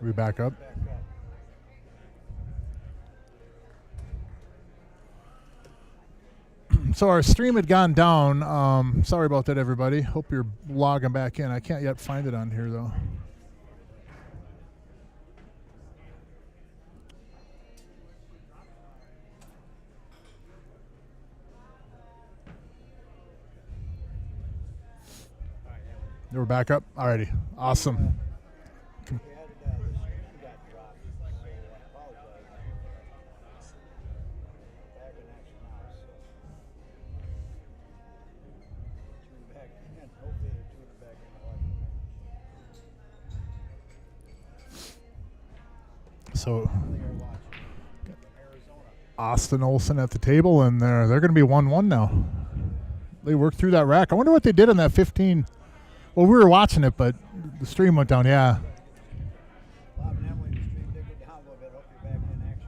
We back up. So our stream had gone down. Sorry about that, everybody. Hope you're logging back in. I can't yet find it on here, though. We're back up. Alrighty. Awesome. So Austin Olsen at the table, and they're going to be 1-1 now. They worked through that rack. I wonder what they did on that 15. Well, we were watching it, but the stream went down. Yeah. Bob and Emily, the stream did go down a little bit. Hope you're back in action.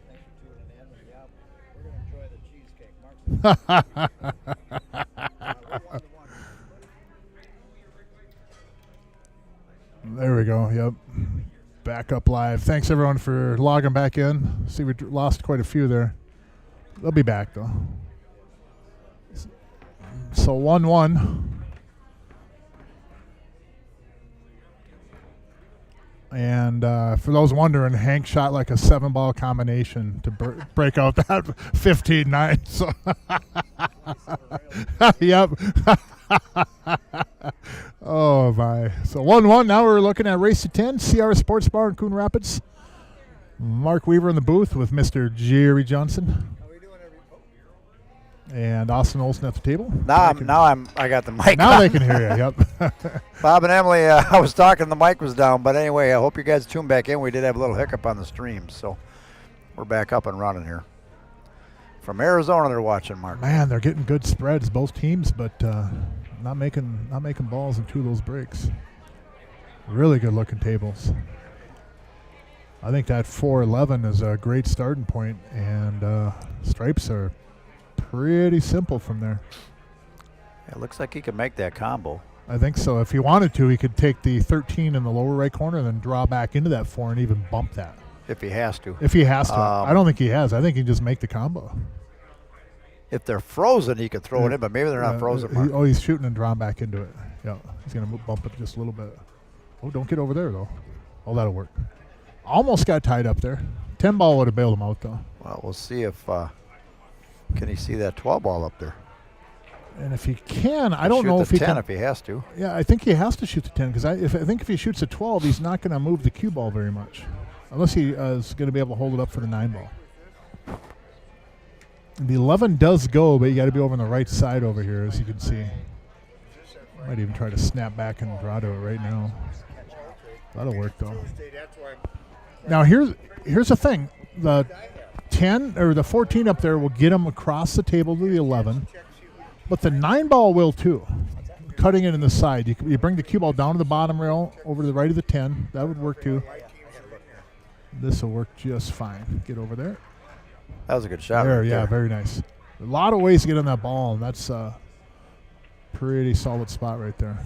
Thanks for tuning in. Yeah, we're going to enjoy the cheesecake. There we go. Yep. Back up live. Thanks, everyone, for logging back in. See, we lost quite a few there. They'll be back, though. So 1-1. And for those wondering, Hank shot like a 7-ball combination to break out that 15-9. So yep. Oh, my. So 1-1. Now we're looking at race to 10, CRs Sportsbar in Coon Rapids. Mark Weaver in the booth with Mr. Jerry Johnson. And Austin Olsen at the table. I got the mic. Now they can hear you. Yep. Bob and Emily, I was talking, the mic was down, but anyway, I hope you guys tune back in. We did have a little hiccup on the stream, so we're back up and running here. From Arizona, they're watching, Mark. Man, they're getting good spreads, both teams, but not making balls in two of those breaks. Really good looking tables. I think that 4-11 is a great starting point, and stripes are pretty simple from there. It looks like he could make that combo. I think so. If he wanted to, he could take the 13 in the lower right corner and then draw back into that 4 and even bump that. If he has to. If he has to. I don't think he has. I think he can just make the combo. If they're frozen, he could throw it in, but maybe they're not frozen, Mark. He's shooting and drawing back into it. Yeah, he's going to bump it just a little bit. Oh, don't get over there, though. Oh, that'll work. Almost got tied up there. 10-ball would have bailed him out, though. Well, we'll see if can he see that 12-ball up there. And if he can, I don't know if he can. Shoot the 10 if he has to. Yeah, I think he has to shoot the 10 because I think if he shoots a 12, he's not going to move the cue ball very much, unless he is going to be able to hold it up for the 9-ball. The 11 does go, but you got to be over on the right side over here, as you can see. Might even try to snap back and draw to it right now. That'll work though. Now here's the thing: the 10 or the 14 up there will get him across the table to the 11, but the 9-ball will too. Cutting it in the side, you bring the cue ball down to the bottom rail over to the right of the 10. That would work too. This will work just fine. Get over there. That was a good shot. There, yeah, very nice. A lot of ways to get on that ball, and that's a pretty solid spot right there.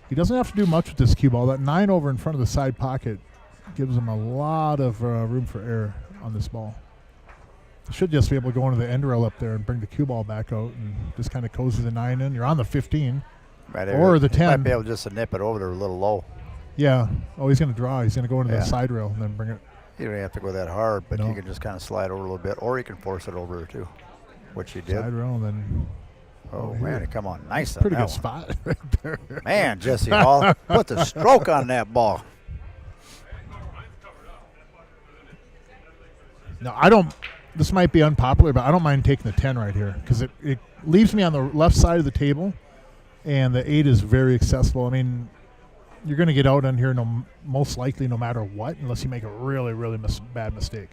He doesn't have to do much with this cue ball. That 9 over in front of the side pocket gives him a lot of room for error on this ball. Should just be able to go into the end rail up there and bring the cue ball back out and just kind of cozy the 9 in. You're on the 15 or the 10. Might be able just to nip it over there a little low. Yeah. Oh, he's going to draw. He's going to go into the side rail and then bring it. You don't have to go that hard, but you can just kind of slide over a little bit, or you can force it over there too, which he did. Side rail and then. Oh, man, come on. Nice. Pretty good spot right there. Man, Jesse Hall, put the stroke on that ball. No, I don't. This might be unpopular, but I don't mind taking the 10 right here because it leaves me on the left side of the table, and the 8 is very accessible. I mean, you're going to get out on here most likely no matter what, unless you make a really, really bad mistake.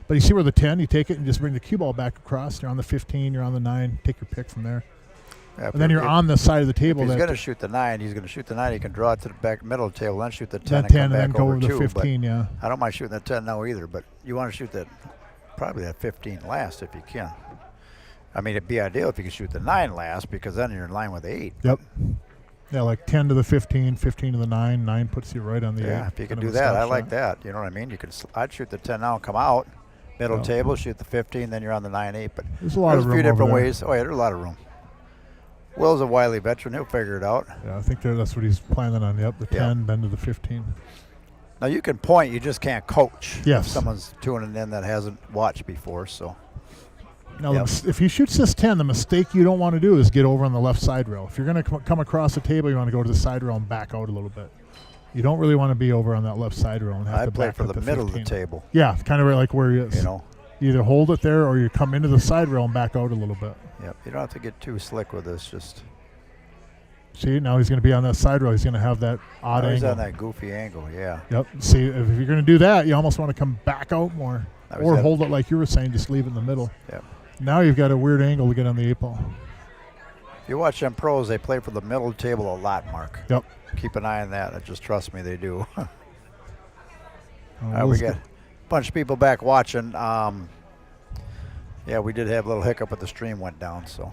But you see where the 10, you take it and just bring the cue ball back across. You're on the 15, you're on the 9. Take your pick from there. Yeah, and then you're on the side of the table. If he's going to shoot the 9. He's going to shoot the 9. He can draw it to the back middle of the table, then shoot the 10 and then go over the 15, yeah. I don't mind shooting the 10 now either, but you want to shoot probably that 15 last if you can. I mean, it'd be ideal if you could shoot the 9 last because then you're in line with the 8. Yep. Yeah, like 10 to the 15, 15 to the 9. 9 puts you right on the 8. Yeah, if you could Kind do of a that, stop I like shot. that. You know what I mean? I'd shoot the 10 now and come out. Middle Yeah. table, shoot the 15, then you're on the 9-8. But There's a lot of a room few different over there. ways. Oh, yeah, there's a lot of room. Will's a wily veteran. He'll figure it out. Yeah, I think that's what he's planning on. Yep, the 10, then to the 15. Now, you can point. You just can't coach. Yes. If someone's tuning in that hasn't watched before, so. Now, if he shoots this 10, the mistake you don't want to do is get over on the left side rail. If you're going to come across the table, you want to go to the side rail and back out a little bit. You don't really want to be over on that left side rail and have I to play back for up the to middle 15. of the table. Yeah, kind of like where he is. You know. You either hold it there or you come into the side rail and back out a little bit. Yep. You don't have to get too slick with this. Just. See, now he's going to be on that side rail. He's going to have that odd He's angle. on that goofy angle. Yeah. Yep. See, if you're going to do that, you almost want to come back out more. Now he's Or got- hold it like you were saying, just leave it in the middle. Yep. Now you've got a weird angle to get on the 8 ball. If you watch them pros, they play for the middle of the table a lot, Mark. Yep. Keep an eye on that. Just trust me, they do. We Will's got a bunch of people back watching. Yeah, we did have a little hiccup, but the stream went down, so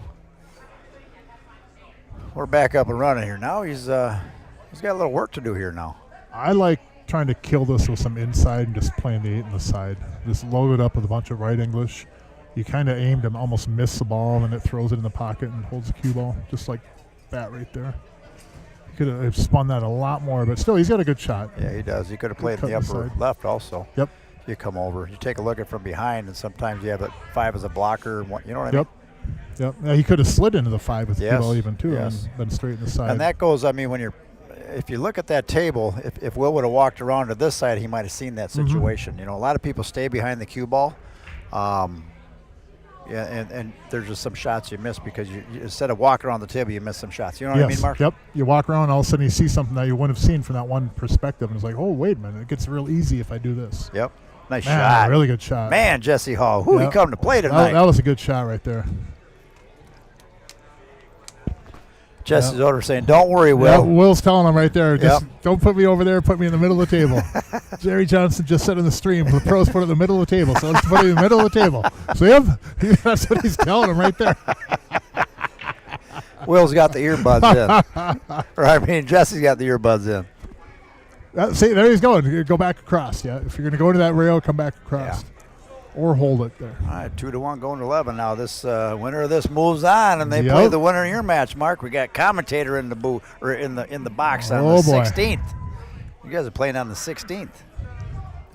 we're back up and running here now. He's got a little work to do here now. I like trying to kill this with some inside and just playing the 8 in the side. Just load it up with a bunch of right English. You kind of aim to almost miss the ball, and it throws it in the pocket and holds the cue ball, just like that right there. He could have spun that a lot more, but still, he's got a good shot. Yeah, he does. He could have played in the cut upper inside. left also. Yep. You come over. You take a look at from behind, and sometimes you have a 5 as a blocker. And you know what I Yep. Yep. Yeah, he could have slid into the 5 with the Yes, cue ball even, too, yes. and been straight in the side. mean? And that goes, I mean, if you look at that table, if Will would have walked around to this side, he might have seen that situation. You know, a lot of people stay behind the cue ball. Yeah, and there's just some shots you miss because you instead of walking around the table, you miss some shots. You know what I mean, Mark? Yep. You walk around, all of a sudden you see something that you wouldn't have seen from that one perspective, and it's like, oh, wait a minute, it gets real easy if I do this. Yep. Nice Man, shot. really good shot. Man, Jesse Hall. Who he Yep. come to play tonight? That was a good shot right there. Jesse's over saying, "Don't worry, Yeah, Will." Will's telling him right there, just Yep. don't put me over there, put me in the middle of the table. Jerry Johnson just said in the stream, the pros put it in the middle of the table, so let's put it in the middle of the table. So that's what he's telling him right there. Will's got the earbuds in. Or I mean, Jesse's got the earbuds in. See, there he's going. Go back across, yeah. If you're going to go to that rail, come back across. Or hold it there. All right, 2-1 going to 11 now. This winner of this moves on, and they Yep. play the winner of your match, Mark. We got commentator in the in the box on Oh, the boy. 16th. You guys are playing on the 16th.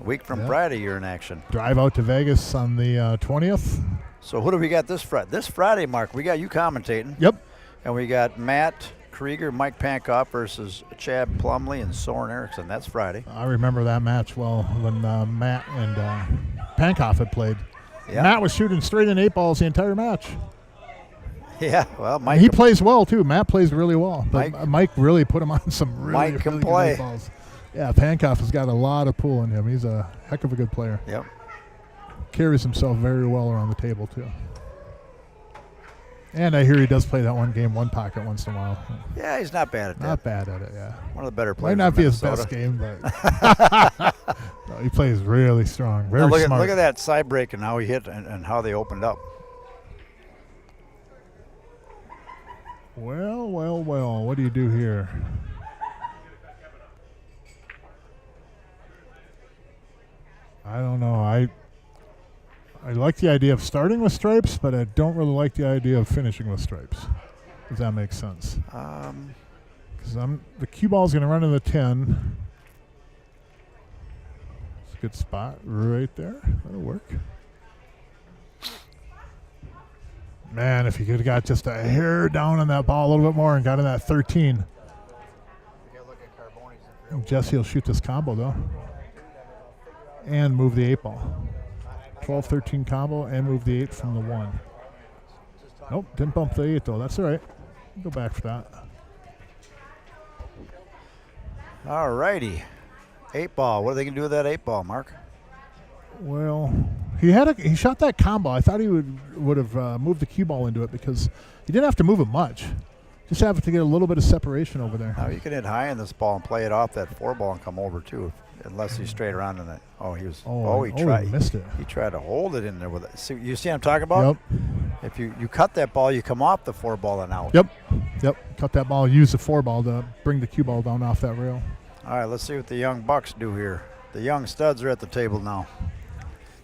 A week from Yep. Friday, you're in action. Drive out to Vegas on the 20th. So who do we got this Friday? This Friday, Mark, we got you commentating. Yep. And we got Matt Krieger, Mike Pankoff versus Chad Plumley and Soren Erickson. That's Friday. I remember that match well when Matt and Pankoff had played. Yeah. Matt was shooting straight in 8 balls the entire match. Yeah, well, And Mike. he plays well, too. Matt plays really well. But Mike- Mike really put him on some really, Mike can really good play. 8 balls. Yeah, Pankoff has got a lot of pull in him. He's a heck of a good player. Yep. Carries himself very well around the table, too. And I hear he does play that one game, one pocket once in a while. Yeah, he's not bad at that. Not bad at it, yeah. One of the better players. Might not in be his Minnesota. best game, but no, he plays really strong, very Now smart. look at that side break and how he hit and how they opened up. Well, what do you do here? I don't know. I like the idea of starting with stripes, but I don't really like the idea of finishing with stripes. If that makes sense. Because the cue ball is going to run in the 10. It's a good spot right there. That'll work. Man, if you could have got just a hair down on that ball a little bit more and got in that 13. Jesse will shoot this combo, though. And move the 8 ball. 12-13 combo and move the 8 from the 1. Nope, didn't bump the 8, though. That's all right. Go back for that. All righty. 8 ball. What are they going to do with that 8 ball, Mark? Well, he shot that combo. I thought he would have moved the cue ball into it because he didn't have to move it much. Just have to get a little bit of separation over there. Now you can hit high in this ball and play it off that 4 ball and come over too, unless he's straight around in it. Oh, he was. He tried. He missed it. He tried to hold it in there with it. See, you see what I'm talking about? Yep. If you cut that ball, you come off the 4 ball and out. Yep. cut that ball, use the 4-ball to bring the cue ball down off that rail. All right, let's see what the young bucks do here. The young studs are at the table now.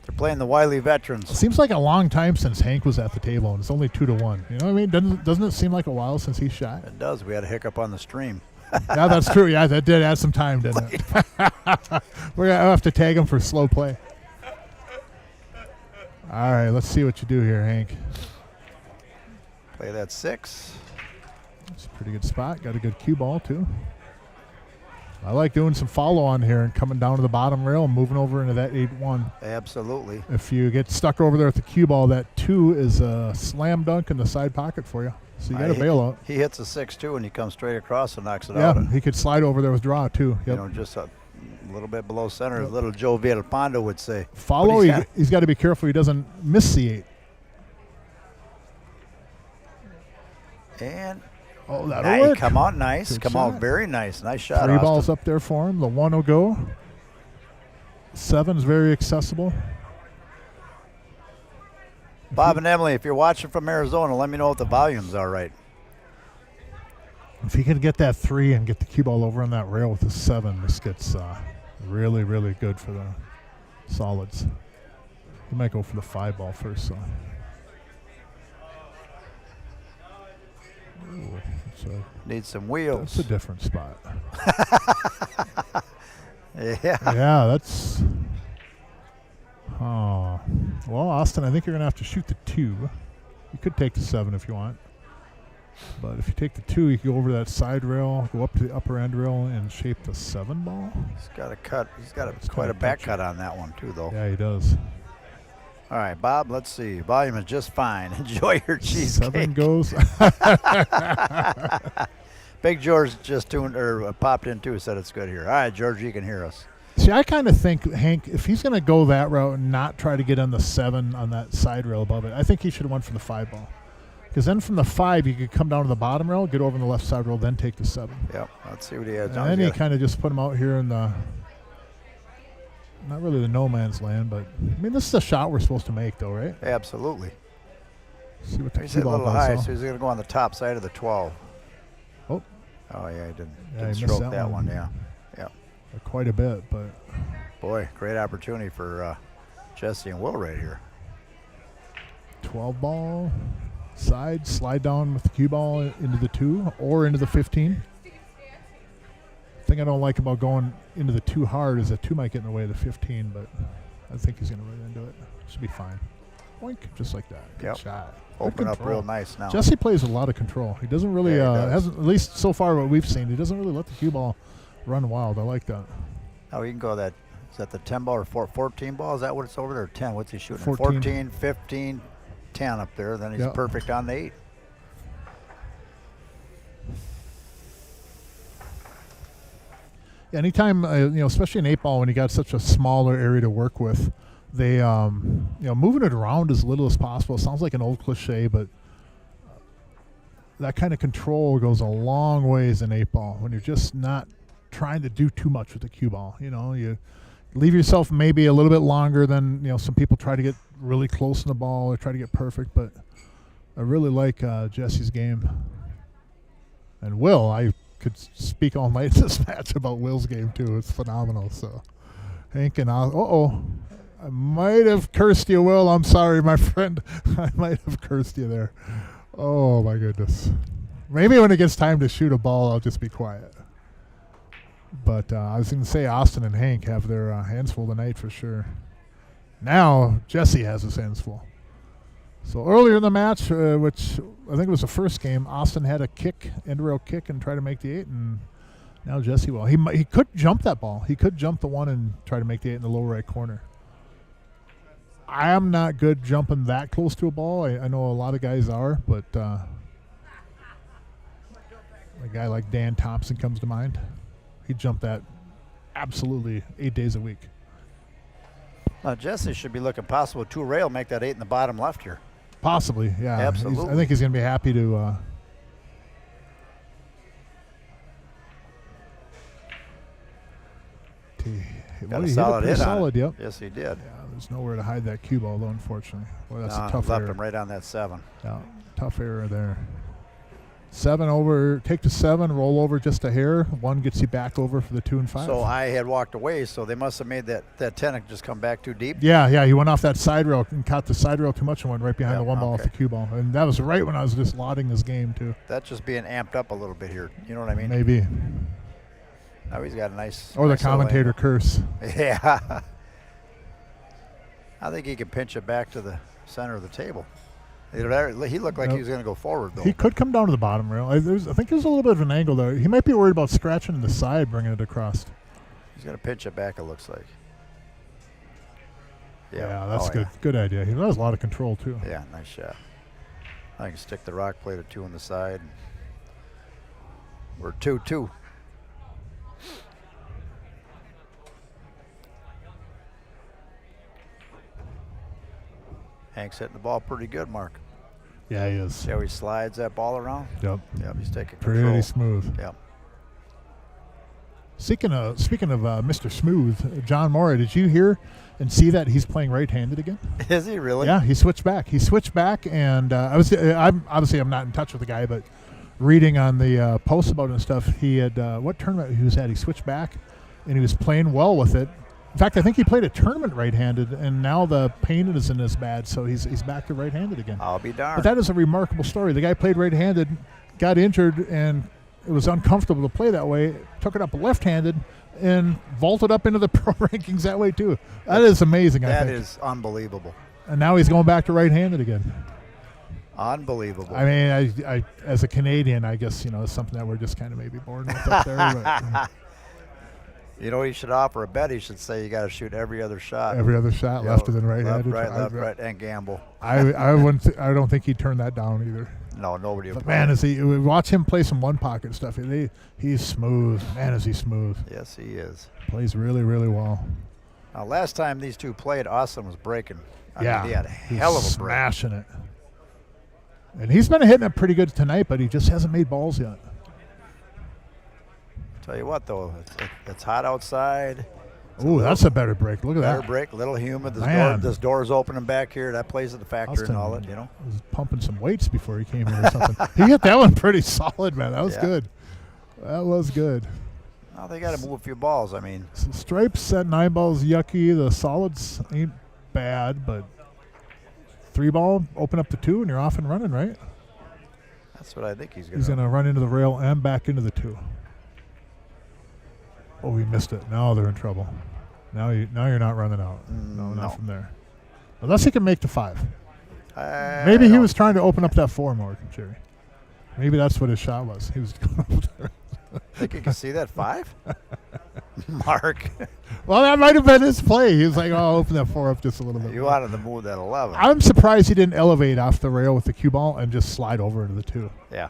They're playing the wily veterans. It seems like a long time since Hank was at the table, and it's only 2-1. You know what I mean? Doesn't it seem like a while since he shot? It does. We had a hiccup on the stream. Yeah, that's true. Yeah, that did add some time, didn't it? We're going to have to tag him for slow play. All right, let's see what you do here, Hank. Play that 6. It's a pretty good spot. Got a good cue ball, too. I like doing some follow-on here and coming down to the bottom rail and moving over into that 8-1. Absolutely. If you get stuck over there with the cue ball, that 2 is a slam dunk in the side pocket for you. So you got to bail out. He hits a 6-2 and he comes straight across and knocks it out. Yeah, he could slide over there with draw, too. Yep. You know, just a little bit below center, as little Joe Villalpando would say. Follow, he's got to be careful he doesn't miss the 8. And oh, that'll work. Come out nice. Good come shot. out very nice. Nice shot, 3 Austin. balls up there for him. The 1 will go. 7's very accessible. Bob and Emily, if you're watching from Arizona, let me know if the volumes are right. If he can get that 3 and get the cue ball over on that rail with the 7, this gets really, really good for the solids. He might go for the 5 ball first, so. Ooh, Need some wheels. That's a different spot. Yeah. Yeah, that's. Oh. Well, Austin, I think you're going to have to shoot the 2. You could take the 7 if you want. But if you take the 2, you can go over that side rail, go up to the upper end rail, and shape the 7 ball. He's got a cut. He's got quite a back cut on that one, too, though. Yeah, he does. All right, Bob, let's see. Volume is just fine. Enjoy your cheesecake. 7 goes. Big George just tuned or popped in, too, said it's good here. All right, George, you can hear us. See, I kind of think, Hank, if he's going to go that route and not try to get on the 7 on that side rail above it, I think he should have went for the 5 ball. Because then from the 5, you could come down to the bottom rail, get over on the left side rail, then take the 7. Yep, let's see what he has. And then he kind of just put him out here in the, not really the no man's land, but, I mean, this is a shot we're supposed to make, though, right? Absolutely. See what the He's cue a ball little does, high, though. so he's going to go on the top side of the 12. Oh. Oh, yeah, he didn't Yeah, he stroke missed that one, yeah. Quite a bit, but. Boy, great opportunity for Jesse and Will right here. 12 ball, side, slide down with the cue ball into the 2 or into the 15. The thing I don't like about going into the 2 hard is that 2 might get in the way of the 15, but I think he's going to run into it. Should be fine. Boink, just like that. Good shot. Open up real nice now. Jesse plays with a lot of control. He doesn't really, hasn't, at least so far what we've seen, he doesn't really let the cue ball run wild. I like that. Oh, you can go that. Is that the 10 ball or 14 ball? Is that what it's over there? 10. What's he shooting? 14, 15, 10 up there. Then he's perfect on the 8. Anytime, especially an 8 ball, when you got such a smaller area to work with, they, moving it around as little as possible. It sounds like an old cliche, but that kind of control goes a long ways in 8 ball when you're just not trying to do too much with the cue ball. You leave yourself maybe a little bit longer than, some people try to get really close in the ball or try to get perfect, but I really like Jesse's game. And Will, I could speak all night this match about Will's game too. It's phenomenal. So Hank and I might have cursed you, Will. I'm sorry, my friend. I might have cursed you there. Oh my goodness. Maybe when it gets time to shoot a ball, I'll just be quiet. But I was going to say Austin and Hank have their hands full tonight for sure. Now Jesse has his hands full. So earlier in the match, which I think was the first game, Austin had a kick, end rail kick, and try to make the 8, and now Jesse will. He could jump that ball. He could jump the 1 and try to make the 8 in the lower right corner. I am not good jumping that close to a ball. I know a lot of guys are, but a guy like Dan Thompson comes to mind. He'd jump that absolutely 8 days a week. Jesse should be looking possible 2 rail, make that 8 in the bottom left here. Possibly, yeah. Absolutely. I think he's going to be happy to. Got a solid hit on it. Yep. Yes, he did. Yeah, there's nowhere to hide that cue ball, though, unfortunately. Well, that's a tough left error. him right on that 7. Yeah, tough error there. 7 over, take the 7, roll over just a hair. 1 gets you back over for the 2 and 5. So I had walked away, so they must have made that 10 just come back too deep. Yeah, he went off that side rail and caught the side rail too much and went right behind the 1 ball off the cue ball. And that was right when I was just lauding his game, too. That's just being amped up a little bit here. You know what I mean? Maybe. Now he's got a nice... Or nice the commentator curse. Yeah. I think he can pinch it back to the center of the table. He looked like he was going to go forward, though. He could come down to the bottom rail. I think there's a little bit of an angle there. He might be worried about scratching the side, bringing it across. He's going to pinch it back, it looks like. Yeah, that's good. Yeah. Good idea. He has a lot of control, too. Yeah, nice shot. I can stick the rock plate or 2 on the side. We're 2-2. Hank's hitting the ball pretty good, Mark. Yeah, he is. See how he slides that ball around? Yep. Yep, he's taking control. Pretty smooth. Yep. Speaking of Mr. Smooth, John Morey, did you hear and see that he's playing right-handed again? Is he really? Yeah, he switched back. And I'm not in touch with the guy, but reading on the posts about it and stuff, he had what tournament he was at? He switched back, and he was playing well with it. In fact, I think he played a tournament right-handed, and now the pain isn't as bad, so he's back to right-handed again. I'll be darned. But that is a remarkable story. The guy played right-handed, got injured, and it was uncomfortable to play that way. Took it up left-handed and vaulted up into the pro rankings that way too. That is amazing. I think that is unbelievable. And now he's going back to right-handed again. Unbelievable. I mean, I as a Canadian, I guess it's something that we're just kind of maybe born with up there. But, you know, he should offer a bet. He should say you got to shoot every other shot. Every other shot, left and then right-handed. Left, right, and gamble. I don't think he'd turn that down either. No, nobody would. But man, watch him play some one pocket stuff. He's smooth. Man, is he smooth. Yes, he is. Plays really, really well. Now, last time these two played, Austin was breaking. I mean, he had a hell of a break. Smashing it. And he's been hitting it pretty good tonight, but he just hasn't made balls yet. Tell you what, though, it's hot outside. Ooh, that's a better break. Look at that. Better break, little humid. This door's opening back here. That plays at the factor and all that, you know. Was pumping some weights before he came here or something. He hit that one pretty solid, man. That was good. That was good. Now they got to move a few balls. I mean, some stripes at 9 balls, yucky. The solids ain't bad, but 3 ball, open up to 2, and you're off and running, right? That's what I think he's going to. He's going to run into the rail and back into the 2. Oh, we missed it. Now they're in trouble. Now you're not running out. No, not from there. Unless he can make the 5. Maybe he was trying to open up that 4 more, Jerry. Maybe that's what his shot was. He was going over there. Think you can see that 5? Mark. Well, that might have been his play. He was like, I'll open that 4 up just a little bit. You wanted to move that 11. I'm surprised he didn't elevate off the rail with the cue ball and just slide over into the 2. Yeah.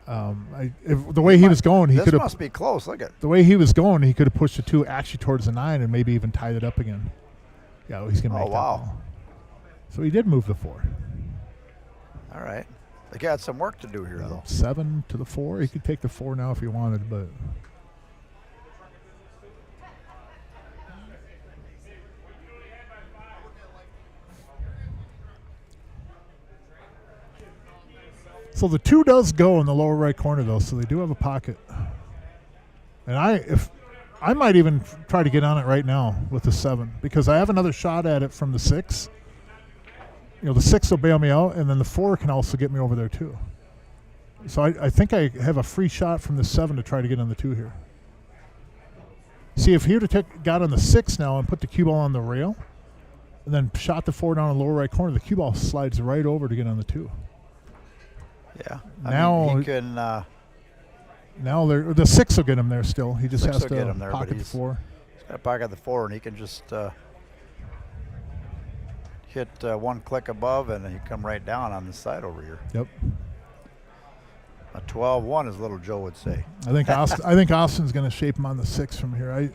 The way he was going, he could have. This must be close. Look at the way he was going. He could have pushed the 2 actually towards the 9 and maybe even tied it up again. Yeah, well, he's gonna make that ball. So he did move the 4. All right, they got some work to do here, though. 7 to the 4. He could take the 4 now if he wanted, but. So the 2 does go in the lower right corner, though, so they do have a pocket. And I might even try to get on it right now with the 7 because I have another shot at it from the 6. The 6 will bail me out, and then the 4 can also get me over there too. So I think I have a free shot from the 7 to try to get on the 2 here. See, if he would have got on the 6 now and put the cue ball on the rail, and then shot the 4 down in the lower right corner, the cue ball slides right over to get on the 2. Yeah. Now he can. Now the 6 will get him there still. He just has to get him there, pocket the 4. He's got to pocket the 4, and he can just hit 1 click above, and he come right down on the side over here. Yep. A 12-1, as little Joe would say. I think Austin's going to shape him on the 6 from here. I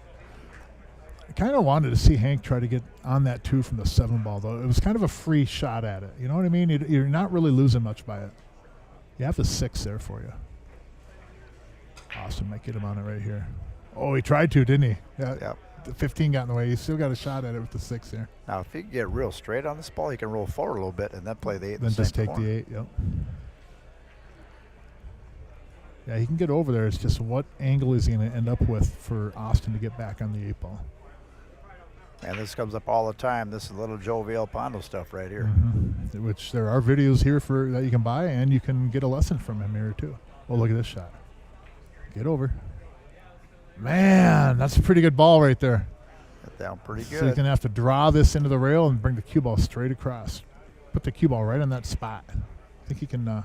kind of wanted to see Hank try to get on that 2 from the 7 ball, though. It was kind of a free shot at it. You know what I mean? You're not really losing much by it. You have the 6 there for you. Austin might get him on it right here. Oh, he tried to, didn't he? Yeah. Yep. The 15 got in the way. He still got a shot at it with the 6 there. Now, if he can get real straight on this ball, he can roll forward a little bit and then play the 8. Then just take the 8, yep. Yeah, he can get over there. It's just what angle is he going to end up with for Austin to get back on the 8-ball. And this comes up all the time. This is little Jovial Pondo stuff right here. Mm-hmm. Which there are videos here for that you can buy, and you can get a lesson from him here too. Oh, look at this shot. Get over. Man, that's a pretty good ball right there. Got down pretty good. So you're going to have to draw this into the rail and bring the cue ball straight across. Put the cue ball right on that spot. I think he can...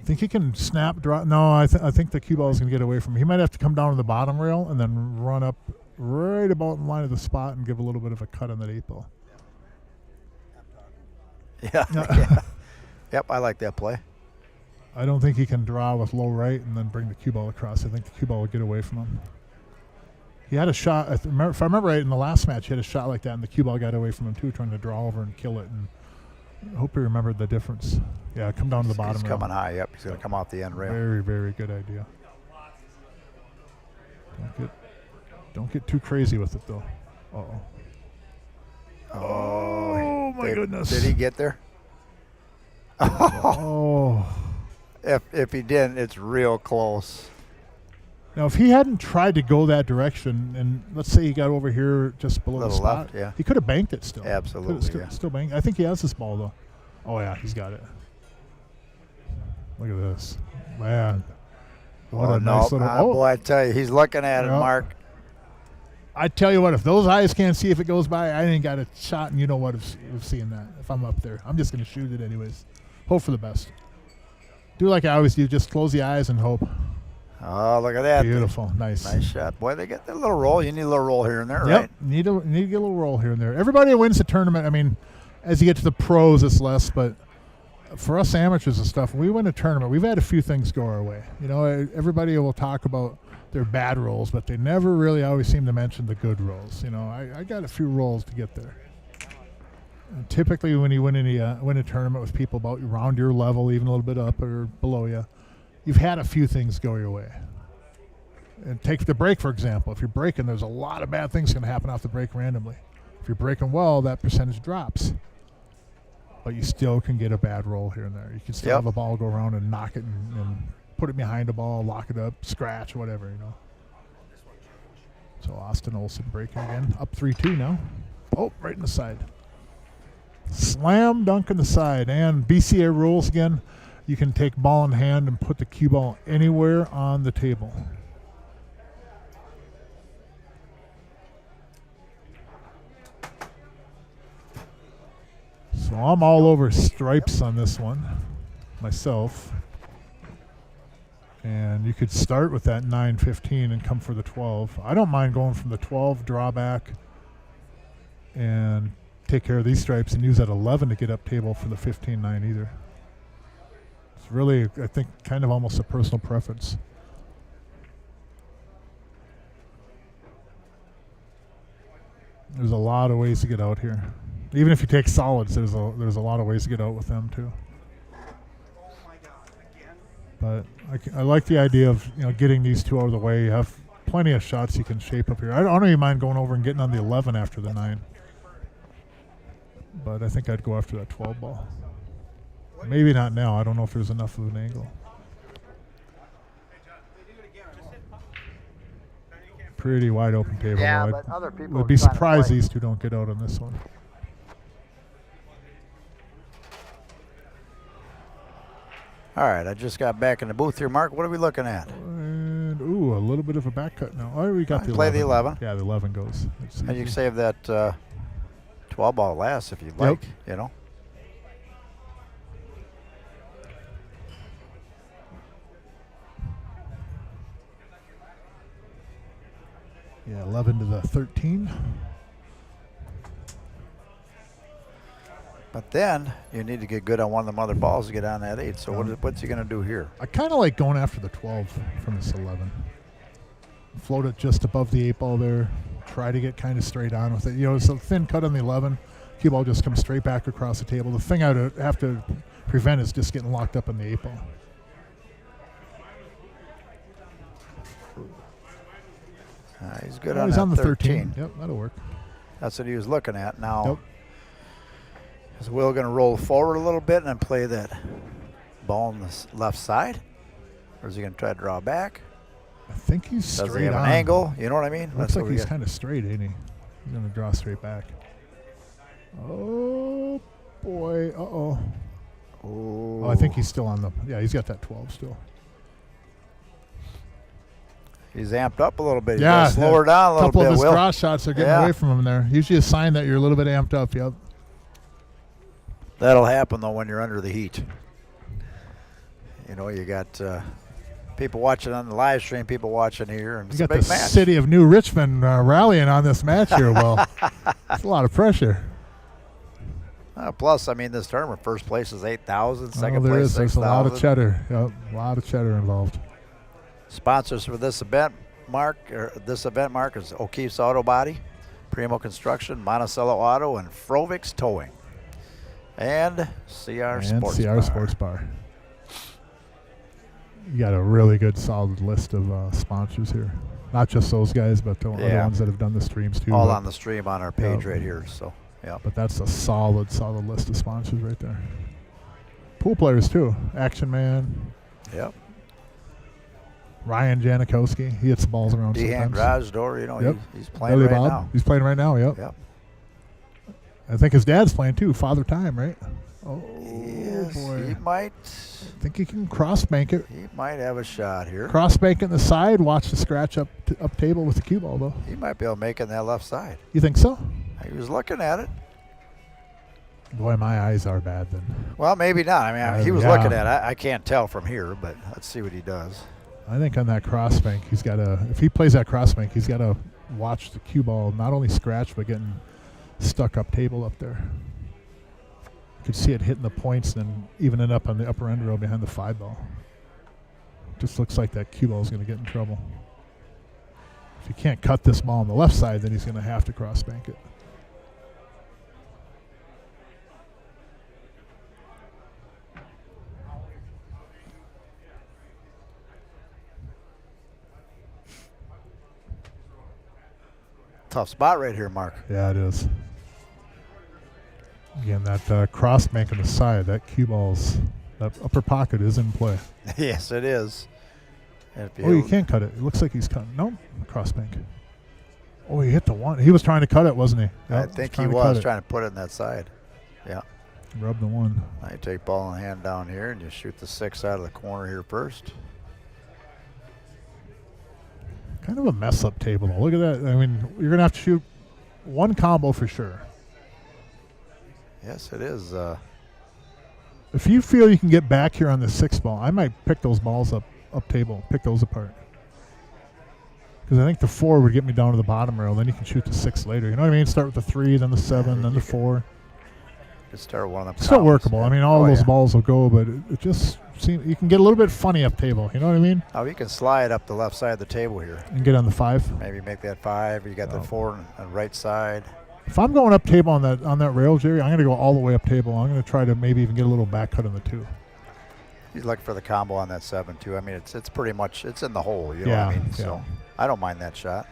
think he can snap, draw. No, I think the cue ball is going to get away from him. He might have to come down to the bottom rail and then run up right about in line of the spot and give a little bit of a cut on that 8-ball. Yeah. Yeah. Yep, I like that play. I don't think he can draw with low right and then bring the cue ball across. I think the cue ball will get away from him. He had a shot, if I remember right, in the last match, he had a shot like that, and the cue ball got away from him too, trying to draw over and kill it. And I hope he remembered the difference. Yeah, come down to the bottom rail. He's coming high, yep. He's going to come off the end rail. Very, very good idea. Don't get too crazy with it, though. Uh-oh. Oh, my goodness. Did he get there? Oh. If he didn't, it's real close. Now, if he hadn't tried to go that direction, and let's say he got over here just below the spot, left, yeah. he could have banked it still. Absolutely, yeah. Still banked. I think he has this ball, though. Oh, yeah, he's got it. Look at this. Man. What a nice little... Oh, boy, I tell you, he's looking at it, Mark. I tell you what, if those eyes can't see if it goes by, I ain't got a shot, and you know what of seeing that. If I'm up there, I'm just going to shoot it anyways. Hope for the best. Do like I always do, just close the eyes and hope. Oh, look at that. Beautiful. Nice. Nice shot. Boy, they get that little roll. You need a little roll here and there, yep. right? Need to get a little roll here and there. Everybody who wins the tournament, I mean, as you get to the pros, it's less, but for us amateurs and stuff, when we win a tournament, we've had a few things go our way. You know, everybody will talk about their bad rolls, but they never really always seem to mention the good rolls. You know, I got a few rolls to get there. And typically, when you win a tournament with people about around your level, even a little bit up or below you, you've had a few things go your way. And take the break, for example. If you're breaking, there's a lot of bad things going to happen off the break randomly. If you're breaking well, that percentage drops. But you still can get a bad roll here and there. You can still have a ball go around and knock it and put it behind a ball, lock it up, scratch, whatever, you know. So Austin Olsen breaking again. Up 3-2 now. Oh, right in the side. Slam dunk in the side. And BCA rules again. You can take ball in hand and put the cue ball anywhere on the table. So I'm all over stripes on this one myself. And you could start with that 9-15 and come for the 12. I don't mind going from the 12, draw back, and take care of these stripes and use that 11 to get up table for the 15-9 either. It's really, I think, kind of almost a personal preference. There's a lot of ways to get out here. Even if you take solids, there's a lot of ways to get out with them too. But I like the idea of getting these two out of the way. You have plenty of shots you can shape up here. I don't even mind going over and getting on the 11 after the 9. But I think I'd go after that 12 ball. Maybe not now. I don't know if there's enough of an angle. Pretty wide open table. Yeah, but other people would be surprised these two don't get out on this one. All right, I just got back in the booth here, Mark. What are we looking at? And, ooh, a little bit of a back cut now. Oh, we got the 11. Play the 11. Yeah, the 11 goes. And you can save that 12 ball last if you'd like, you know. Yeah, 11 to the 13. But then you need to get good on one of them other balls to get on that 8. So what's he going to do here? I kind of like going after the 12 from this 11. Float it just above the 8 ball there. Try to get kind of straight on with it. It's a thin cut on the 11. Cue ball just comes straight back across the table. The thing I'd have to prevent is just getting locked up in the 8 ball. He's good He's on the 13. Yep, that'll work. That's what he was looking at. Now, is Will going to roll forward a little bit and then play that ball on the left side? Or is he going to try to draw back? I think he's Does straight he have on. an angle? You know what I mean? Looks like he's kind of straight, ain't he? He's going to draw straight back. Oh, boy. Uh-oh. Oh, I think he's still on the... Yeah, he's got that 12 still. He's amped up a little bit. He's Yeah. got to slow her down a little couple bit, of his Will. cross shots are getting away from him there. Usually a sign that you're a little bit amped up, yep. That'll happen, though, when you're under the heat. You know, you got people watching on the live stream, people watching here, and You it's a got big the match. city of New Richmond rallying on this match here, Will. It's a lot of pressure. Plus, I mean, this tournament, first place is 8,000, second there place is. There's 6,000. a lot of cheddar. Yep, a lot of cheddar involved. Sponsors for this event, Mark, is O'Keefe's Auto Body, Primo Construction, Monticello Auto, and Frovix Towing. And CRs Sportsbar. You got a really good, solid list of sponsors here. Not just those guys, but the other ones that have done the streams too. All on the stream on our page right here. So, yeah. But that's a solid list of sponsors right there. Pool players too. Action Man. Yep. Ryan Janikowski. He hits the balls around D-hand sometimes. garage door. You know, Yep. he's playing Billy right Bob. now. He's playing right now. Yep. Yep. I think his dad's playing too. Father Time, right? Oh Yes, boy. he might. I think he can cross bank it. He might have a shot here. Cross bank it in the side. Watch the scratch up table with the cue ball though. He might be able to make it in that left side. You think so? He was looking at it. Boy, my eyes are bad then. Well, maybe not. I mean, he was yeah. looking at it. I can't tell from here, but let's see what he does. I think on that cross bank, he's got to. If he plays that cross bank, he's got to watch the cue ball not only scratch but getting stuck up table up there. You could see it hitting the points and then evening up on the upper end row behind the 5 ball. Just looks like that cue ball is going to get in trouble. If he can't cut this ball on the left side, then he's going to have to cross bank it. Tough spot right here, Mark. Yeah, it is. Again, that cross bank on the side, that cue ball's, that upper pocket is in play. Yes, it is. Oh, you can't cut it. It looks like he's cutting. No, cross bank. Oh, he hit the one. He was trying to cut it, wasn't he? I think he was trying to put it in that side. Yeah. Rub the one. Now you take ball in hand down here and you shoot the 6 out of the corner here first. Kind of a mess up table though. Look at that. I mean, you're going to have to shoot one combo for sure. Yes, it is. If you feel you can get back here on the 6 ball, I might pick those balls up table, pick those apart. Because I think the 4 would get me down to the bottom rail. Then you can shoot the 6 later. You know what I mean? Start with the 3, then the 7, then the 4. Just start one of them. It's still workable. I mean, all those yeah. balls will go, but it just seems you can get a little bit funny up table. You know what I mean? Oh, you can slide up the left side of the table here. And get on the 5. Maybe make that 5. You got the 4 on the right side. If I'm going up table on that rail, Jerry, I'm going to go all the way up table. I'm going to try to maybe even get a little back cut on the 2. He's looking for the combo on that 7 too. I mean, it's pretty much it's in the hole. You know what I mean? So I don't mind that shot.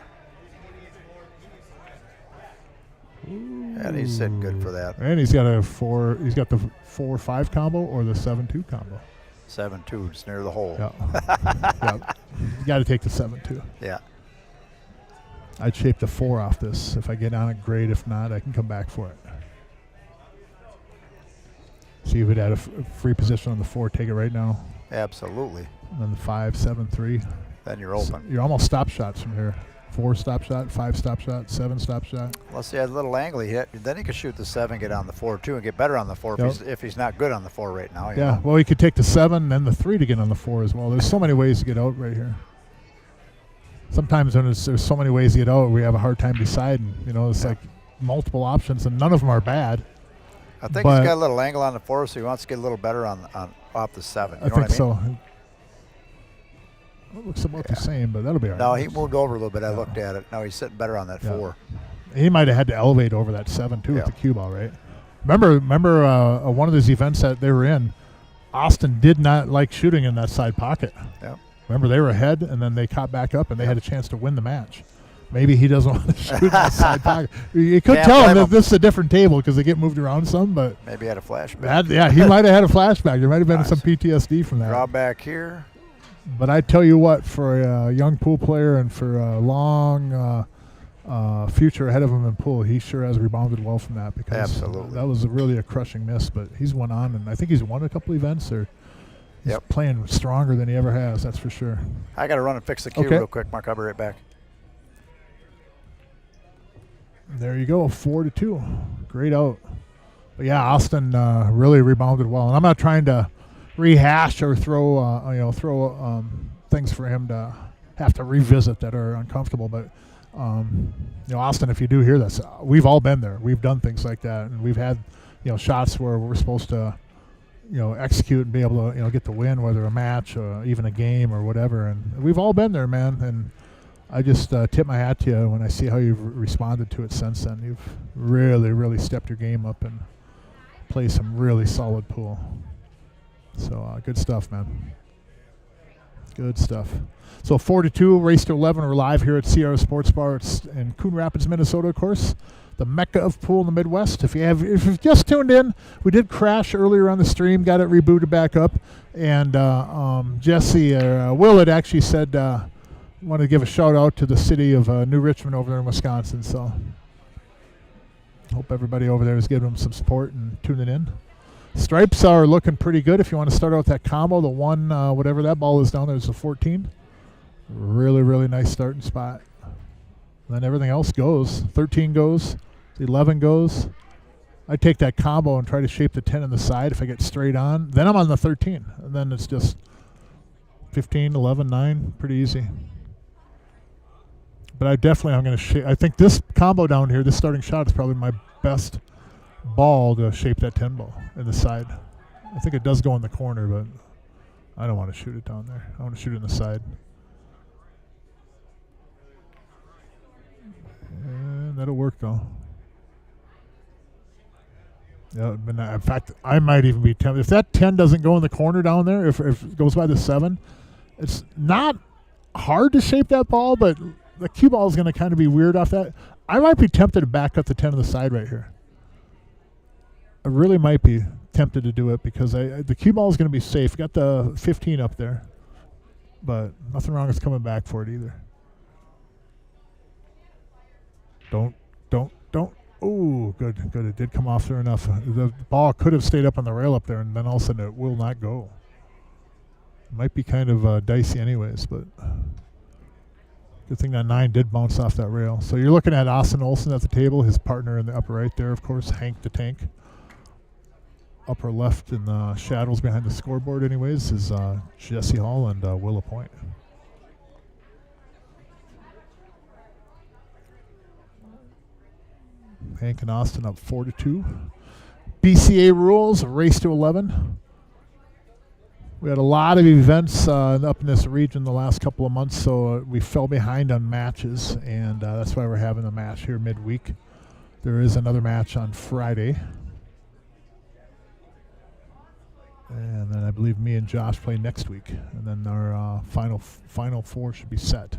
And he's sitting good for that. And he's got a 4. He's got the 4-5 combo or the 7-2 combo. 7-2. It's near the hole. Yeah. Yeah. You got to take the 7-2. Yeah. I'd shape the 4 off this. If I get on it, great. If not, I can come back for it. See if it had a free position on the 4. Take it right now. Absolutely. And then the 5, 7, 3. Then you're open. So you're almost stop shots from here. 4 stop shot, 5 stop shot, 7 stop shot. Unless he has a little angle he hit, then he could shoot the 7, get on the 4 too, and get better on the 4 if he's not good on the 4 right now. You know? Well, he could take the 7, then the 3 to get on the 4 as well. There's so many ways to get out right here. Sometimes when there's so many ways to get out, we have a hard time deciding. You know, it's like multiple options, and none of them are bad. I think he's got a little angle on the 4, so he wants to get a little better on off the 7. You know I think what I mean? so. It looks about the same, but that'll be all right. No, he moved over a little bit. I looked at it. Now he's sitting better on that 4. He might have had to elevate over that 7 too with the cue ball, right? Remember one of these events that they were in, Austin did not like shooting in that side pocket. Yeah. Remember, they were ahead, and then they caught back up, and they had a chance to win the match. maybe he doesn't want to shoot that side pocket. You could Can't tell him blame that him. this is a different table because they get moved around some, but Maybe had a flashback. he might have had a flashback. There might have been Nice. some PTSD from that. Draw back here. But I tell you what, for a young pool player and for a long future ahead of him in pool, he sure has rebounded well from that because Absolutely. that was really a crushing miss. But he's went on, and I think he's won a couple events, or he's Yep. playing stronger than he ever has. That's for sure. I got to run and fix the cue Okay. real quick, Mark. I'll be right back. There you go, 4-2, great out. But yeah, Austin really rebounded well, and I'm not trying to rehash or throw things for him to have to revisit that are uncomfortable. But Austin, if you do hear this, we've all been there. We've done things like that, and we've had shots where we're supposed to execute and be able to get the win, whether a match or even a game or whatever. And we've all been there, man. And I just tip my hat to you when I see how you've responded to it since then. You've really, really stepped your game up and played some really solid pool. So good stuff, man. Good stuff. So 4-2, race to 11. We're live here at CRs Sportsbar. It's in Coon Rapids, Minnesota, of course. The mecca of pool in the Midwest. If you've just tuned in, we did crash earlier on the stream, got it rebooted back up, and Jesse Will had actually said wanted to give a shout out to the city of New Richmond over there in Wisconsin. So hope everybody over there is giving them some support and tuning in. Stripes are looking pretty good. If you want to start out with that combo, the one whatever that ball is down there is a 14. Really, really nice starting spot. Then everything else goes. 13 goes. 11 goes. I take that combo and try to shape the 10 on the side if I get straight on. Then I'm on the 13. And then it's just 15, 11, 9. Pretty easy. But I'm going to shape. I think this combo down here, this starting shot is probably my best ball to shape that 10 ball in the side. I think it does go in the corner, but I don't want to shoot it down there. I want to shoot it in the side. And that'll work though. Yeah, but in fact, I might even be tempted. If that 10 doesn't go in the corner down there, if it goes by the 7, it's not hard to shape that ball, but the cue ball is going to kind of be weird off that. I might be tempted to back up the 10 on the side right here. I really might be tempted to do it because the cue ball is going to be safe. Got the 15 up there, but nothing wrong with coming back for it either. Don't. Oh, good. It did come off there enough. The ball could have stayed up on the rail up there, and then all of a sudden it will not go. It might be kind of dicey anyways, but good thing that 9 did bounce off that rail. So you're looking at Austin Olsen at the table, his partner in the upper right there, of course, Hank the Tank. Upper left in the shadows behind the scoreboard anyways is Jesse Hall and Willa Point. Hank and Austin up 4-2. BCA rules, a race to 11. We had a lot of events up in this region the last couple of months, so we fell behind on matches, and that's why we're having a match here midweek. There is another match on Friday. And then I believe me and Josh play next week, and then our final 4 should be set.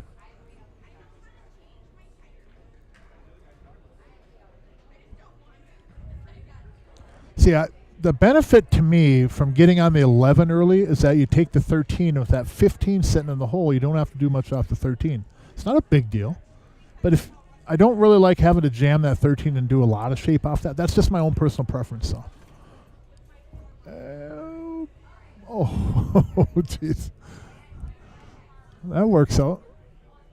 See, the benefit to me from getting on the 11 early is that you take the 13, and with that 15 sitting in the hole, you don't have to do much off the 13. It's not a big deal, but if I don't really like having to jam that 13 and do a lot of shape off that. That's just my own personal preference, though. Oh, jeez. That works out.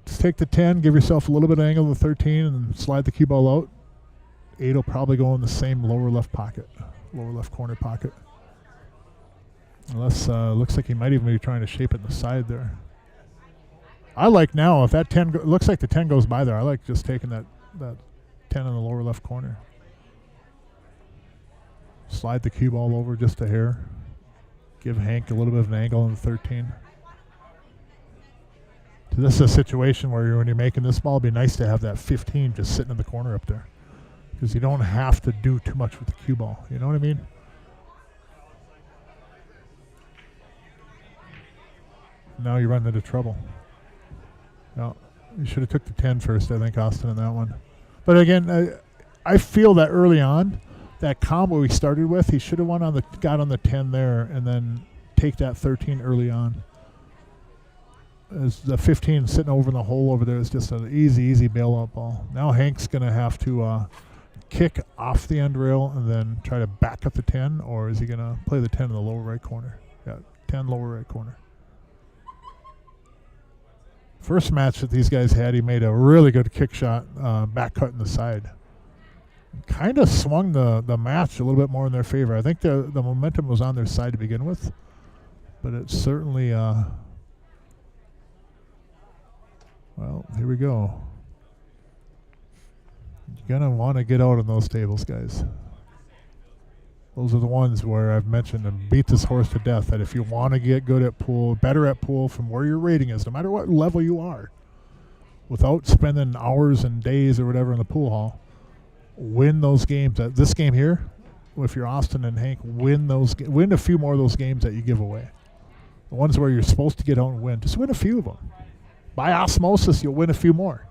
Just take the 10, give yourself a little bit of angle of the 13, and slide the cue ball out. 8 will probably go in the same lower left corner pocket. Unless, looks like he might even be trying to shape it in the side there. I like now, if that 10, looks like the 10 goes by there, I like just taking that 10 in the lower left corner. Slide the cue ball over just a hair. Give Hank a little bit of an angle on the 13. So this is a situation where when you're making this ball, it'd be nice to have that 15 just sitting in the corner up there, because you don't have to do too much with the cue ball. You know what I mean? Now you run into trouble. Now, You should have took the 10 first, I think, Austin, in that one. But again, I feel that early on, that combo he started with, he should have got on the 10 there and then take that 13 early on. As the 15 sitting over in the hole over there is just an easy bailout ball. Now Hank's going to have to kick off the end rail and then try to back up the 10, or is he going to play the 10 in the lower right corner? Yeah, 10 lower right corner. First match that these guys had, he made a really good kick shot, back cut in the side. Kind of swung the match a little bit more in their favor. I think the momentum was on their side to begin with, but it certainly, well, here we go. You're going to want to get out on those tables, guys. Those are the ones where I've mentioned and beat this horse to death, that if you want to get good at pool, better at pool from where your rating is, no matter what level you are, without spending hours and days or whatever in the pool hall, win those games. This game here, if you're Austin and Hank, win a few more of those games that you give away. The ones where you're supposed to get out and win, just win a few of them. By osmosis, you'll win a few more.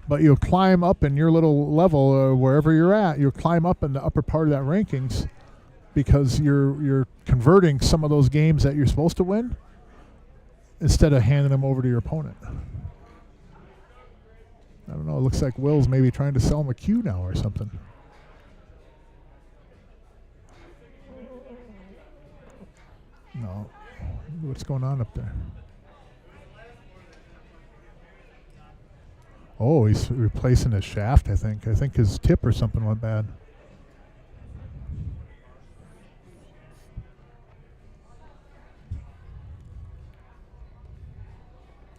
But you'll climb up in your little level, or wherever you're at, you'll climb up in the upper part of that rankings, because you're converting some of those games that you're supposed to win instead of handing them over to your opponent. I don't know. It looks like Will's maybe trying to sell him a cue now or something. No. What's going on up there? Oh, he's replacing his shaft, I think. I think his tip or something went bad.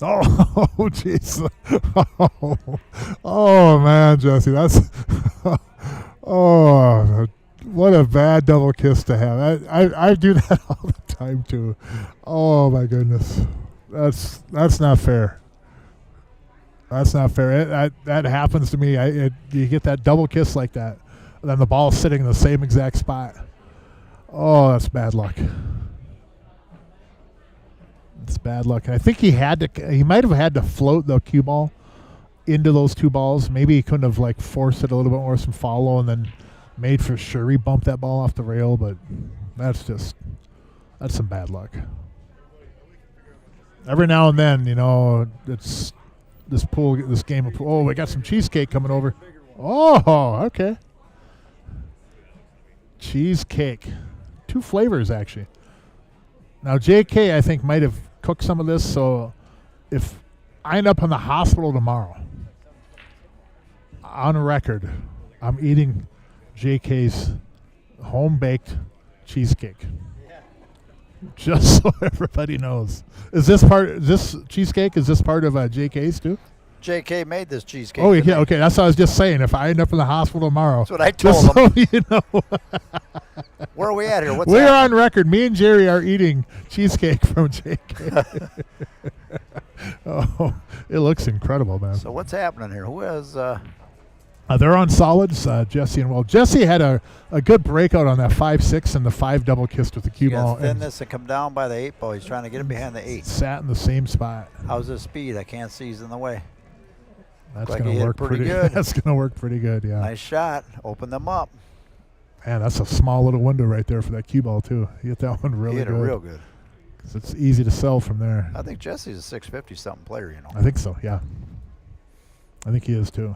Oh, jeez. Oh, man, Jesse, that's... Oh, what a bad double kiss to have. I do that all the time, too. Oh, my goodness. That's not fair. That's not fair. That happens to me. You get that double kiss like that, and then the ball's sitting in the same exact spot. Oh, that's bad luck. It's bad luck. And I think he might have had to float the cue ball into those two balls. Maybe he couldn't have forced it a little bit more, some follow, and then made for sure he bumped that ball off the rail. But that's some bad luck. Every now and then, it's this game of pool. Oh, we got some cheesecake coming over. Oh, okay. Cheesecake. 2 flavors, actually. Now, JK, I think, might have cooked some of this, so if I end up in the hospital tomorrow, on record, I'm eating JK's home-baked cheesecake. Just so everybody knows. Is this cheesecake, is this part of JK's too? JK made this cheesecake. Oh, yeah, okay. That's what I was just saying. If I end up in the hospital tomorrow. That's what I told him. So you know. Where are we at here? We're on record. Me and Jerry are eating cheesecake from JK. Oh, it looks incredible, man. So what's happening here? Who has... they're on solids, Jesse and Will. Jesse had a good breakout on that 5-6 and the 5 double kissed with the cue ball. Thin this and come down by the 8 ball. He's trying to get him behind the 8. Sat in the same spot. How's his speed? I can't see. He's in the way. That's going to work pretty good. That's going to work pretty good, yeah. Nice shot. Open them up. Man, that's a small little window right there for that cue ball, too. He hit that one really good. He hit it real good. Because it's easy to sell from there. I think Jesse's a 650-something player, I think so, yeah. I think he is, too.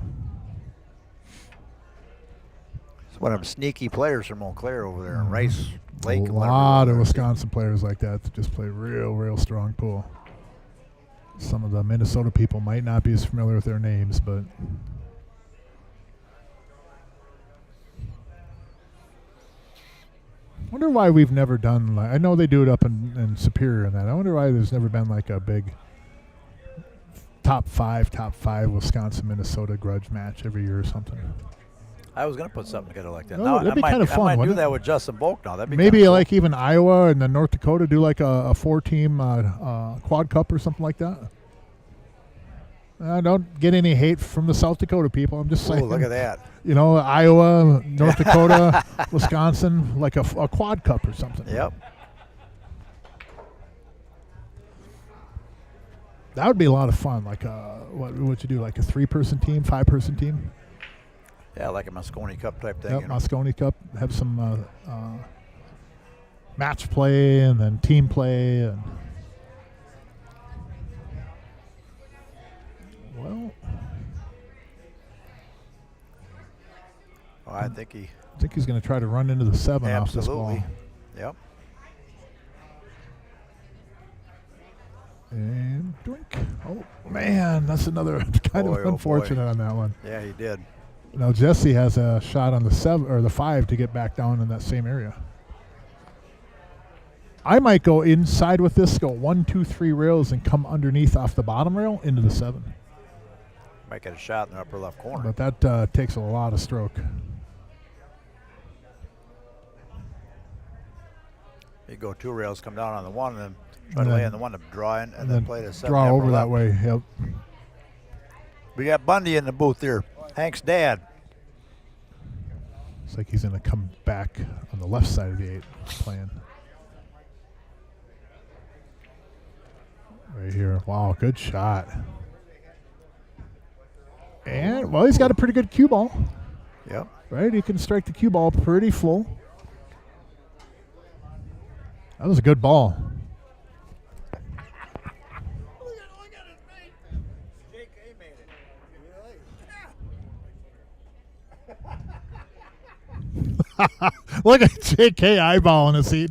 It's one of them sneaky players from Montclair over there in Rice Lake. A lot of Wisconsin players like that just play real strong pool. Some of the Minnesota people might not be as familiar with their names, but I wonder why we've never done, I know they do it up in Superior and that. I wonder why there's never been a big top five Wisconsin Minnesota grudge match every year or something. I was going to put something together like that. No, that'd be kind of fun. I might do that with Justin Volk now. That'd be maybe cool. Even Iowa and then North Dakota do a 4-team quad cup or something like that. Don't get any hate from the South Dakota people. I'm just saying. Oh, look at that. Iowa, North Dakota, Wisconsin, a quad cup or something. Yep. That would be a lot of fun. Like what would you do? Like a 3-person team, 5-person team? Yeah, like a Moscone Cup type thing. Yep, Moscone Cup. Have some match play and then team play. And well, I think he's going to try to run into the 7 off this ball. Absolutely. Yep. And drink. Oh, man, that's another kind of unfortunate on that one. Yeah, he did. Now, Jesse has a shot on the 7 or the 5 to get back down in that same area. I might go inside with this, go 1, 2, 3 rails and come underneath off the bottom rail into the 7. Might get a shot in the upper left corner. But that takes a lot of stroke. You go 2 rails, come down on the 1, and then try to lay on the 1 to draw in, and then play the 7. Draw over that way, yep. We got Bundy in the booth here. Hank's dad. Looks like he's going to come back on the left side of the 8 playing. Right here. Wow, good shot. And, well, he's got a pretty good cue ball. Yep. Right? He can strike the cue ball pretty full. That was a good ball. Look at JK eyeballing his seat.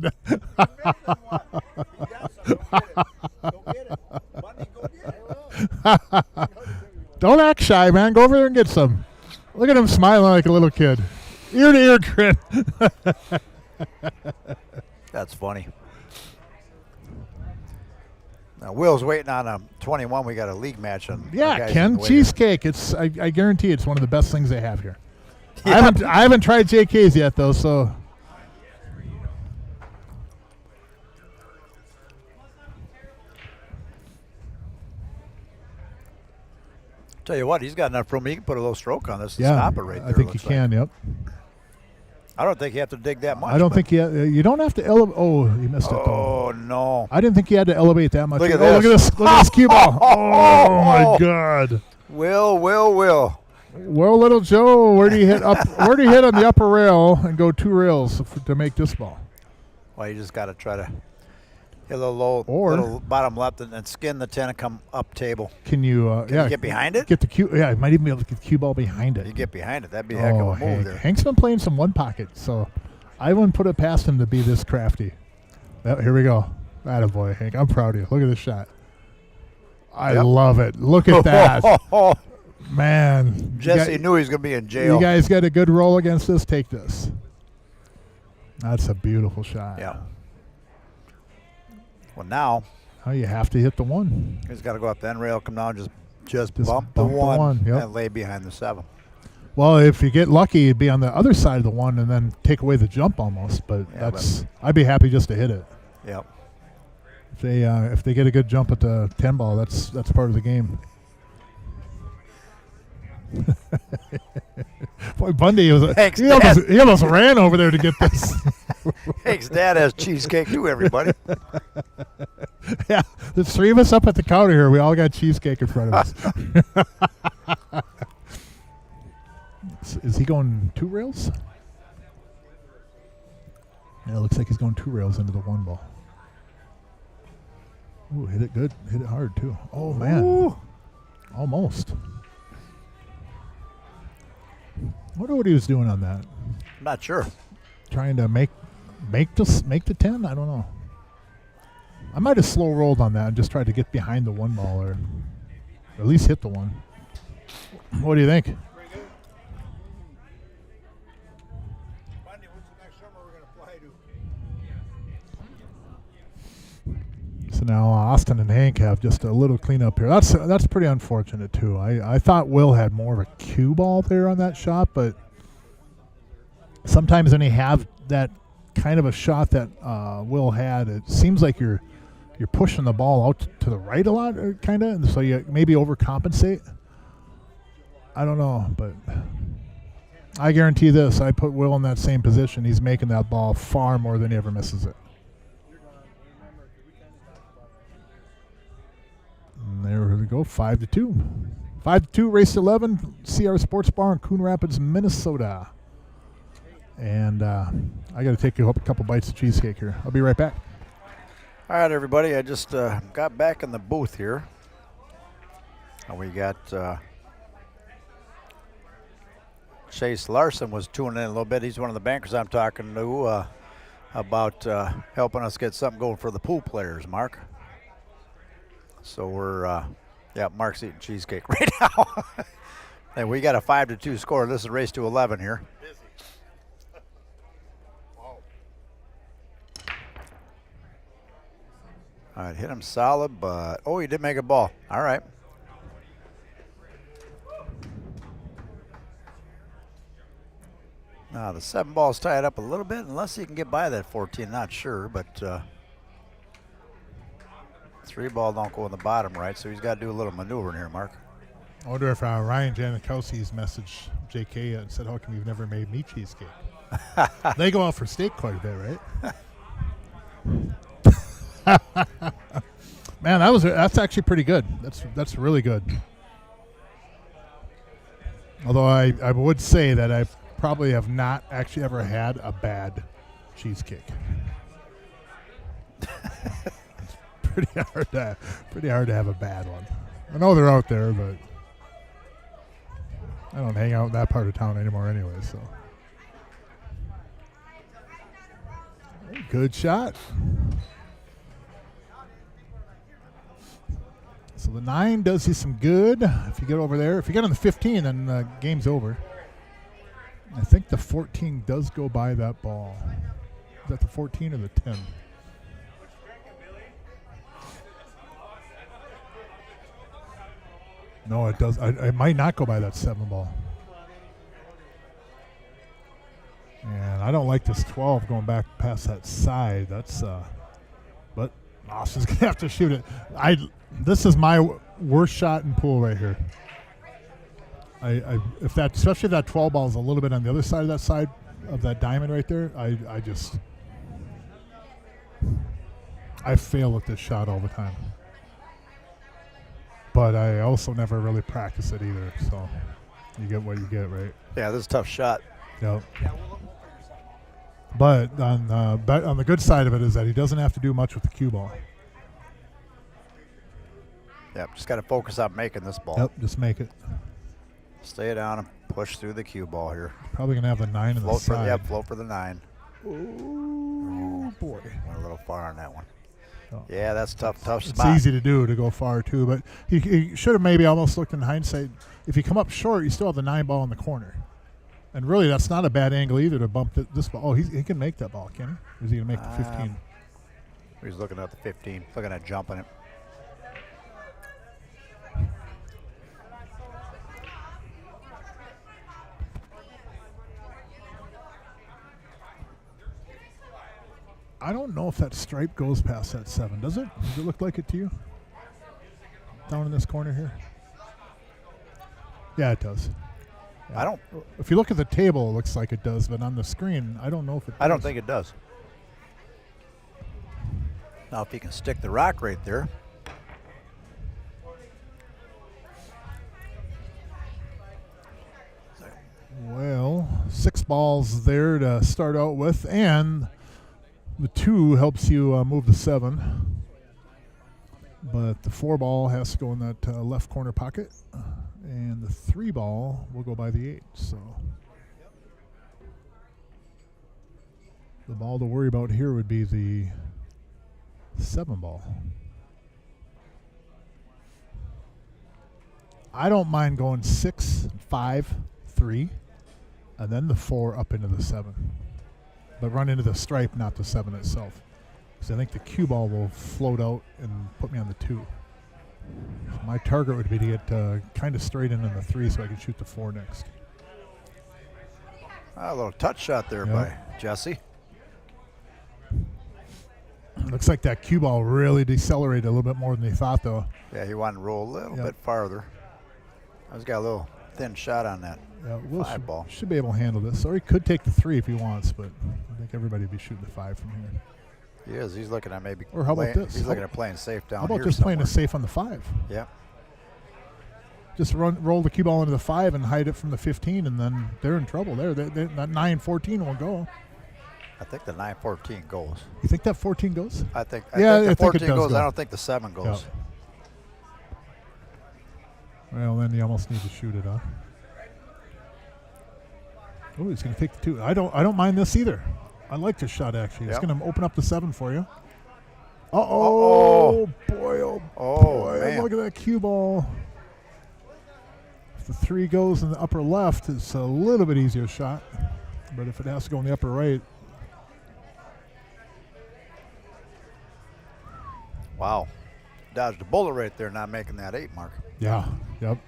Don't act shy, man. Go over there and get some. Look at him smiling like a little kid. Ear to ear grin. That's funny. Now, Will's waiting on a 21. We got a league match. Yeah, Ken, cheesecake. It's I guarantee it's one of the best things they have here. Yeah. I haven't tried JK's yet, though, so. Tell you what, he's got enough room. He can put a little stroke on this and stop it right there. I think he can, yep. I don't think you have to dig that much. I don't think you don't have to elevate. Oh, he missed it, though. Oh, no. I didn't think you had to elevate that much. Look at this. Look at this. Look at this cue ball. Oh, my God. Will. Well, little Joe, where do you hit up? Where do you hit on the upper rail and go 2 rails to make this ball? Well, you just got to try to hit a little low, or little bottom left, and skin the 10 and come up table. Can you? Can you get behind it? Get the cue. Yeah, I might even be able to get the cue ball behind it. You get behind it. That'd be a heck of a move there. Hank's been playing some 1 pocket, so I wouldn't put it past him to be this crafty. Well, here we go. Attaboy, Hank. I'm proud of you. Look at this shot. I love it. Look at that. Man. Jesse knew he was going to be in jail. You guys got a good roll against this? Take this. That's a beautiful shot. Yeah. Well, now you have to hit the 1. He's got to go up the end rail, come down, just bump the 1 yep. and lay behind the 7. Well, if you get lucky, it'd be on the other side of the 1 and then take away the jump almost. But I'd be happy just to hit it. Yep. If they get a good jump at the 10 ball, that's part of the game. Boy, Bundy he almost ran over there to get this. Hank's dad has cheesecake too, everybody. Yeah, there's 3 of us up at the counter here. We all got cheesecake in front of us. Is he going 2 rails? Yeah, it looks like he's going 2 rails into the 1 ball. Ooh, hit it good. Hit it hard, too. Oh, man. Ooh. Almost. I wonder what he was doing on that. I'm not sure. Trying to make the 10? I don't know. I might have slow rolled on that and just tried to get behind the 1 ball or at least hit the 1. What do you think? Bundy, what's the next summer we're going to fly to? So now Austin and Hank have just a little cleanup here. That's pretty unfortunate too. I thought Will had more of a cue ball there on that shot, but sometimes when you have that kind of a shot that Will had, it seems like you're pushing the ball out to the right a lot, kind of, and so you maybe overcompensate. I don't know, but I guarantee this: I put Will in that same position. He's making that ball far more than he ever misses it. And there go, 5-2. 5-2, race 11, CRs Sportsbar in Coon Rapids, Minnesota. And I got to take a couple bites of cheesecake here. I'll be right back. All right, everybody. I just got back in the booth here. And we got Chase Larson was tuning in a little bit. He's one of the bankers I'm talking to about helping us get something going for the pool players, Mark. So we're, Mark's eating cheesecake right now. And we got a 5-2 score. This is race to 11 here. All right, hit him solid, but, oh, he did make a ball. All right. Now, the 7 ball's tied up a little bit, unless he can get by that 14, not sure, but 3 ball don't go in the bottom right, so he's got to do a little maneuvering here, Mark. I wonder if Ryan Janikowski's messaged JK and said, how come you've never made me cheesecake? They go out for steak quite a bit, right? Man, that's actually pretty good. That's really good. Although I would say that I probably have not actually ever had a bad cheesecake. It's pretty hard to have a bad one. I know they're out there, but I don't hang out in that part of town anymore anyway, so. Good shot. So the 9 does you some good. If you get over there, if you get on the 15, then the game's over. I think the 14 does go by that ball. Is that the 14 or the 10? No, it does. I might not go by that 7 ball. And I don't like this 12 going back past that side. That's but Austin's gonna have to shoot it. This is my worst shot in pool right here. Especially if that 12 ball is a little bit on the other side of that diamond right there, I fail at this shot all the time. But I also never really practice it either, so you get what you get, right? Yeah, this is a tough shot. Yep. But on the good side of it is that he doesn't have to do much with the cue ball. Yep, just got to focus on making this ball. Yep, just make it. Stay down and push through the cue ball here. Probably going to have the 9 on the side. Yep, float for the 9. Oh, boy. Went a little far on that one. Oh. Yeah, that's tough spot. It's easy to do, to go far, too. But he should have maybe almost looked in hindsight. If you come up short, you still have the 9 ball in the corner. And really, that's not a bad angle either to bump this ball. Oh, he can make that ball, can he? Or is he going to make the 15? He's looking at the 15, looking at jumping it. I don't know if that stripe goes past that 7, does it? Does it look like it to you? Down in this corner here? Yeah, it does. Yeah. I don't. If you look at the table, it looks like it does, but on the screen, I don't know if it does. I don't think it does. Now, if you can stick the rock right there. Well, 6 balls there to start out with, and the 2 helps you move the 7. But the 4 ball has to go in that left corner pocket. And the 3 ball will go by the 8. So the ball to worry about here would be the 7 ball. I don't mind going 6, 5, 3, and then the 4 up into the 7. But run into the stripe, not the 7 itself. Because I think the cue ball will float out and put me on the 2. So my target would be to get kind of straight in the 3 so I can shoot the 4 next. A little touch shot there by Jesse. Looks like that cue ball really decelerated a little bit more than he thought, though. Yeah, he wanted to roll a little bit farther. He's got a little thin shot on that 5 ball. Should be able to handle this. Or he could take the 3 if he wants, but I think everybody would be shooting the 5 from here. He is. He's looking at maybe. Or how about this? He's looking at playing safe down here. How about just playing it safe on the 5? Yeah. Just roll the cue ball into the 5 and hide it from the 15, and then they're in trouble there. That 9-14 will go. I think the 9-14 goes. You think that 14 goes? I think Yeah, the I think it 14 does goes. go. I don't think the 7 goes. Well, then you almost need to shoot it, huh? Oh, he's going to take the 2. I don't mind this either. I like this shot, actually. It's Yep. going to open up the 7 for you. Uh-oh. Boy, Oh, boy. man. Look at that cue ball. If the 3 goes in the upper left, it's a little bit easier shot. But if it has to go in the upper right. Wow. Dodged a bullet right there, not making that 8 mark. Yeah, yep.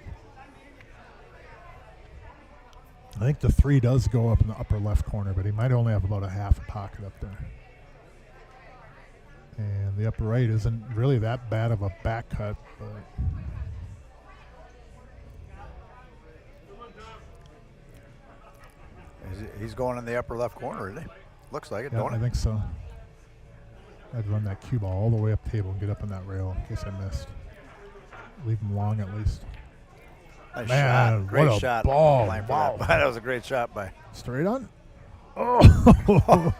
I think the 3 does go up in the upper left corner, but he might only have about a half a pocket up there. And the upper right isn't really that bad of a back cut, but He's going in the upper left corner, isn't he? Looks like it, yeah, don't I it? think so. I'd run that cue ball all the way up table and get up on that rail in case I missed. Leave him long at least. Nice Man, shot. Great what a shot. ball. Line for Wow. That was a great shot by. Straight on? Oh.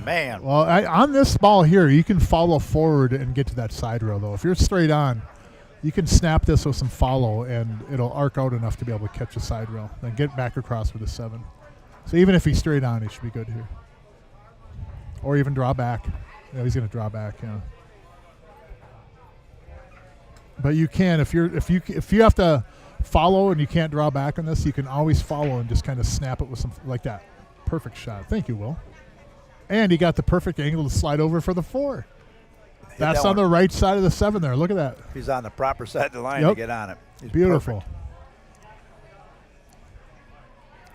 Man. Well, on this ball here, you can follow forward and get to that side rail, though. If you're straight on, you can snap this with some follow, and it'll arc out enough to be able to catch the side rail. Then get back across with a 7. So even if he's straight on, he should be good here. Or even draw back. Yeah, he's going to draw back, yeah. But you can, if you have to follow and you can't draw back on this, you can always follow and just kind of snap it with some, like that. Perfect shot. Thank you, Will. And he got the perfect angle to slide over for the 4. That's that on the right side of the 7 there. Look at that. He's on the proper side of the line Yep. to get on it. He's Beautiful. perfect.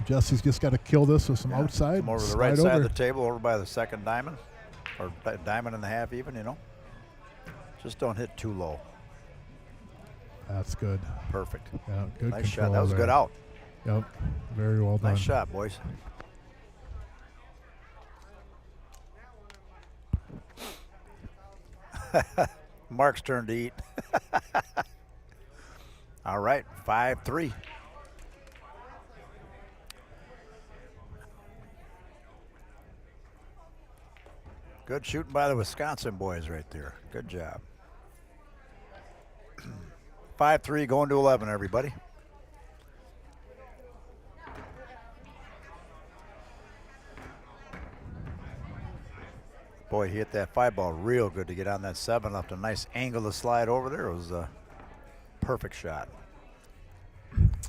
Jesse's just got to kill this with some outside. Come over to the slide right side over. of the table, over by the second diamond, or diamond and a half even, you know. Just don't hit too low. That's good. Perfect. Yeah, good Nice control shot. That was a there. good out. Yep. Very well done. Nice shot, boys. Mark's turn to eat. All right, 5-3. Good shooting by the Wisconsin boys right there. Good job. 5-3 going to 11, everybody. Boy, he hit that 5 ball real good to get on that 7. Left a nice angle to slide over there. It was a perfect shot.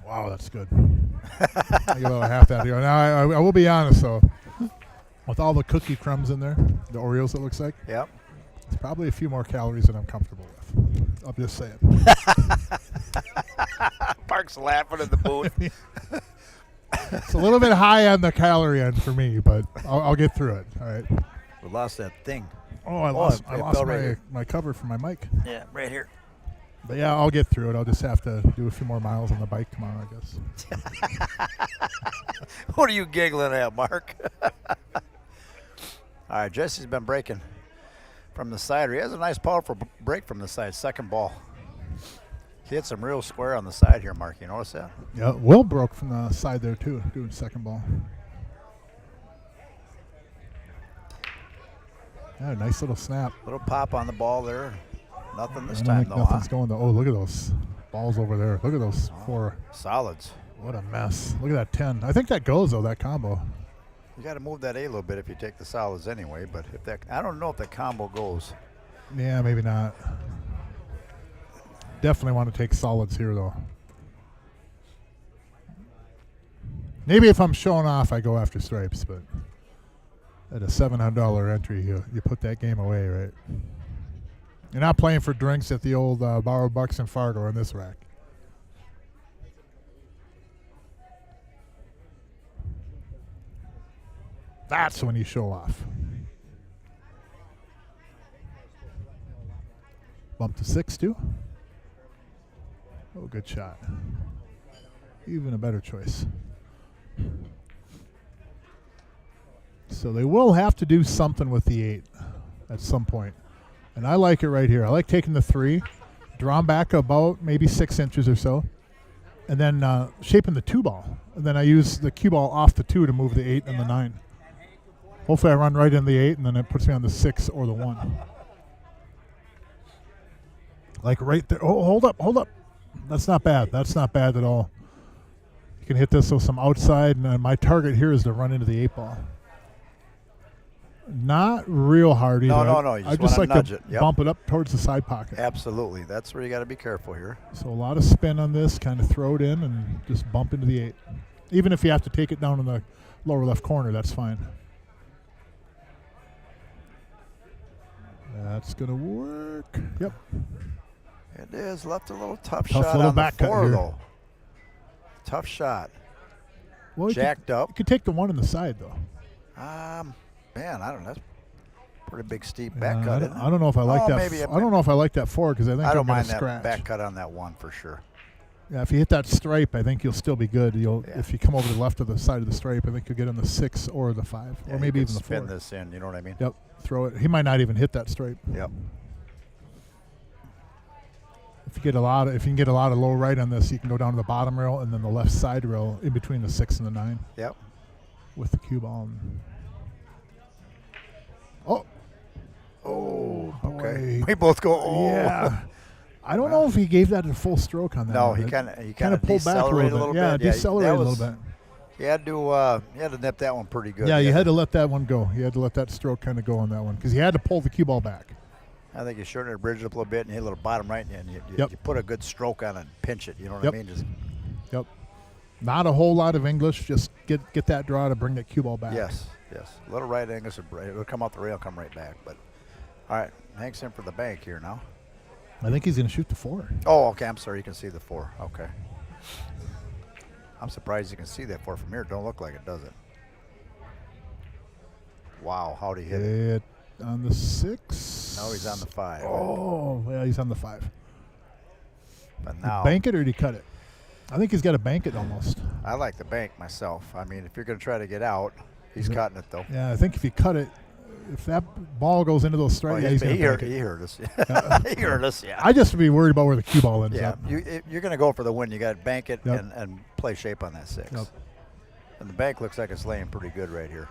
Wow, that's good. I give about half that here. Now, I will be honest, though. With all the cookie crumbs in there, the Oreos, it looks like, Yep. it's probably a few more calories than I'm comfortable with. I'm just saying. Mark's laughing in the booth. It's a little bit high on the calorie end for me, but I'll get through it. All right. We lost that thing. Oh, I lost it fell right my, here. my cover for my mic. Yeah, right here. But yeah, I'll get through it. I'll just have to do a few more miles on the bike tomorrow, I guess. What are you giggling at, Mark? All right, Jesse's been breaking from the side. He has a nice powerful break from the side. Second ball. He hit some real square on the side here, Mark. You notice that? Yeah, Will broke from the side there, too, doing second ball. Yeah, nice little snap. Little pop on the ball there. Nothing this I don't time, think though. nothing's going to. Oh, look at those balls over there. Look at those 4. Solids. What a mess. Look at that 10. I think that goes, though, that combo. You got to move that A a little bit if you take the solids anyway. But if that, I don't know if the combo goes. Yeah, maybe not. Definitely want to take solids here, though. Maybe if I'm showing off, I go after stripes, but at a $700 entry, you put that game away, right? You're not playing for drinks at the old Borrowed Bucks in Fargo in this rack. That's when you show off. Bump to 6, too. Oh, good shot. Even a better choice. So they will have to do something with the 8 at some point. And I like it right here. I like taking the 3, draw 'em back about maybe 6 inches or so, and then shaping the 2 ball. And then I use the cue ball off the 2 to move the 8 and the 9. Hopefully I run right in the 8, and then it puts me on the 6 or the 1. Like right there. Oh, hold up. That's not bad. That's not bad at all. You can hit this with some outside, and my target here is to run into the 8 ball. Not real hard either. No. You I just just want like to nudge to it. Yep. bump it up towards the side pocket. Absolutely. That's where you got to be careful here. So a lot of spin on this, kind of throw it in and just bump into the 8. Even if you have to take it down in the lower left corner, that's fine. That's going to work. Yep. It is. Left a little tough Tough shot little on back the cut 4, here. though. Tough shot. Well, Jacked up. You could take the 1 in the side, though. Man, I don't know. That's pretty big, steep back cut, isn't it? I don't know if I like that. Maybe I don't know if I like that forward because I think I don't I'm going mind to that scratch. back cut on that 1 for sure. Yeah, if you hit that stripe, I think you'll still be good. Yeah. If you come over the left of the side of the stripe, I think you'll get on the 6 or the 5, Yeah, or maybe you even could the 4. spin this in, you know what I mean? Yep, throw it. He might not even hit that stripe. Yep. If you can get a lot of low right on this, you can go down to the bottom rail and then the left side rail in between the 6 and the 9. Yep. With the cue ball. Oh, okay. boy. We both go, oh. Yeah. I don't know if he gave that a full stroke on that. No, one. he kind of pulled back a little bit. Yeah, decelerated a little bit. You had to nip that one pretty good. Yeah, you had to let that one go. You had to let that stroke kind of go on that one because you had to pull the cue ball back. I think you shorten it, bridge it up a little bit, and you hit a little bottom right, and you put a good stroke on it and pinch it. You know what I mean? Yep. Not a whole lot of English. Just get that draw to bring that cue ball back. Yes. A little right English. It'll come off the rail, come right back. But all right, Hank's in for the bank here now. I think he's going to shoot the 4. Oh, okay. I'm sorry. You can see the 4. Okay. I'm surprised you can see that 4 from here. Don't look like it, does it? Wow, how'd he hit it? On the 6. No, he's on the 5. Oh, yeah, he's on the 5. But Did now, he bank it or did he cut it? I think he's got to bank it almost. I like the bank myself. I mean, if you're going to try to get out, he's cutting it though. Yeah, I think if you cut it, if that ball goes into those strikes, he's going to bank it. He heard us. He heard us. Yeah. I just would be worried about where the cue ball ends up. You're going to go for the win. You got to bank it Yep. and play shape on that 6. Yep. And the bank looks like it's laying pretty good right here.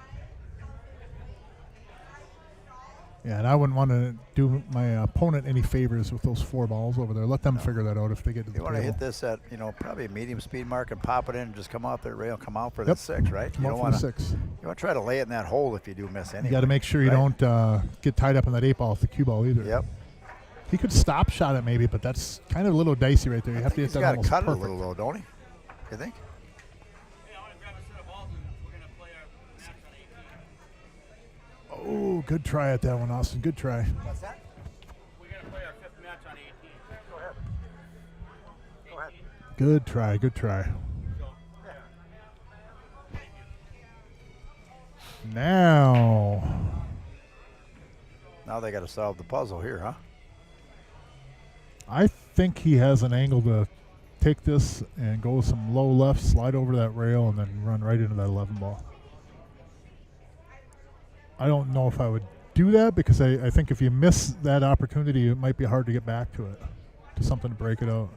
Yeah, and I wouldn't want to do my opponent any favors with those 4 balls over there. Let them figure that out if they get to the You want to table. hit this at probably a medium speed mark and pop it in and just come off that rail, come out for the 6, right? Come You out don't for want the to 6. You want to try to lay it in that hole if you do miss anyway. You got to make sure you right? don't get tied up in that 8 ball with the cue ball either. Yep. He could stop shot it maybe, but that's kind of a little dicey right there. You have to hit that almost He's got to cut perfect. it a little though, don't he? You think? Oh, good try at that one, Austin. Good try. What's that? We're going to play our 5th match on 18. Go ahead. Go ahead. Good try. Good try. Now Now they got to solve the puzzle here, huh? I think he has an angle to take this and go some low left, slide over that rail, and then run right into that 11 ball. I don't know if I would do that because I think if you miss that opportunity, it might be hard to get back to it, to something to break it out.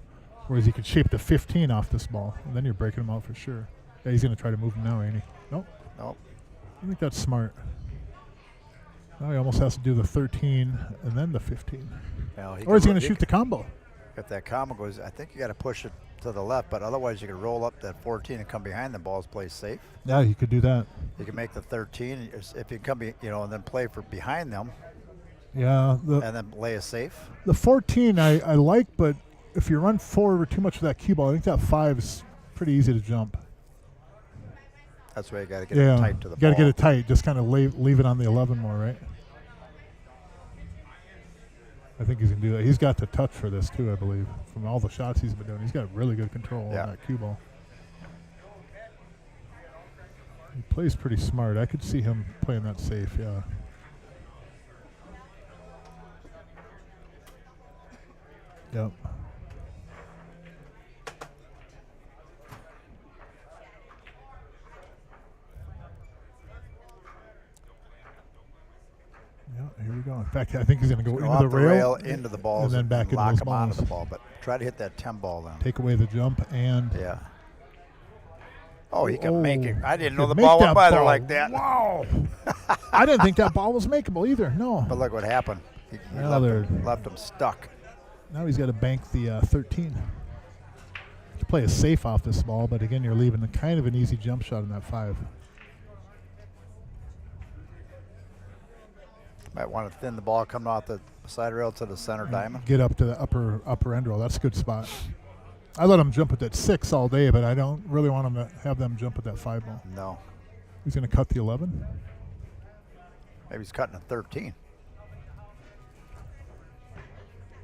Whereas you could shape the 15 off this ball, and then you're breaking him out for sure. Yeah, he's going to try to move him now, ain't he? Nope. Nope. I think that's smart. Now he almost has to do the 13 and then the 15. Well, Or is he going to shoot the combo? If that combo goes, I think you got to push it to the left, but otherwise you can roll up that 14 and come behind the balls, play safe. Yeah, he could do that. You can make the 13 if you come, and then play for behind them. Yeah. And then lay a safe. The 14 I like, but if you run forward too much with that cue ball, I think that 5 is pretty easy to jump. That's why you got to get it tight to the ball. Got to get it tight. Just kind of leave it on the 11 more, right? I think he's going to do that. He's got the touch for this, too, I believe. From all the shots he's been doing, he's got really good control on that cue ball. He plays pretty smart. I could see him playing that safe, yeah. Yep. Yeah, here we go. In fact, I think he's going to go Go into off the rail, into the balls, and then back into lock those him onto balls. the ball. But try to hit that 10 ball then. Take away the jump and Yeah. Oh, he can make it. I didn't know the make ball that went by there ball. like that. Wow. I didn't think that ball was makeable either. No. But look what happened. He Well, left him stuck. Now he's got to bank the 13. You play it safe off this ball, but again, you're leaving kind of an easy jump shot in that 5. Might want to thin the ball coming off the side rail to the center diamond. Get up to the upper end roll. That's a good spot. I let him jump at that 6 all day, but I don't really want him to have them jump at that 5 ball. No. He's going to cut the 11. Maybe he's cutting a 13.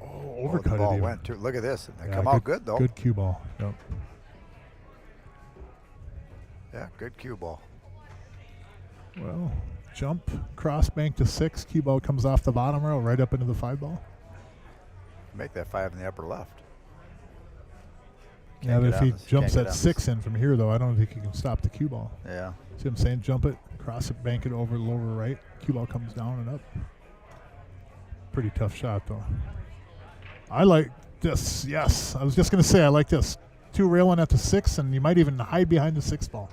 Oh, The overcut ball it even. went too. Look at this. They Yeah, come out good though. Good cue ball. Yep. Yeah, good cue ball. Well, jump, cross bank to 6. Cue ball comes off the bottom rail right up into the 5 ball. Make that 5 in the upper left. Yeah, Can't but get if he on this- jumps can't that get on 6 in from here, though, I don't think he can stop the cue ball. Yeah. See what I'm saying? Jump it, cross it, bank it over lower right. Cue ball comes down and up. Pretty tough shot, though. I like this. Yes, I was just going to say I like this. 2 railing at the 6, and you might even hide behind the 6 ball.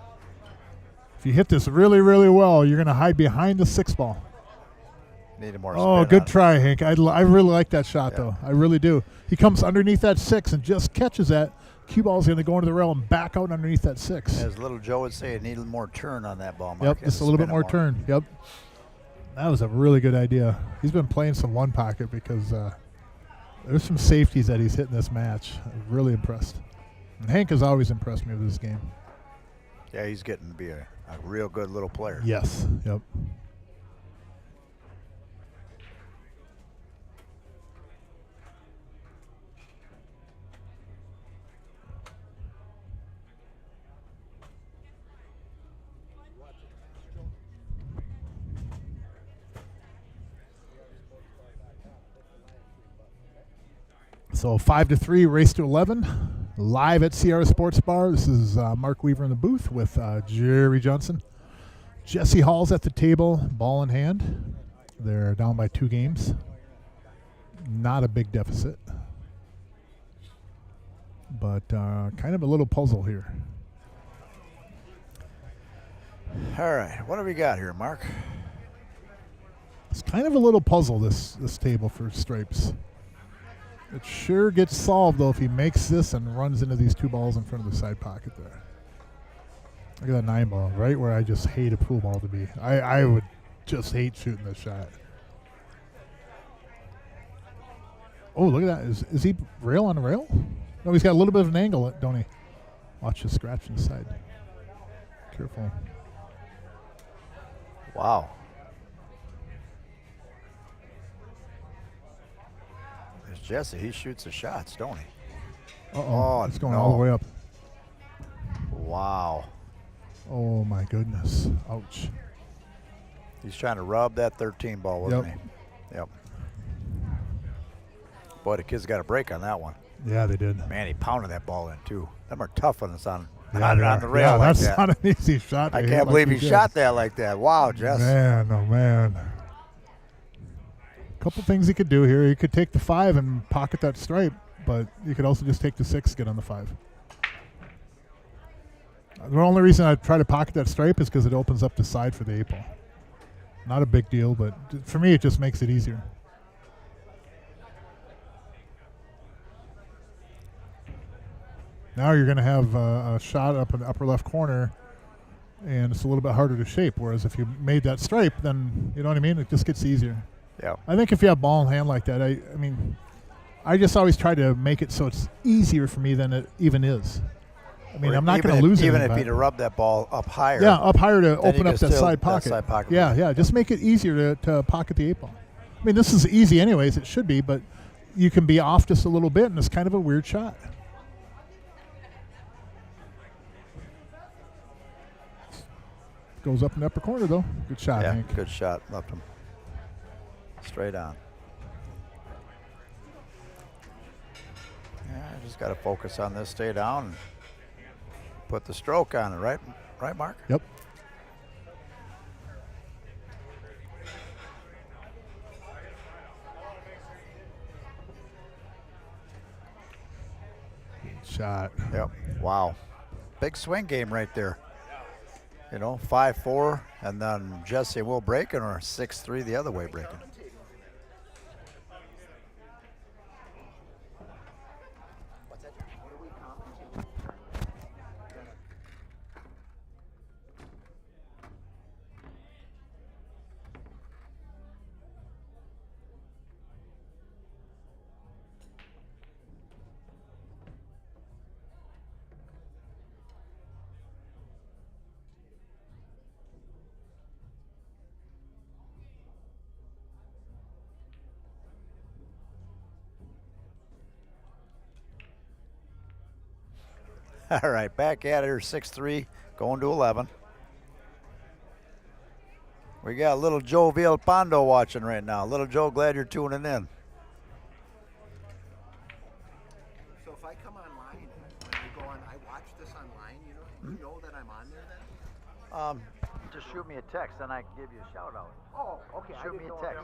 If you hit this really, really well, you're going to hide behind the 6 ball. Needed more Oh, spin good on it. try, Hank. I really like that shot, Yeah. though. I really do. He comes underneath that 6 and just catches that. Cue ball's going to go into the rail and back out underneath that 6. As little Joe would say, it needed more turn on that ball. Mark. Yep, Had just to a little bit spin it more turn. Yep. That was a really good idea. He's been playing some one pocket because there's some safeties that he's hitting this match. I'm really impressed. And Hank has always impressed me with this game. Yeah, he's getting to be a real good little player. Yes. Yep. So 5-3, race to 11. Live at CRs Sportsbar. This is Mark Weaver in the booth with Jerry Johnson. Jesse Hall's at the table, ball in hand. They're down by 2 games. Not a big deficit, but kind of a little puzzle here. All right, what do we got here, Mark? It's kind of a little puzzle, this table for Stripes. It sure gets solved, though, if he makes this and runs into these 2 balls in front of the side pocket there. Look at that 9 ball, right where I just hate a pool ball to be. I would just hate shooting this shot. Oh, look at that. Is he rail on rail? No, he's got a little bit of an angle, don't he? Watch the scratch inside. Careful. Wow. There's Jesse. He shoots the shots, don't he? Uh-oh. It's going all the way up. Wow. Oh, my goodness. Ouch. He's trying to rub that 13 ball, wasn't he? Yep. Boy, the kid's got a break on that one. Yeah, they did. Man, he pounded that ball in, too. Them are tough when it's on Yeah, the they are. rail Yeah, like that's that. not an easy shot. to I hit can't like believe he did. shot that like that. Wow, Jess. Man, oh, man. Couple things he could do here. He could take the 5 and pocket that stripe, but you could also just take the 6, get on the 5. The only reason I try to pocket that stripe is because it opens up the side for the 8 ball. Not a big deal, but for me, it just makes it easier. Now you're going to have a shot up in the upper left corner, and it's a little bit harder to shape. Whereas if you made that stripe, then, you know what I mean? It just gets easier. Yeah. I think if you have ball in hand like that, I just always try to make it so it's easier for me than it even is. I mean, I'm not going to lose it. Even if he'd rub that ball up higher. Yeah, up higher to then open you up can that still- side pocket. pocket. Yeah, just make it easier to pocket the 8 ball. I mean, this is easy anyways. It should be, but you can be off just a little bit, and it's kind of a weird shot. Goes up in the upper corner, though. Good shot, Yeah, Hank. good shot. Left him straight on. Yeah, I just got to focus on this, stay down, and put the stroke on it, right? Right, Mark? Yep. shot. Yep. Wow. Big swing game right there. 5-4, and then Jesse and Will breaking, or 6-3 the other way breaking. All right, back at her, 6-3, going to 11. We got little Joe Villalpando watching right now. Little Joe, glad you're tuning in. So if I come online, when I go on, I watch this online, you know that I'm on there then? Just shoot me a text, and I can give you a shout out. Oh, okay. Shoot me a text.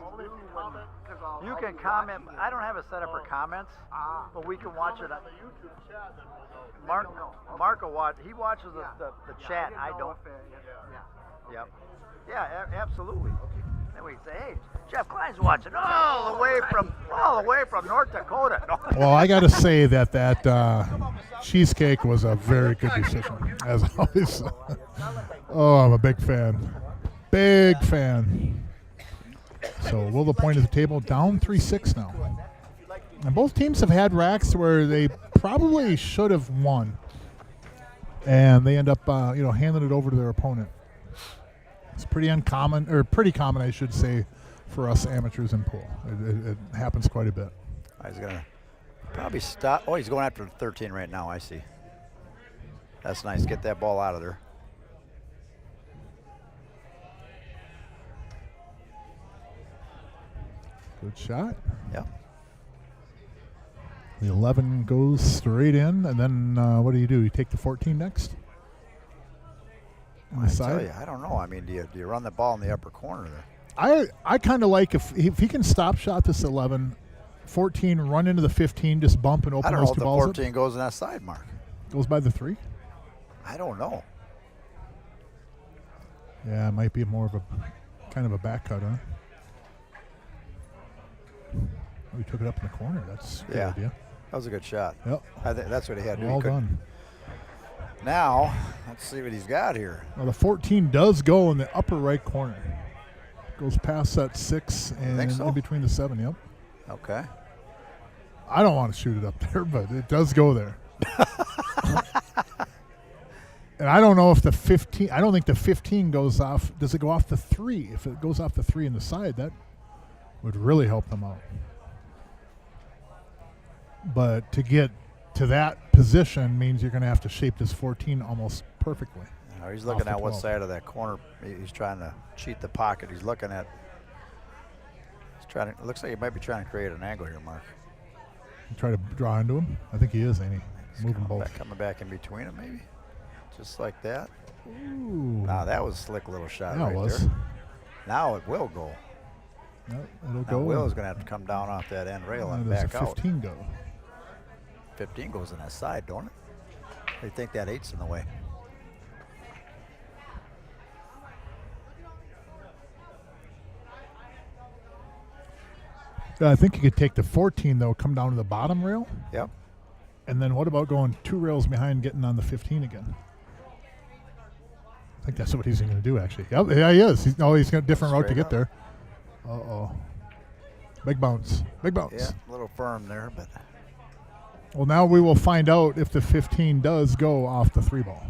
You You can comment. I don't have it set up for comments, but we can watch it. Mark will watch. He watches the chat. I don't. Yep. Yeah, absolutely. Then we say, hey, Jeff Klein's watching all the way from North Dakota. Well, I got to say that cheesecake was a very good decision, as always. Oh, I'm a big fan. Big fan. So Will the point of the table down 3-6 now. And both teams have had racks where they probably should have won. And they end up, handing it over to their opponent. It's pretty uncommon, or pretty common, I should say, for us amateurs in pool. It happens quite a bit. He's going to probably stop. Oh, he's going after 13 right now, I see. That's nice. Get that ball out of there. Good shot. Yeah. The 11 goes straight in, and then what do? You take the 14 next? On the side? Tell you, I don't know. I mean, do you run the ball in the upper corner there? I kind of like if he can stop shot this 11, 14, run into the 15, just bump and I open don't know those if two the balls 14 up. goes in that side mark. Goes by the 3? I don't know. Yeah, it might be more of a kind of a back cut, huh? Oh, he took it up in the corner. That's a good idea. That was a good shot. Yep. I think that's what he had to do. Well done. Now, let's see what he's got here. Well, the 14 does go in the upper right corner. Goes past that 6 and in between the 7, yep. Okay. I don't want to shoot it up there, but it does go there. And I don't know if the 15, I don't think the 15 goes off. Does it go off the 3? If it goes off the 3 in the side, that would really help them out. But to get to that position means you're going to have to shape this 14 almost perfectly. Now he's looking at what side of that corner. He's trying to cheat the pocket. He's looking at. It looks like he might be trying to create an angle here, Mark. Try to draw into him. I think he is, ain't he? Moving both. Coming back in between them, maybe. Just like that. Ooh. Now that was a slick little shot Yeah, right it was. there. Now it will go. Yep, it'll Now go. Will is going to have to come down off that end rail and does back a out. 15 go? 15 goes in that side, don't it? They think that 8's in the way. I think you could take the 14, though, come down to the bottom rail. Yep. And then what about going 2 rails behind, getting on the 15 again? I think that's what he's going to do, actually. Yep, yeah, he is. He's got a different route to get there. Uh-oh. Big bounce. Big bounce. Yeah, a little firm there, but. Well, now we will find out if the 15 does go off the 3 ball.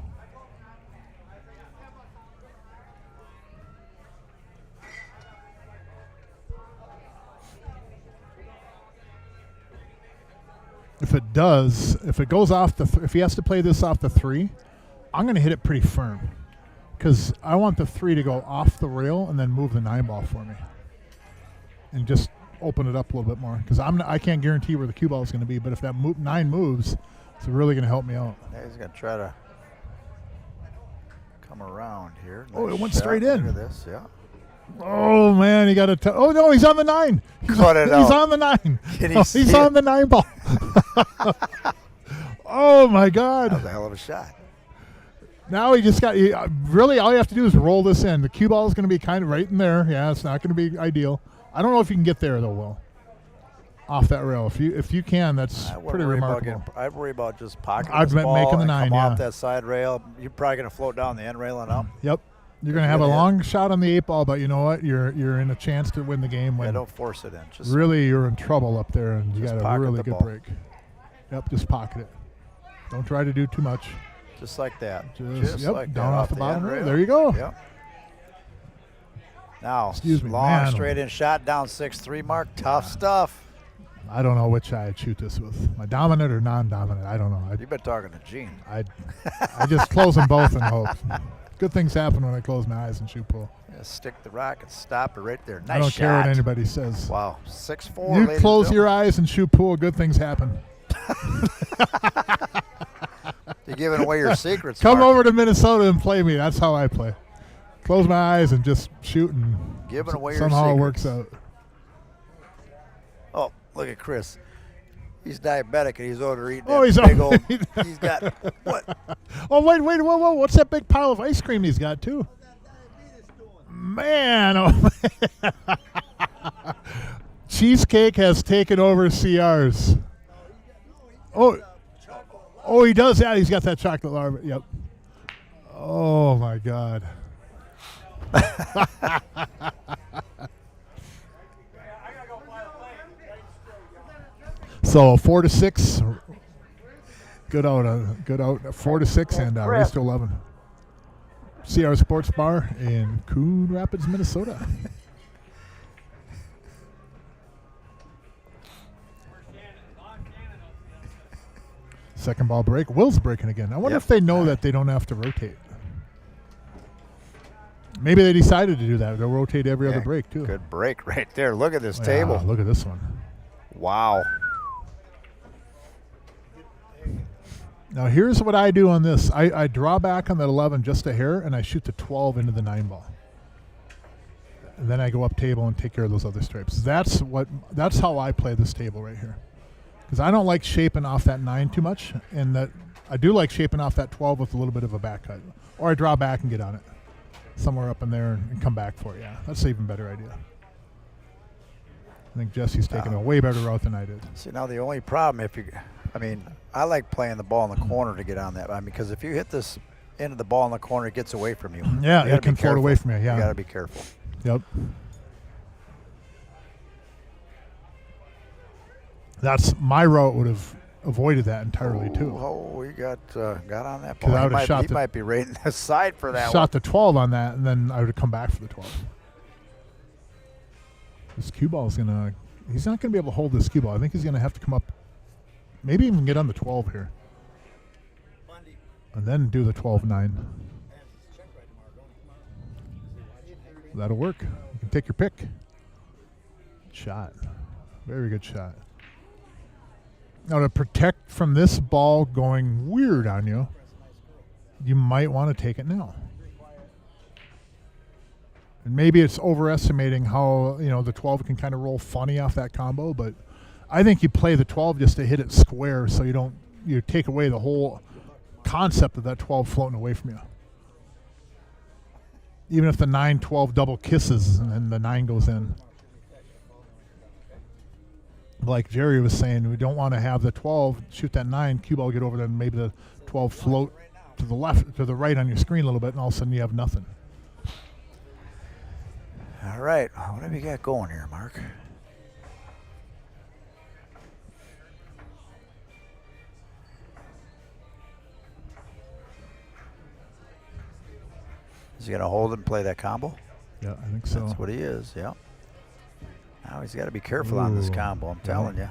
If it does, if it goes off the, if he has to play this off the 3, I'm going to hit it pretty firm because I want the 3 to go off the rail and then move the 9 ball for me, and just open it up a little bit more because I can't guarantee where the cue ball is going to be. But if that 9 moves, it's really going to help me out. Yeah, he's going to try to come around here. Oh, Nice it went shot. straight in. Look at this, yeah. Oh man, he got a. Oh no, he's on the 9. He's Cut it out. on the 9. Can he see He's it? on the 9 ball. Oh, my That God. was a hell of a shot. Now he just got really all you have to do is roll this in. The cue ball is going to be kind of right in there. Yeah, it's not going to be ideal. I don't know if you can get there though, Will. Off that rail, if you can, that's pretty remarkable. I'd worry about just pocketing I've this been ball making the and 9, come yeah. off that side rail. You're probably going to float down the end rail and up. Yep, you're going to have a long shot on the 8 ball, but you know what? You're in a chance to win the game when Don't force it in. Just really you're in trouble up there, and you Just got a pocket really the good ball. break. Yep, just pocket it. Don't try to do too much. Just like that. Just like that, down off the bottom end rail. rail. There you go. Yep. Now, Excuse me, long man. straight in shot down 6-3 mark. Tough stuff. I don't know which I'd shoot this with. My dominant or non-dominant. I don't know. You've been talking to Gene. I just close them both and hope. Good things happen when I close my eyes and shoot pool. Yeah, stick the rock and stop it right there. Nice I don't shot. care what anybody says. Wow, 6-4. You ladies and close your gentlemen. eyes and shoot pool, good things happen. You're giving away your secrets. Come Mark. over to Minnesota and play me. That's how I play. Close my eyes and just shoot, and Giving away your somehow it secrets. works out. Oh, look at Chris. He's diabetic and he's over eating Oh, that he's big over- old. He's got what? Oh, wait, whoa. What's that big pile of ice cream he's got, too? Man, oh, Cheesecake has taken over CRs. Oh, he does. Yeah, he's got that chocolate larva. Yep. Oh, my God. So 4-6. Good out. 4-6 and race to 11. CRs Sportsbar in Coon Rapids, Minnesota. Second ball break. Will's breaking again. I wonder Yep. if they know that they don't have to rotate. Maybe they decided to do that. They'll rotate every other break, too. Good break right there. Look at this Yeah, table. Look at this one. Wow. Now, here's what I do on this. I draw back on that 11 just a hair, and I shoot the 12 into the 9 ball. And then I go up table and take care of those other stripes. That's how I play this table right here. Because I don't like shaping off that 9 too much, and that I do like shaping off that 12 with a little bit of a back cut. Or I draw back and get on it. Somewhere up in there and come back for it. Yeah, that's an even better idea. I think Jesse's taking a way better route than I did. See, now the only problem, I like playing the ball in the corner to get on that. Because if you hit this into the ball in the corner, it gets away from you. Yeah, You gotta it can be float away careful. from you. Yeah. You got to be careful. Yep. That's my route would have avoided that entirely too. Oh, we got on that 'Cause ball. I would've shot He might be rating the side for that Shot the 12 on that, and then I would have come back for the 12. This cue ball is gonna. He's not gonna be able to hold this cue ball. I think he's gonna have to come up, maybe even get on the 12 here, and then do the 12-9. That'll work. You can take your pick. Good shot. Very good shot. Now, to protect from this ball going weird on you, you might want to take it now. And maybe it's overestimating how, the 12 can kind of roll funny off that combo, but I think you play the 12 just to hit it square so you take away the whole concept of that 12 floating away from you. Even if the 9-12 double kisses and then the 9 goes in. Like Jerry was saying, we don't want to have the 12 shoot that 9, cue ball get over there, and maybe the 12 float to the left, to the right on your screen a little bit, and all of a sudden you have nothing. All right. What have you got going here, Mark? Is he going to hold and play that combo? Yeah, I think so. That's what he is, yeah. Now he's got to be careful on this Ooh, combo, I'm telling you.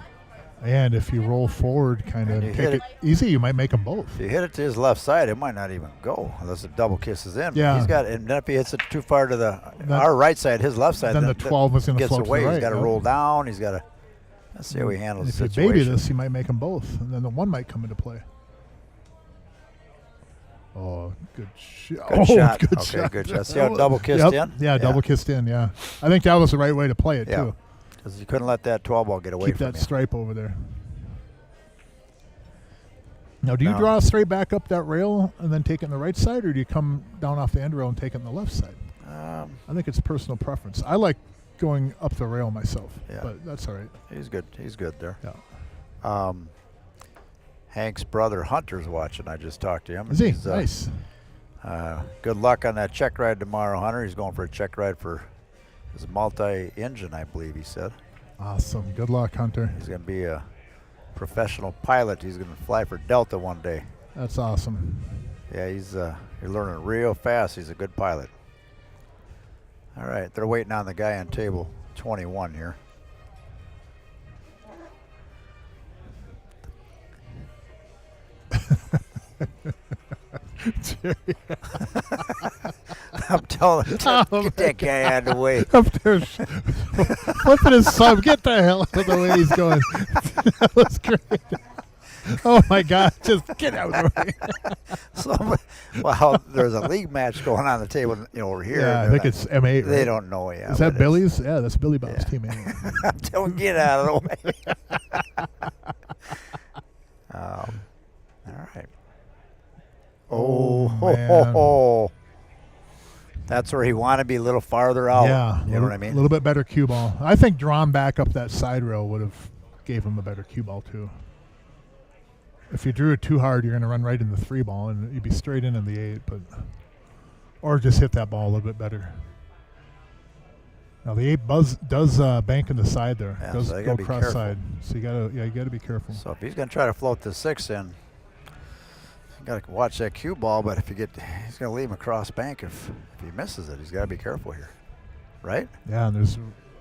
And if you roll forward, kind of And you take hit it easy, you might make them both. If you hit it to his left side, it might not even go unless it double kisses in. Yeah. And then if he hits it too far to our right side, his left side, then the 12 is going to gets float to away. the right. He's got to yep. roll down. He's got to. Let's see how he handles If the you situation. baby this, you might make them both, and then the one might come into play. Oh, good shot. Good shot. Okay, good shot. See how double kissed in? Yeah, double kissed in, yeah. I think that was the right way to play it, Yeah. too. Because you couldn't let that 12 ball get away Keep from that you. stripe over there. Now, do you No. draw straight back up that rail and then take it on the right side, or do you come down off the end rail and take it on the left side? I think it's personal preference. I like going up the rail myself, Yeah. but that's all right. He's good. He's good there. Yeah. Hank's brother Hunter's watching. I just talked to him. Is he? He's, Nice. Good luck on that check ride tomorrow, Hunter. He's going for a check ride for his multi-engine, I believe he said. Awesome. Good luck, Hunter. He's going to be a professional pilot. He's going to fly for Delta one day. That's awesome. Yeah, he's learning real fast. He's a good pilot. All right, they're waiting on the guy on table 21 here. I'm telling you, get that guy out of the way. Up there, flipping his sub. Get the hell out of the way he's going. That was great. Oh my God! Just get out of the way. So, well, there's a league match going on the table, over here. Yeah, I think it's M8. They right? don't know yet. Is that Billy's? Yeah, that's Billy Bob's Yeah. team. Anyway. Don't get out of the way. All right. Oh, ho, man. ho. That's where he wanted to be a little farther out. Yeah, You know what I mean? A little bit better cue ball. I think drawn back up that side rail would have gave him a better cue ball too. If you drew it too hard, you're going to run right in the 3 ball, and you'd be straight in the 8. But or just hit that ball a little bit better. Now the 8 does bank in the side there. Yeah, Does so you go gotta be cross careful. side. So you gotta be careful. So if he's going to try to float the 6 in, you got to watch that cue ball. But he's going to leave him across bank if he misses it. He's got to be careful here, right? Yeah, and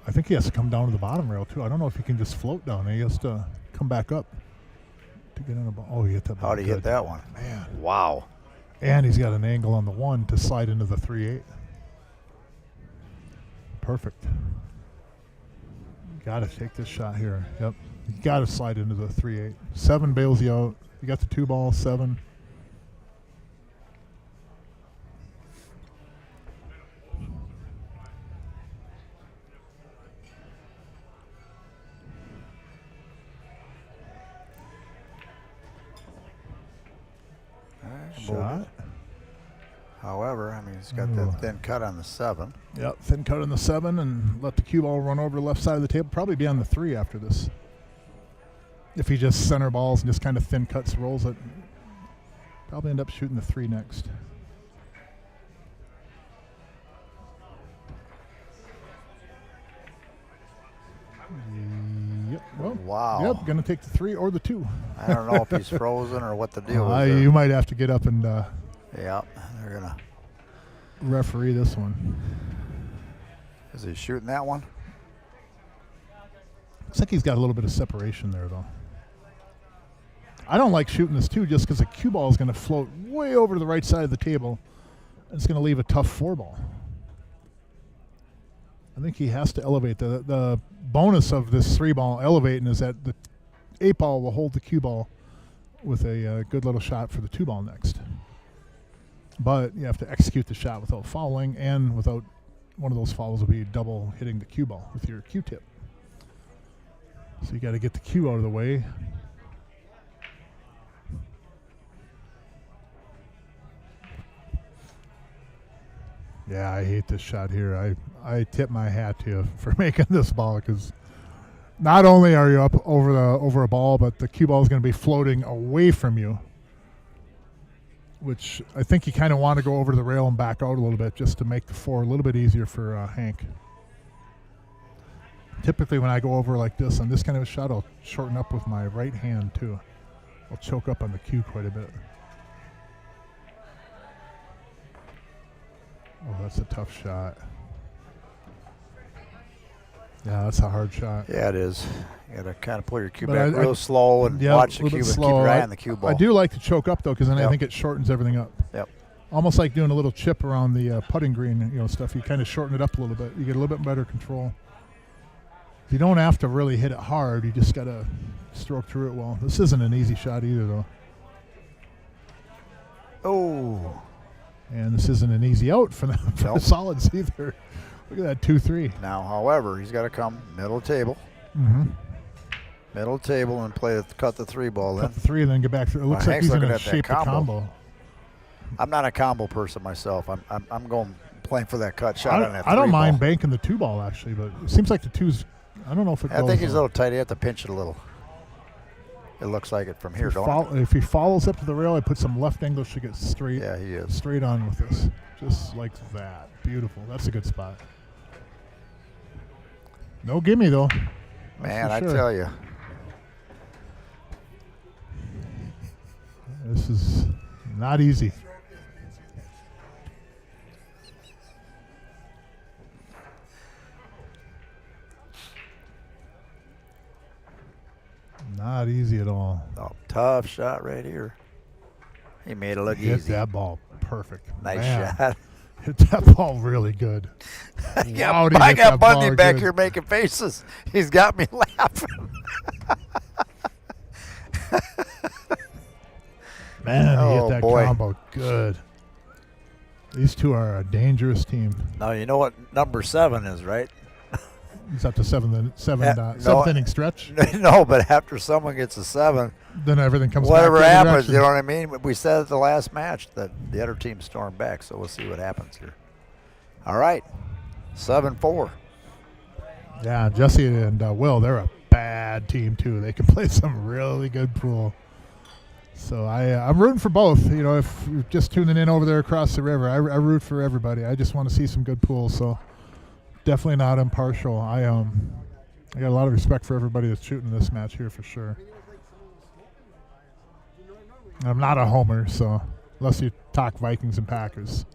I think he has to come down to the bottom rail too. I don't know if he can just float down. He has to come back up to get in the ball. Oh, he hit that ball. How'd he hit that one? Man. Wow. And he's got an angle on the 1 to slide into the 3/8. Perfect. Got to take this shot here. Yep. You got to slide into the 3/8. 7 bails you out. You got the 2 ball, 7. Shot. However, I mean, he's got that thin cut on the 7. Yep, thin cut on the 7 and let the cue ball run over the left side of the table. Probably be on the 3 after this. If he just center balls and just kind of thin cuts, rolls it, probably end up shooting the 3 next. Yep. Well, Wow. Yep, going to take the 3 or the 2. I don't know if he's frozen or what the deal is. there. You might have to get up and Yeah, they're gonna. referee this one. Is he shooting that one? Looks like he's got a little bit of separation there, though. I don't like shooting this, too, just because the cue ball is going to float way over to the right side of the table. And it's going to leave a tough 4 ball. I think he has to elevate. The bonus of this 3 ball elevating is that the 8 ball will hold the cue ball with a good little shot for the 2 ball next. But you have to execute the shot without fouling, and without one of those fouls will be double hitting the cue ball with your cue tip. So you got to get the cue out of the way. Yeah, I hate this shot here. I tip my hat to you for making this ball, because not only are you up over a ball, but the cue ball is going to be floating away from you, which I think you kind of want to go over to the rail and back out a little bit just to make the 4 a little bit easier for Hank. Typically when I go over like this on this kind of a shot, I'll shorten up with my right hand too. I'll choke up on the cue quite a bit. Oh, that's a tough shot. Yeah, that's a hard shot. Yeah, it is. You got to kind of pull your cue But back real slow and yeah, watch a the little cue bit and keep slow. your eye on the cue ball. I do like to choke up though, because then I Yep. think it shortens everything up. Yep. Almost like doing a little chip around the putting green, stuff. You kind of shorten it up a little bit. You get a little bit better control. You don't have to really hit it hard. You just got to stroke through it well. This isn't an easy shot either, though. Oh. And this isn't an easy out for the Nope. solids either. Look at that 2-3. Now, however, he's got to come middle table. Mm-hmm. Middle table and cut the 3 ball in. Cut the 3 and then get back through. It looks like Hank's he's going looking to at that shape the combo. I'm not a combo person myself. I'm going playing for that cut shot on that 3 I don't mind ball. banking the 2 ball actually, but it seems like the 2's. I don't know if it goes. I think he's a little tight. You have to pinch it a little. It looks like it from here, don't it? If he follows up to the rail, I put some left angle, should get straight. Yeah, he is. Straight on with this. Just like that. Beautiful. That's a good spot. No gimme, though. Man, I tell you. This is not easy. Not easy at all. Oh, tough shot right here. He made it look Hit easy. that ball perfect. Nice Man, shot. Hit that ball really good. Yeah, I got Bundy back here making faces. He's got me laughing. Man, he hit Oh, that boy. combo good. These two are a dangerous team. Now, you know what number 7 is, right? Is that the seventh no, inning stretch? No, but after someone gets a 7, Then everything comes whatever back the other happens, direction. you know what I mean? We said at the last match that the other team stormed back, so we'll see what happens here. All right, 7-4. Yeah, Jesse and Will, they're a bad team too. They can play some really good pool. So I'm rooting for both. You know, if you're just tuning in over there across the river, I root for everybody. I just want to see some good pools. So definitely not impartial. I got a lot of respect for everybody that's shooting this match here for sure. I'm not a homer, so unless you talk Vikings and Packers.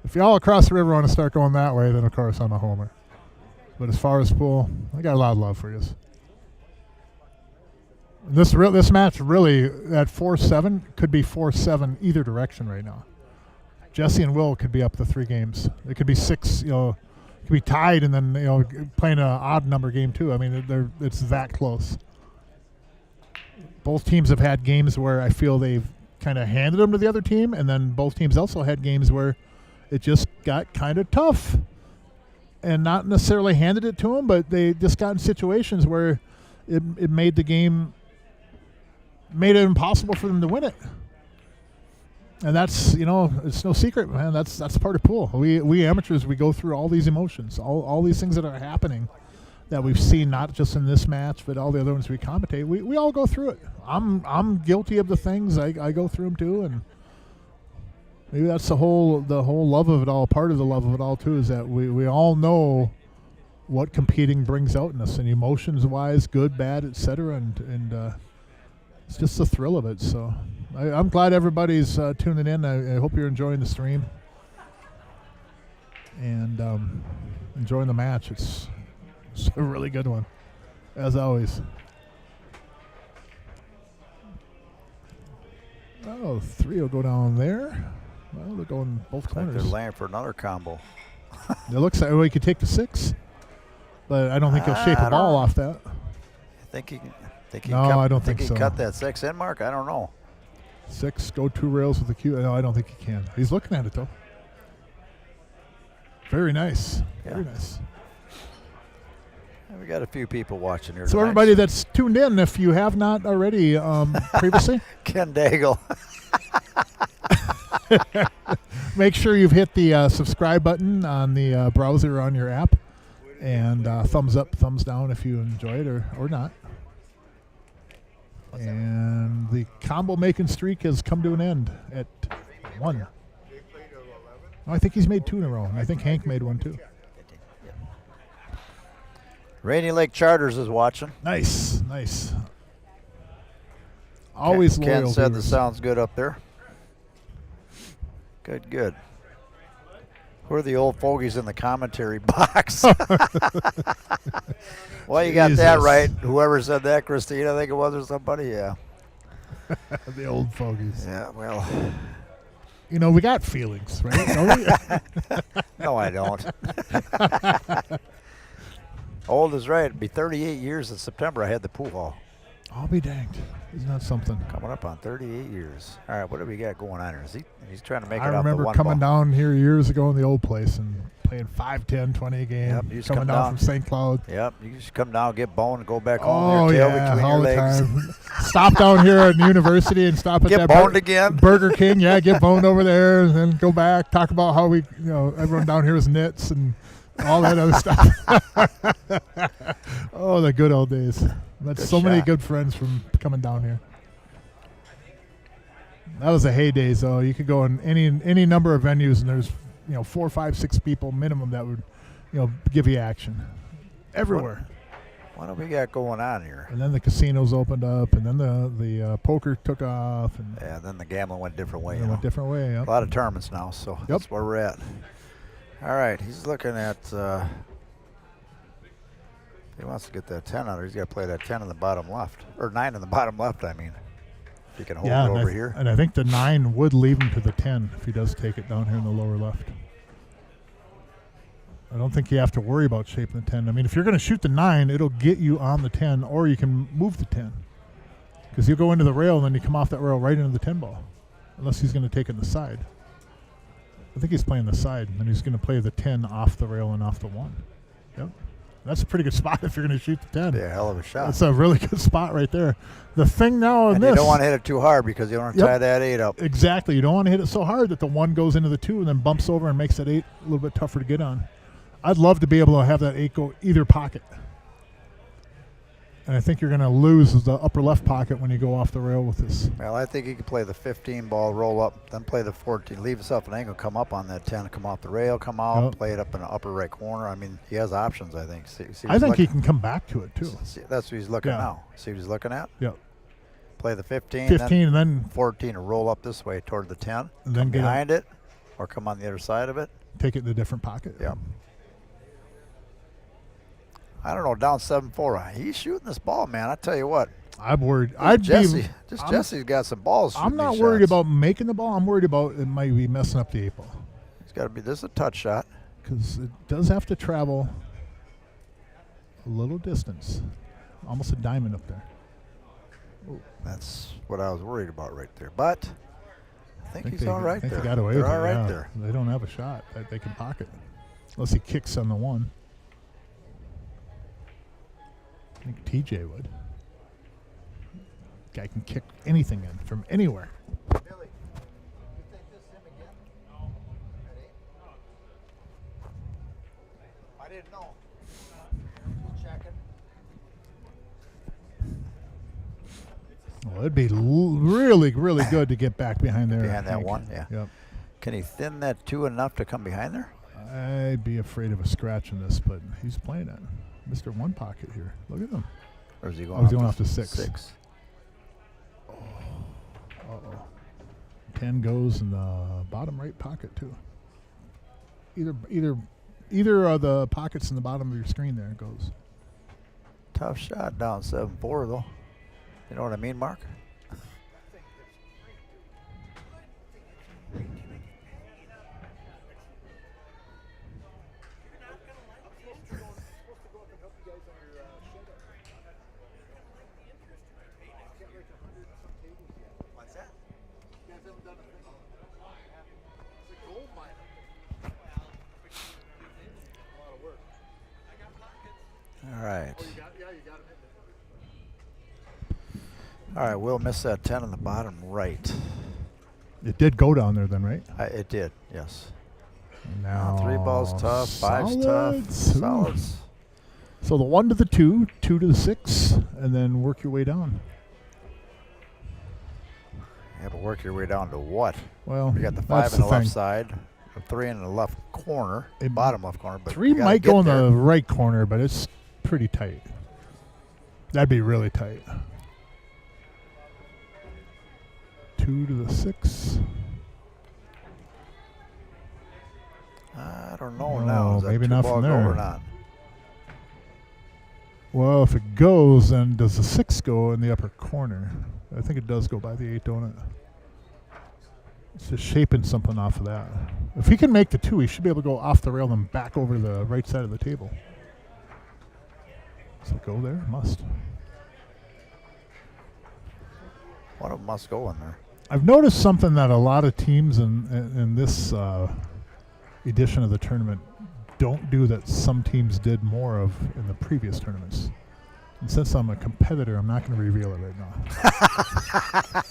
If y'all across the river want to start going that way, then of course I'm a homer. But as far as pool, I got a lot of love for you. This match really at 4-7 could be 4-7 either direction right now. Jesse and Will could be up to 3 games. It could be 6. You know, it could be tied and then playing an odd number game too. I mean, it's that close. Both teams have had games where I feel they've kind of handed them to the other team, and then both teams also had games where it just got kind of tough, and not necessarily handed it to them, but they just got in situations where it made the game. Made it impossible for them to win it, and that's it's no secret, man. That's part of pool. We amateurs, we go through all these emotions, all these things that are happening that we've seen, not just in this match, but all the other ones we commentate. We all go through it. I'm guilty of the things. I go through them too, and maybe that's the whole love of it all. Part of the love of it all too is that we all know what competing brings out in us, and emotions wise, good, bad, etc. And it's just the thrill of it. So I'm glad everybody's tuning in. I hope you're enjoying the stream and enjoying the match. It's a really good one, as always. Oh, 3 will go down there. Well, they're going both Like corners. they're laying for another combo. It looks like he could take the 6, but I don't think he'll shape I a ball don't- off that. I think he. No, I don't think he so. cut that 6 in, Mark. I don't know. 6, go 2 rails with the cue. No, I don't think he can. He's looking at it though. Very nice. Very Yeah. nice. Yeah, we got a few people watching here. So tonight. everybody that's tuned in, if you have not already previously, Ken Daigle. make sure you've hit the subscribe button on the browser or on your app, and thumbs up, thumbs down if you enjoy it or not. And the combo making streak has come to an end at 1. Oh, I think he's made 2 in a row. And I think Hank made 1 too. Rainy Lake Charters is watching. Nice. Always loyal. Ken said the viewers. sound's good up there. Good. Who are the old fogies in the commentary box? Well, you got that Jesus. right. Whoever said that, Christine, I think it was, or somebody. Yeah. The old fogies. Yeah. Well. We got feelings, right? Don't we? No, I don't. Old is right. It'd be 38 years in September. I had the pool hall. I'll be danged. Isn't that something? Coming up on 38 years. All right, what do we got going on here? He's trying to make I it off the remember one coming ball. down here years ago in the old place and playing 5, 10, 20 a game. Yep, you just coming come down down. from St. Cloud. Yep, you just come down, get boned, and go back home. Oh, Your tail yeah, between all your the legs. time. Stop down here at the university and stop at Get that boned again. Burger King. Yeah, get boned over there and then go back, talk about how we, everyone down here is nits and all that other stuff. Oh, the good old days. Met Good so many shot. good friends from coming down here. That was the heyday, though. You could go in any number of venues, and there's 4, 5, 6 people minimum that would give you action everywhere. What do we got going on here? And then the casinos opened up, and then the poker took off, and Yeah, then the gambling went a different way. it went a different way. A Yep. lot of tournaments now, so that's where we're at. All right, he's looking at. He wants to get that 10 under. He's got to play that 10 in the bottom left, or 9 in the bottom left. I mean, if he can hold it and over here. And I think the 9 would leave him to the 10 if he does take it down here in the lower left. I don't think you have to worry about shaping the 10. I mean, if you're going to shoot the 9, it'll get you on the 10, or you can move the 10. Because you'll go into the rail, and then you come off that rail right into the 10 ball. Unless he's going to take it in the side. I think he's playing the side, and then he's going to play the 10 off the rail and off the 1. Yep. That's a pretty good spot if you're going to shoot the 10. Yeah, hell of a shot. That's a really good spot right there. The thing now in And this. you don't want to hit it too hard because you don't want to tie that 8 up. Exactly. You don't want to hit it so hard that the 1 goes into the 2 and then bumps over and makes that 8 a little bit tougher to get on. I'd love to be able to have that 8 go either pocket. And I think you're going to lose the upper left pocket when you go off the rail with this. Well, I think you could play the 15 ball, roll up, then play the 14, leave yourself an angle, come up on that 10, come off the rail, come out, Yep. play it up in the upper right corner. I mean, he has options, I think. See I think he can come back to it, too. That's what he's looking Yeah. now. See what he's looking at? Yep. Play the 15, 15 and then 14 to roll up this way toward the 10, And then come get behind it, or come on the other side of it. take it in a different pocket. Yep. I don't know, down 7-4. He's shooting this ball, man. I tell you what. I'm worried. Jesse's got some balls. I'm shooting not these worried shots. about making the ball. I'm worried about it might be messing up the 8 ball. It's got to be. This is a touch shot. Because it does have to travel a little distance. Almost a diamond up there. That's what I was worried about right there. But I think he's all right I think there. they got away They're with all it, right yeah. there. They don't have a shot that they can pocket. Unless he kicks on the 1. I think TJ would. Guy can kick anything in from anywhere. Billy, you think this him again? No. I didn't know. Just checking. Well, it'd be really, really good to get back behind there. Behind I that think. 1, yeah. Yep. Can he thin that 2 enough to come behind there? I'd be afraid of a scratch in this, but he's playing it. Mr. 1 pocket here. Look at him. Or is he going, Oh, he's going off to 6. 6. Uh-oh. 10 goes in the bottom right pocket, too. Either of the pockets in the bottom of your screen there goes. Tough shot down 7-4, though. You know what I mean, Mark? What's that? You guys haven't done a thing. It's a gold mine. A lot of work. All right. You got him in there. All right, we'll miss that 10 on the bottom right. It did go down there then, right? It did, yes. Now 3 balls tough, 5's tough, solids. Ooh. solids. So the 1 to the 2, 2 to the 6, and then work your way down. You have to work your way down to what? Well, You got the 5 that's in the left thing. side, the 3 in the left corner, It- bottom left corner. But 3 you gotta might get go in there. the right corner, but it's pretty tight. That'd be really tight. 2 to the 6. I don't know No, now. Is that maybe 2 not ball from go there. or not? Well, if it goes, then does the 6 go in the upper corner? I think it does go by the 8, don't it? It's just shaping something off of that. If he can make the 2, he should be able to go off the rail and back over to the right side of the table. Does it go there? Must. One of them must go in there. I've noticed something that a lot of teams in this edition of the tournament don't do that some teams did more of in the previous tournaments. And since I'm a competitor, I'm not going to reveal it right now.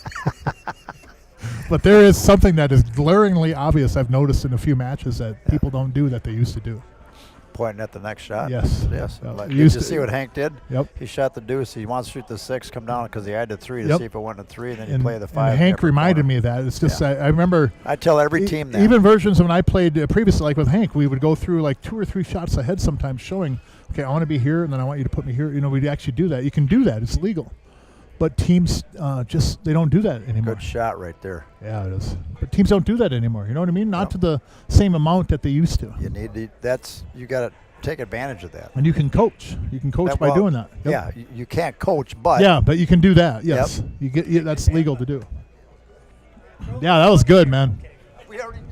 But there is something that is glaringly obvious I've noticed in a few matches that people don't do that they used to do. Pointing at the next shot. Yes. Yes. Yep. Did You you used see what Hank did? Yep. He shot the deuce. He wants to shoot the 6, come down because he had the 3 to Yep. see if it went to 3, and then you And, play the 5. and Hank every reminded corner. me of that. It's just Yeah. I remember I tell every team that. even versions of when I played previously, like with Hank, we would go through like 2 or 3 shots ahead sometimes showing, okay, I want to be here, and then I want you to put me here. You know, we'd actually do that. You can do that. It's legal. But teams they don't do that anymore. Good shot right there. Yeah, it is. But teams don't do that anymore. You know what I mean? Not No. to the same amount that they used to. You need to, you got to take advantage of that. And you can coach. You can coach That- by well, doing that. Yep. Yeah, you can't coach, but Yeah, but you can do that. Yes. You get that's legal to do. Yeah, that was good, man. we already did.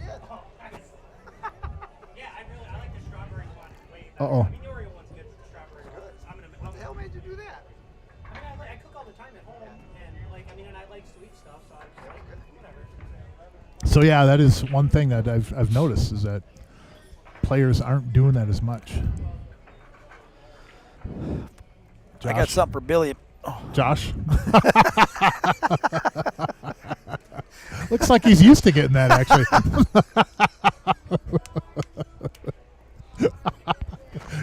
Yeah, I like the strawberry one way Uh better. oh. I mean, the Oreo one's good, but the strawberry one. What the hell made you do that? I mean, I cook all the time at home, and and I like sweet stuff, so I was like, whatever. So yeah, that is one thing that I've noticed is that players aren't doing that as much. I got something for Billy. Josh. Looks like he's used to getting that, actually.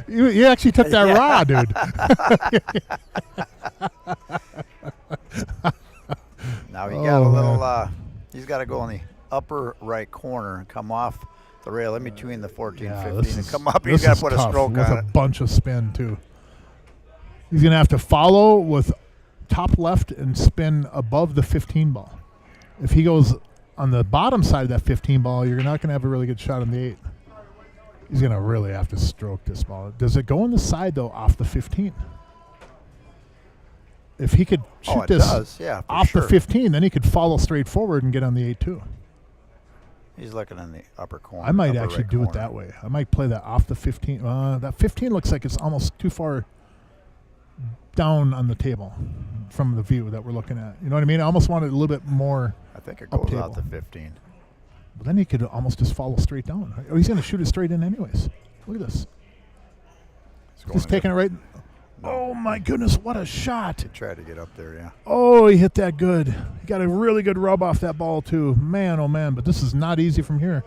You actually took that raw, dude. Now he got a Oh, little. man. He's got to go in the upper right corner and come off the rail in between the 14, Yeah, 15, and come up. He's this got is to put a tough stroke with on a it. bunch of spin, too. He's going to have to follow with top left and spin above the 15 ball. If he goes on the bottom side of that 15 ball, you're not going to have a really good shot on the 8. He's going to really have to stroke this ball. Does it go on the side, though, off the 15? If he could shoot Oh, it this does. Yeah, for off sure. the 15, then he could follow straight forward and get on the 8, too. He's looking in the upper corner. I might upper actually right do it corner. that way. I might play that off the 15. That 15 looks like it's almost too far down on the table from the view that we're looking at. You know what I mean? I almost want it a little bit more. I think it Up goes out to table. 15. But then he could almost just follow straight down. Oh, he's going to shoot it straight in anyways. Look at this. He's going Just in taking it right. No. Oh, my goodness. What a shot. He tried to get up there, yeah. Oh, he hit that good. He got a really good rub off that ball, too. Man, oh, man. But this is not easy from here.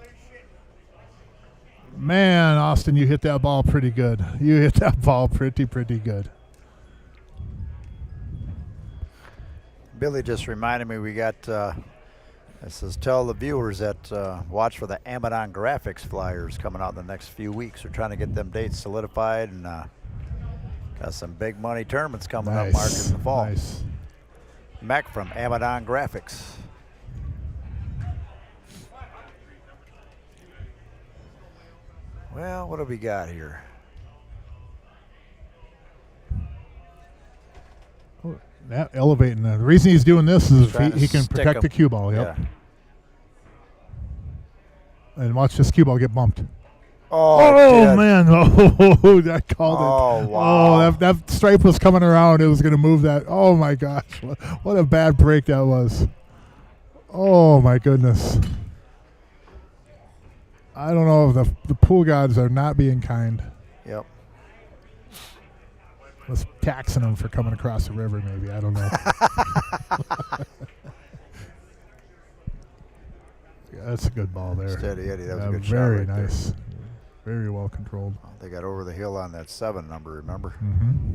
Man, Austin, you hit that ball pretty good. You hit that ball pretty good. Billy just reminded me we got, it says tell the viewers that watch for the Amadon Graphics flyers coming out in the next few weeks. We're trying to get them dates solidified and got some big money tournaments coming up, Mark, in the fall. Nice. Mac from Amadon Graphics. Well, what do we got here? Oh, that elevating. The reason he's doing this is if Trying to he can stick protect him. the cue ball. Yep. Yeah. And watch this cue ball get bumped. Oh, it did. Man! Oh, that called it. Oh, wow. Oh, that stripe was coming around. It was going to move that. Oh my gosh! What a bad break that was. Oh my goodness! I don't know if the pool gods are not being kind. Yep. Was taxing them for coming across the river. Maybe I don't know. Yeah, that's a good ball there. Steady Eddie, that was a Yeah, good shot. very right there. nice. Very well controlled. They got over the hill on that 7 number, remember? Mm-hmm.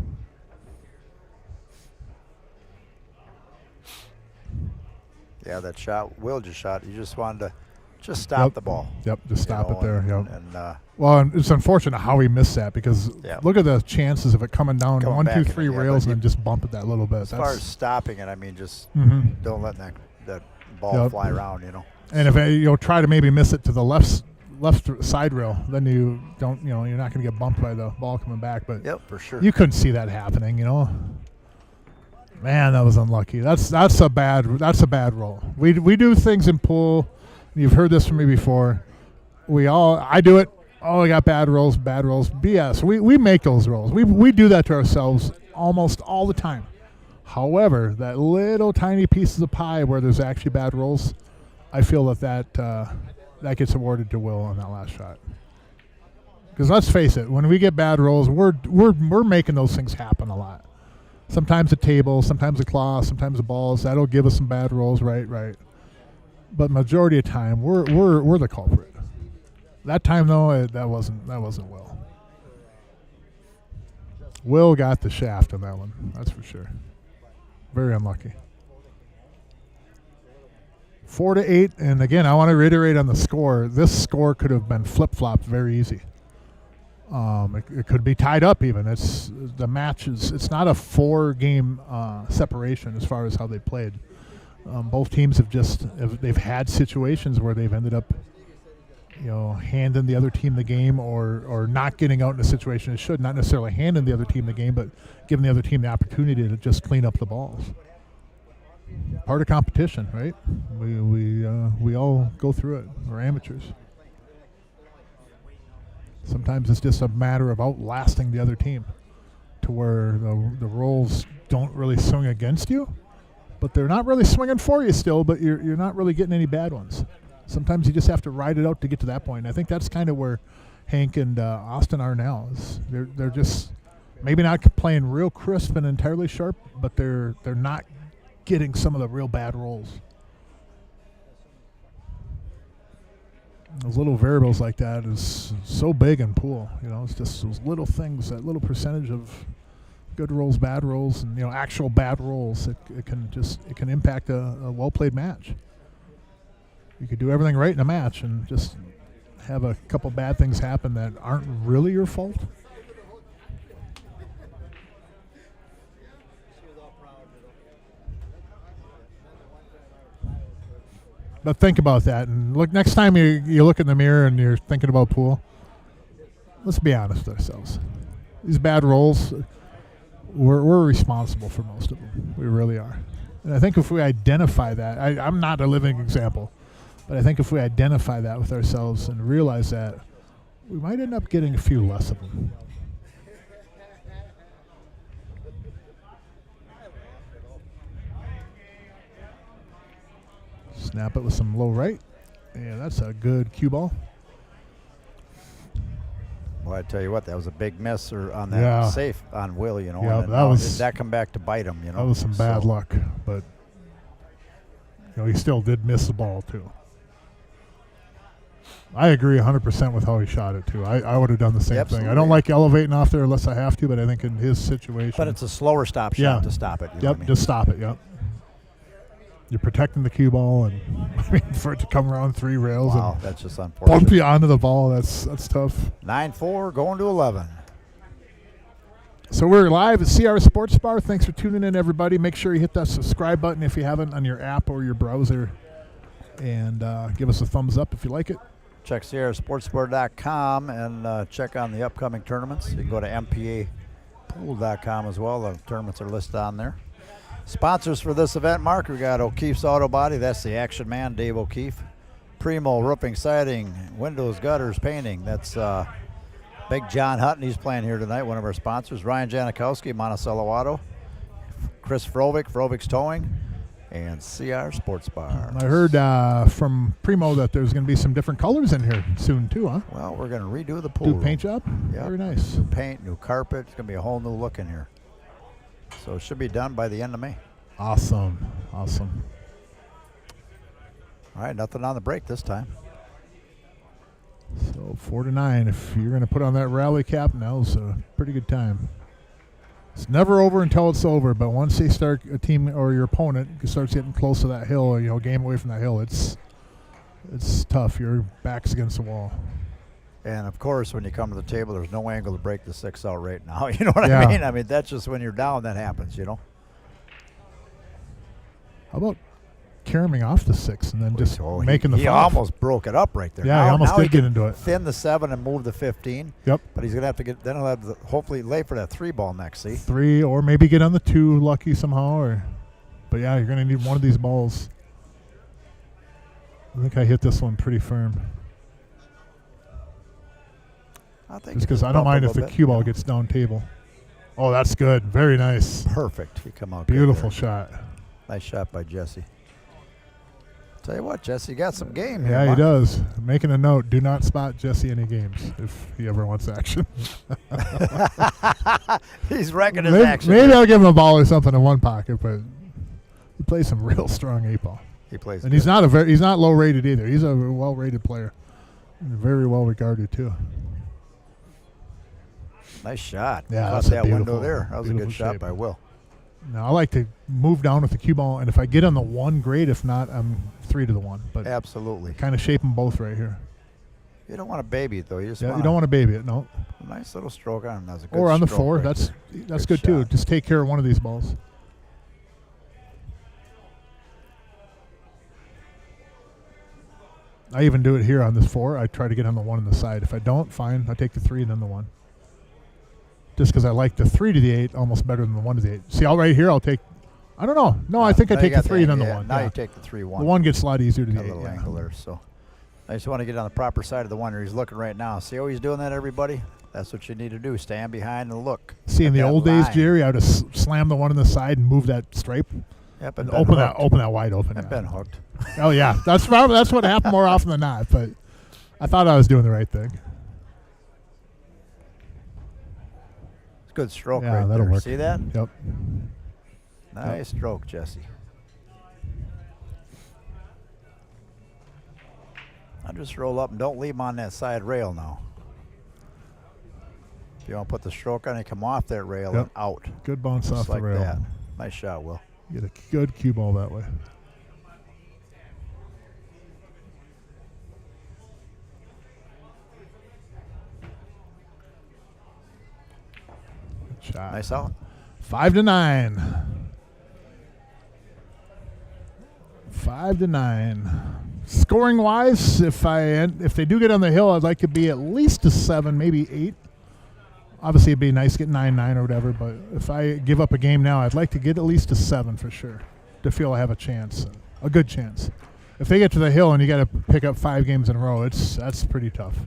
Yeah, that shot, Will just shot. You just wanted to just stop Yep. the ball. Yep, just stop it there. Yep. And Well, and it's unfortunate how he missed that because Yeah. look at the chances of it coming down Coming 1, back 2, in 3 it, yeah, rails but and then just bump it that little bit. as far as stopping it, I mean, just Mhm. don't let that ball Yep. fly around, And if you'll try to maybe miss it to the left side rail, then you don't. You're not going to get bumped by the ball coming back. But Yep, for sure. you couldn't see that happening. Man, that was unlucky. That's a bad roll. We do things in pool. You've heard this from me before. I do it. Oh, we got bad rolls. BS. We make those rolls. We do that to ourselves almost all the time. However, that little tiny pieces of pie where there's actually bad rolls, I feel that gets awarded to Will on that last shot. Because let's face it, when we get bad rolls, we're making those things happen a lot. Sometimes the table, sometimes the claw, sometimes the balls. That'll give us some bad rolls, right. But majority of time, we're the culprit. That time though, that wasn't Will. Will got the shaft on that one. That's for sure. Very unlucky. 4-8, and again, I want to reiterate on the score. This score could have been flip-flopped very easy. It could be tied up even. It's not a 4-game separation as far as how they played. Both teams they've had situations where they've ended up, handing the other team the game or not getting out in a situation it should, not necessarily handing the other team the game, but giving the other team the opportunity to just clean up the balls. Part of competition, right? We all go through it. We're amateurs. Sometimes it's just a matter of outlasting the other team to where the rolls don't really swing against you, but they're not really swinging for you still, but you're not really getting any bad ones. Sometimes you just have to ride it out to get to that point. And I think that's kind of where Hank and Austin are now. They're just maybe not playing real crisp and entirely sharp, but they're not getting some of the real bad rolls. Those little variables like that is so big in pool. It's just those little things, that little percentage of good rolls, bad rolls, and actual bad rolls. It can impact a well played match. You could do everything right in a match and just have a couple bad things happen that aren't really your fault. But think about that, and look. Next time you look in the mirror and you're thinking about pool, let's be honest with ourselves. These bad rolls, we're responsible for most of them. We really are. And I think if we identify that, I'm not a living example, but I think if we identify that with ourselves and realize that, we might end up getting a few less of them. Snap it with some low right. Yeah, that's a good cue ball. Well, I tell you what, that was a big miss on that safe on Will, Yeah, and did that come back to bite him, That was some bad luck, but he still did miss the ball too. I agree 100% with how he shot it too. I would have done the same thing. I don't like elevating off there unless I have to, but I think in his situation. But it's a slower stop shot to stop it. Just stop it. Yep. You're protecting the cue ball, and for it to come around 3 rails and that's just unfortunate. Bump you onto the ball. That's tough. 9-4 going to 11. So we're live at CRs Sportsbar. Thanks for tuning in, everybody. Make sure you hit that subscribe button if you haven't on your app or your browser, and give us a thumbs up if you like it. Check CRSportsbar.com and check on the upcoming tournaments. You can go to MPApool.com as well. The tournaments are listed on there. Sponsors for this event, Mark, we got O'Keefe's Auto Body. That's the action man, Dave O'Keefe. Primo Roofing, Siding, Windows, Gutters, Painting. That's Big John Hutton. He's playing here tonight, one of our sponsors. Ryan Janikowski, Monticello Auto. Chris Frovick, Frovick's Towing. And CRs Sportsbar. I heard from Primo that there's going to be some different colors in here soon too, huh? Well, we're going to redo the pool. Do paint job? Yeah. Very nice. New paint, new carpet. It's going to be a whole new look in here. So it should be done by the end of May. Awesome. All right, nothing on the break this time. So 4-9. If you're going to put on that rally cap, now's a pretty good time. It's never over until it's over, but once they start, a team or your opponent starts getting close to that hill, or game away from that hill, it's tough. Your back's against the wall. And of course, when you come to the table, there's no angle to break the 6 out right now. You know what I mean? I mean, that's just when you're down that happens, How about carrying off the 6 and then just making the 5? He almost broke it up right there. Yeah, he almost did get into it. Thin the 7 and move the 15. Yep. But he's going to have to get, then he'll have to hopefully lay for that 3 ball next, see? 3, or maybe get on the 2 lucky somehow. But yeah, you're going to need one of these balls. I think I hit this one pretty firm. I think just because I don't mind if the cue ball gets down table. Oh, that's good. Very nice. Perfect. He come out good Beautiful there. shot. Nice shot by Jesse. Tell you what, Jesse got some game here. Yeah, he Mark. does. Making a note, do not spot Jesse any games if he ever wants action. He's wrecking his maybe, action. maybe I'll give him a ball or something in one pocket, but he plays some real strong 8-ball. He plays And good. he's not low rated either. He's a well rated player. And very well regarded too. Nice shot. Yeah, Caught that's a that window beautiful- there. That was a good beautiful shot shape. by Will. Now I like to move down with the cue ball, and if I get on the 1, great. If not, I'm 3 to the 1. But Absolutely. kind of shape them both right here. You don't want to baby it though. You just Yeah, want you don't want to baby it, no. a nice little stroke on him. That was a good Or on the stroke 4, right that's there. good too. shot. Just take care of one of these balls. I even do it here on this 4. I try to get on the 1 on the side. If I don't, fine. I take the 3 and then the 1. Just because I like the 3 to the 8 almost better than the 1 to the 8. See, right here, I'll take. I don't know. No, I think I Now you take the got 3 and then the yeah, 1. Now Yeah. you take the 3-1. The 1 gets a lot easier to Got the a 8. little Yeah. angle there. So I just want to get on the proper side of the one where he's looking right now. See how he's doing that, everybody? That's what you need to do. Stand behind and look. See, in at the that old days, line. Jerry, I would have slammed the 1 on the side and moved that stripe Yep, and and open that wide open. And Yeah. been hooked. Oh yeah, that's what happened more often than not. But I thought I was doing the right thing. It's a good stroke Yeah, right that'll there. work. See that? Yep. Nice stroke, Jesse. I'll just roll up and don't leave him on that side rail now. If you want to put the stroke on, you come off that rail Yep. and out. Good bounce Just off like the rail. that. Nice shot, Will. Get a good cue ball that way. Good shot. Nice out. 5 to 9. 5 to 9. Scoring wise, if they do get on the hill, I'd like to be at least a 7, maybe 8. Obviously, it'd be nice to get 9-9 or whatever. But if I give up a game now, I'd like to get at least a 7 for sure to feel I have a chance, a good chance. If they get to the hill and you got to pick up 5 games in a row, that's pretty tough.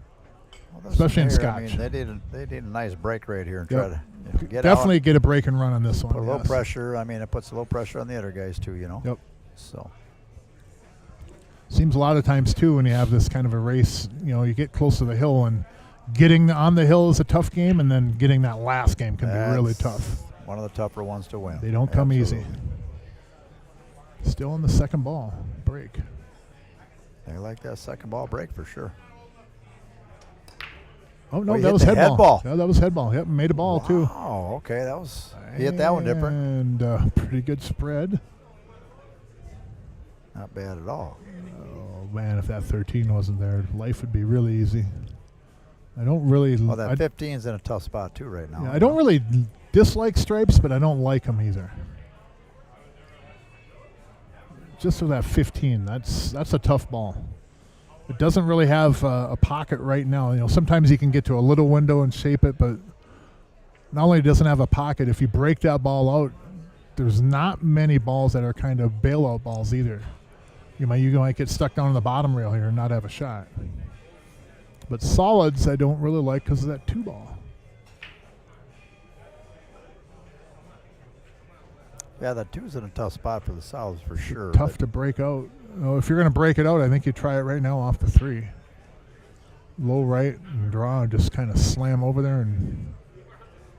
Well, Especially in here, scotch. I mean, they need a nice break right here and Yep. try to get Definitely out. get a break and run on this one. Put a little yes. pressure. I mean, it puts a little pressure on the other guys too, you know. Yep. So Seems a lot of times too when you have this kind of a race, you get close to the hill and getting on the hill is a tough game, and then getting that last game can be really that's tough. One of the tougher ones to win. They don't come easy. Absolutely. Still on the second ball break. They like that second ball break for sure. Oh no, Oh, he that hit was the head head ball. ball. Yeah, that was head ball. Yep, made a ball too. Oh, okay. He hit that one different. And pretty good spread. Not bad at all. Oh man, if that 13 wasn't there, life would be really easy. I don't really. Well, that I, 15's in a tough spot too right now. yeah, I don't really dislike stripes, but I don't like them either. Just for that 15, that's a tough ball. It doesn't really have a pocket right now. Sometimes you can get to a little window and shape it, but not only doesn't have a pocket, if you break that ball out, there's not many balls that are kind of bailout balls either. You might get stuck down on the bottom rail here and not have a shot. But solids I don't really like because of that 2 ball. Yeah, that 2's in a tough spot for the solids for sure. Tough to break out. If you're going to break it out, I think you try it right now off the 3. Low right and draw, and just kind of slam over there.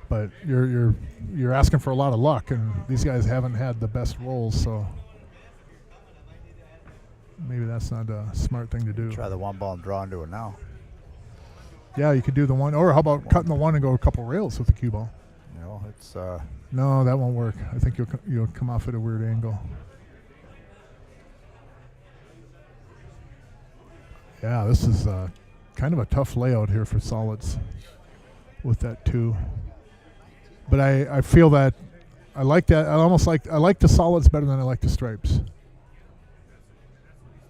But you're asking for a lot of luck, and these guys haven't had the best rolls, so maybe that's not a smart thing to do. Try the 1 ball and draw into it now. Yeah, you could do the 1, or how about cutting the 1 and go a couple rails with the cue ball? It's No, that won't work. I think you'll come off at a weird angle. Yeah, this is kind of a tough layout here for solids with that 2. But I feel that I like that. I like the solids better than I like the stripes.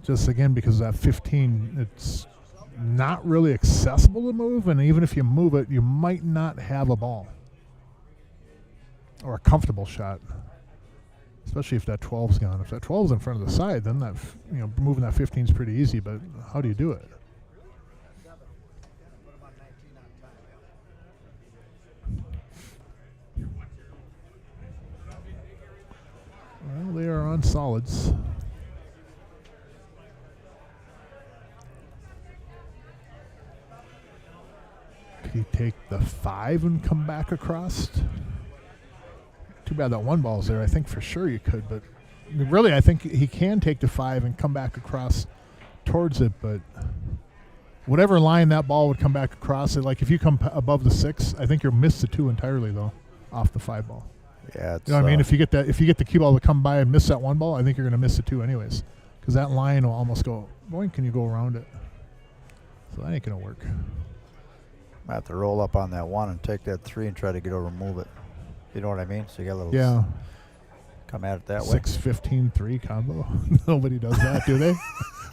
Just again because of that 15, it's not really accessible to move, and even if you move it, you might not have a ball or a comfortable shot, especially if that 12's gone. If that 12's in front of the side, then that moving that 15 is pretty easy. But how do you do it? going solids. Could he take the 5 and come back across? Too bad that one ball's there. I think for sure you could, but really I think he can take the 5 and come back across towards it, but whatever line that ball would come back across it, like if you come above the 6, I think you'll miss the 2 entirely though, off the 5 ball. Yeah, it's, You know what I mean? If you get the cue ball to come by and miss that 1 ball, I think you're going to miss the 2 anyways, because that line will almost go. Boink, can you go around it? So that ain't going to work. I have to roll up on that 1 and take that 3 and try to get over and move it. You know what I mean? So you got a little. Yeah. Come at it that way. 6-15-3 combo. Nobody does that, do they?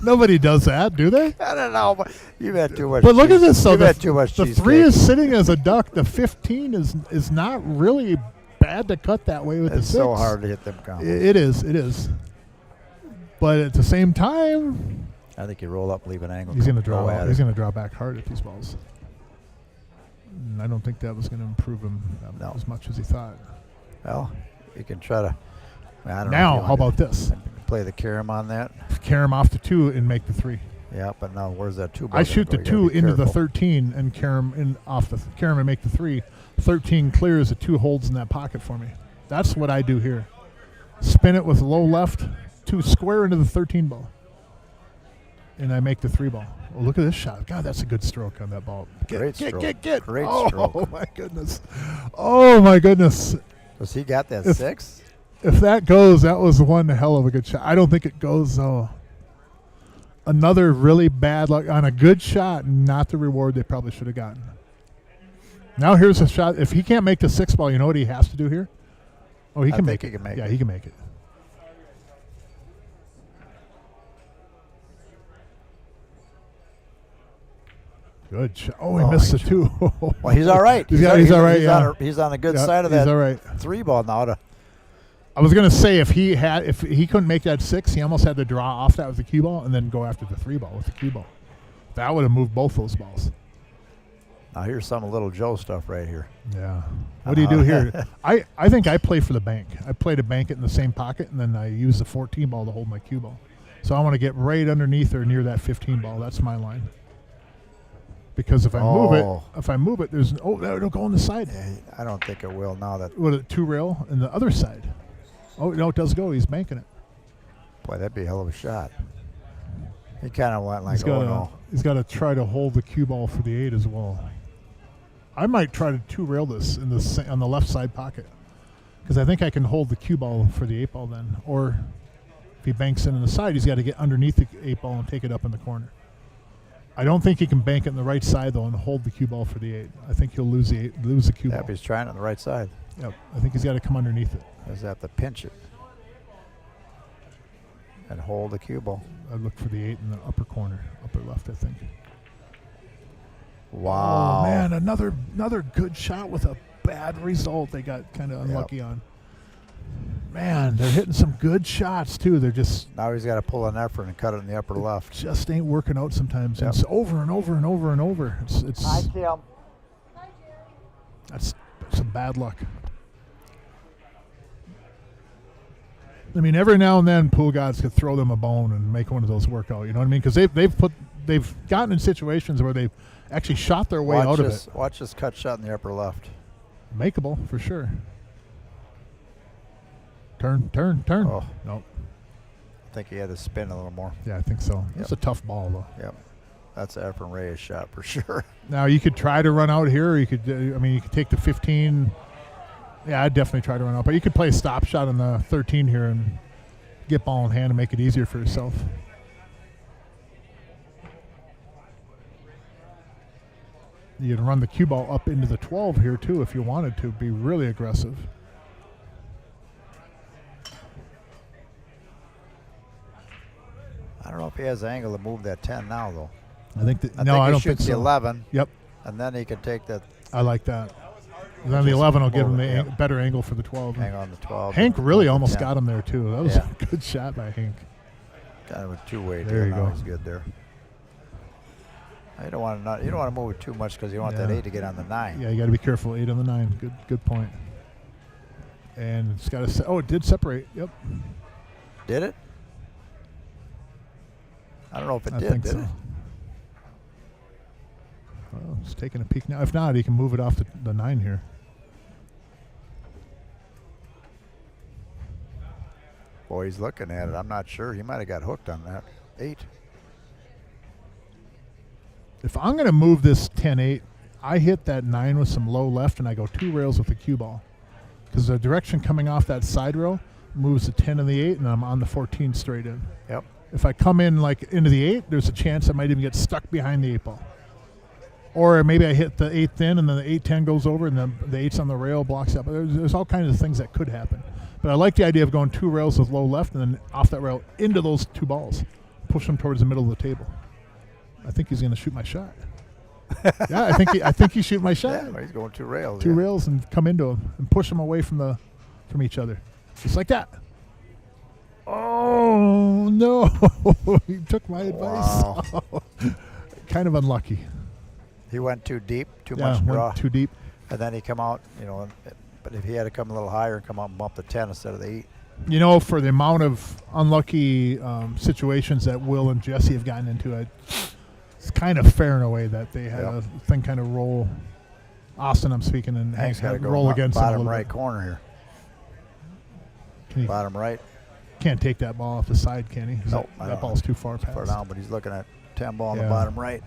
Nobody does that, do they? I don't know. But you've had too much. But look at this. So You've had too much. The 3 is sitting as a duck. The 15 is not really bad to cut that way with the 6. It's so hard to hit them combos. It is. But at the same time, I think you roll up, leave an angle. he's going to draw. He's going to draw back hard at these balls. And I don't think that was going to improve him as much as he thought. Well, you can try to. I don't know Now, how about this? Play the carom on that. Carom off the 2 and make the 3. Yeah, but now where's that 2 ball? I shoot the 2 into the 13 and carom in off the carom and make the 3. 13 clears, the 2 holds in that pocket for me. That's what I do here. Spin it with low left, 2 square into the 13 ball. And I make the 3 ball. Oh, look at this shot. God, that's a good stroke on that ball. Great stroke. Get. Great stroke. stroke. Oh, my goodness. Does he got that 6? If that goes, that was one hell of a good shot. I don't think it goes, though. Another really bad luck on a good shot, not the reward they probably should have gotten. Now here's a shot. If he can't make the 6 ball, you know what he has to do here? Oh, he can make it. Yeah, he can make it. Good shot. Oh, he missed the 2. Well, he's all right. He's all right. Yeah. He's on the good side of that. He's all right. 3 ball now. I was gonna say if he couldn't make that 6, he almost had to draw off that with the cue ball and then go after the 3 ball with the cue ball. That would have moved both those balls. Now here's some little Joe stuff right here. Yeah. What do you do here? I think I play for the bank. I play to bank it in the same pocket, and then I use the 14 ball to hold my cue ball. So I want to get right underneath or near that 15 ball. That's my line. Because if I move it, there's it'll go on the side. Yeah, I don't think it will now. That with a 2 rail and the other side. Oh no, it does go. He's banking it. Boy, that'd be a hell of a shot. He kind of went like, He's got to try to hold the cue ball for the 8 as well. I might try to 2 rail this on the left side pocket because I think I can hold the cue ball for the 8 ball then. Or if he banks in on the side, he's got to get underneath the 8 ball and take it up in the corner. I don't think he can bank it on the right side though and hold the cue ball for the 8. I think he'll lose the cue ball. Yep, he's trying on the right side. Yep, I think he's got to come underneath it. He's have to pinch it and hold the cue ball. I look for the 8 in the upper corner, upper left, I think. Wow. Oh man, another good shot with a bad result. They got kind of unlucky on. Man, they're hitting some good shots too. They're just now he's got to pull an effort and cut it in the upper left. Just ain't working out sometimes. Yep. It's over and over and over and over. It's. Hi, Kim. That's some bad luck. I mean, every now and then, pool gods could throw them a bone and make one of those work out. You know what I mean? Because they've gotten in situations where they've actually shot their way out of it. Watch this cut shot in the upper left. Makeable for sure. Turn. Oh. Nope. I think he had to spin a little more. Yeah, I think so. That's a tough ball, though. Yep. That's an Efren Reyes shot for sure. Now, you could try to run out here. Or you could, you could take the 15. Yeah, I'd definitely try to run out. But you could play a stop shot on the 13 here and get ball in hand and make it easier for yourself. You can run the cue ball up into the 12 here, too, if you wanted to. Be really aggressive. I don't know if he has the angle to move that 10 now, though. I think I don't think so. The 11. Yep. And then he can take that. I like that. And then the 11 will give him the better angle for the 12. Hang on the 12. Hank really almost got him there, too. That was a good shot by Hank. Kind of a two-way there. You go. He's good there. You don't want to move it too much because you want that 8 to get on the 9. Yeah, you got to be careful. 8 on the 9. Good point. And it's got to. Oh, it did separate. Yep. Did it? I don't know if it I did. think Did so. it? Well, he's taking a peek now. If not, he can move it off the 9 here. Boy, he's looking at it. I'm not sure. He might have got hooked on that 8. If I'm going to move this 10-8, I hit that 9 with some low left, and I go 2 rails with the cue ball. Because the direction coming off that side rail moves the 10 and the 8, and I'm on the 14 straight in. Yep. If I come in like into the 8, there's a chance I might even get stuck behind the 8 ball. Or maybe I hit the 8 thin, and then the 8-10 goes over, and then the 8's on the rail, blocks up. There's all kinds of things that could happen. But I like the idea of going 2 rails with low left, and then off that rail into those 2 balls. Push them towards the middle of the table. I think he's going to shoot my shot. Yeah, I think he shoot my shot. Yeah, well, he's going 2 rails. 2 rails and come into him and push them away from each other, just like that. Oh no! He took my advice. Wow. Kind of unlucky. He went too deep, too much draw. Went too deep. And then he come out, but if he had to come a little higher and come out and bump the 10 instead of the 8. For the amount of unlucky situations that Will and Jesse have gotten into, it's kind of fair in a way that they had a thing kind of roll. Austin, I'm speaking, and Hank's got to go roll against him a bottom little right bit. corner here. Bottom right. Can't take that ball off the side, can he? Nope. That ball's too far past. Far down, but he's looking at 10 ball on the bottom right.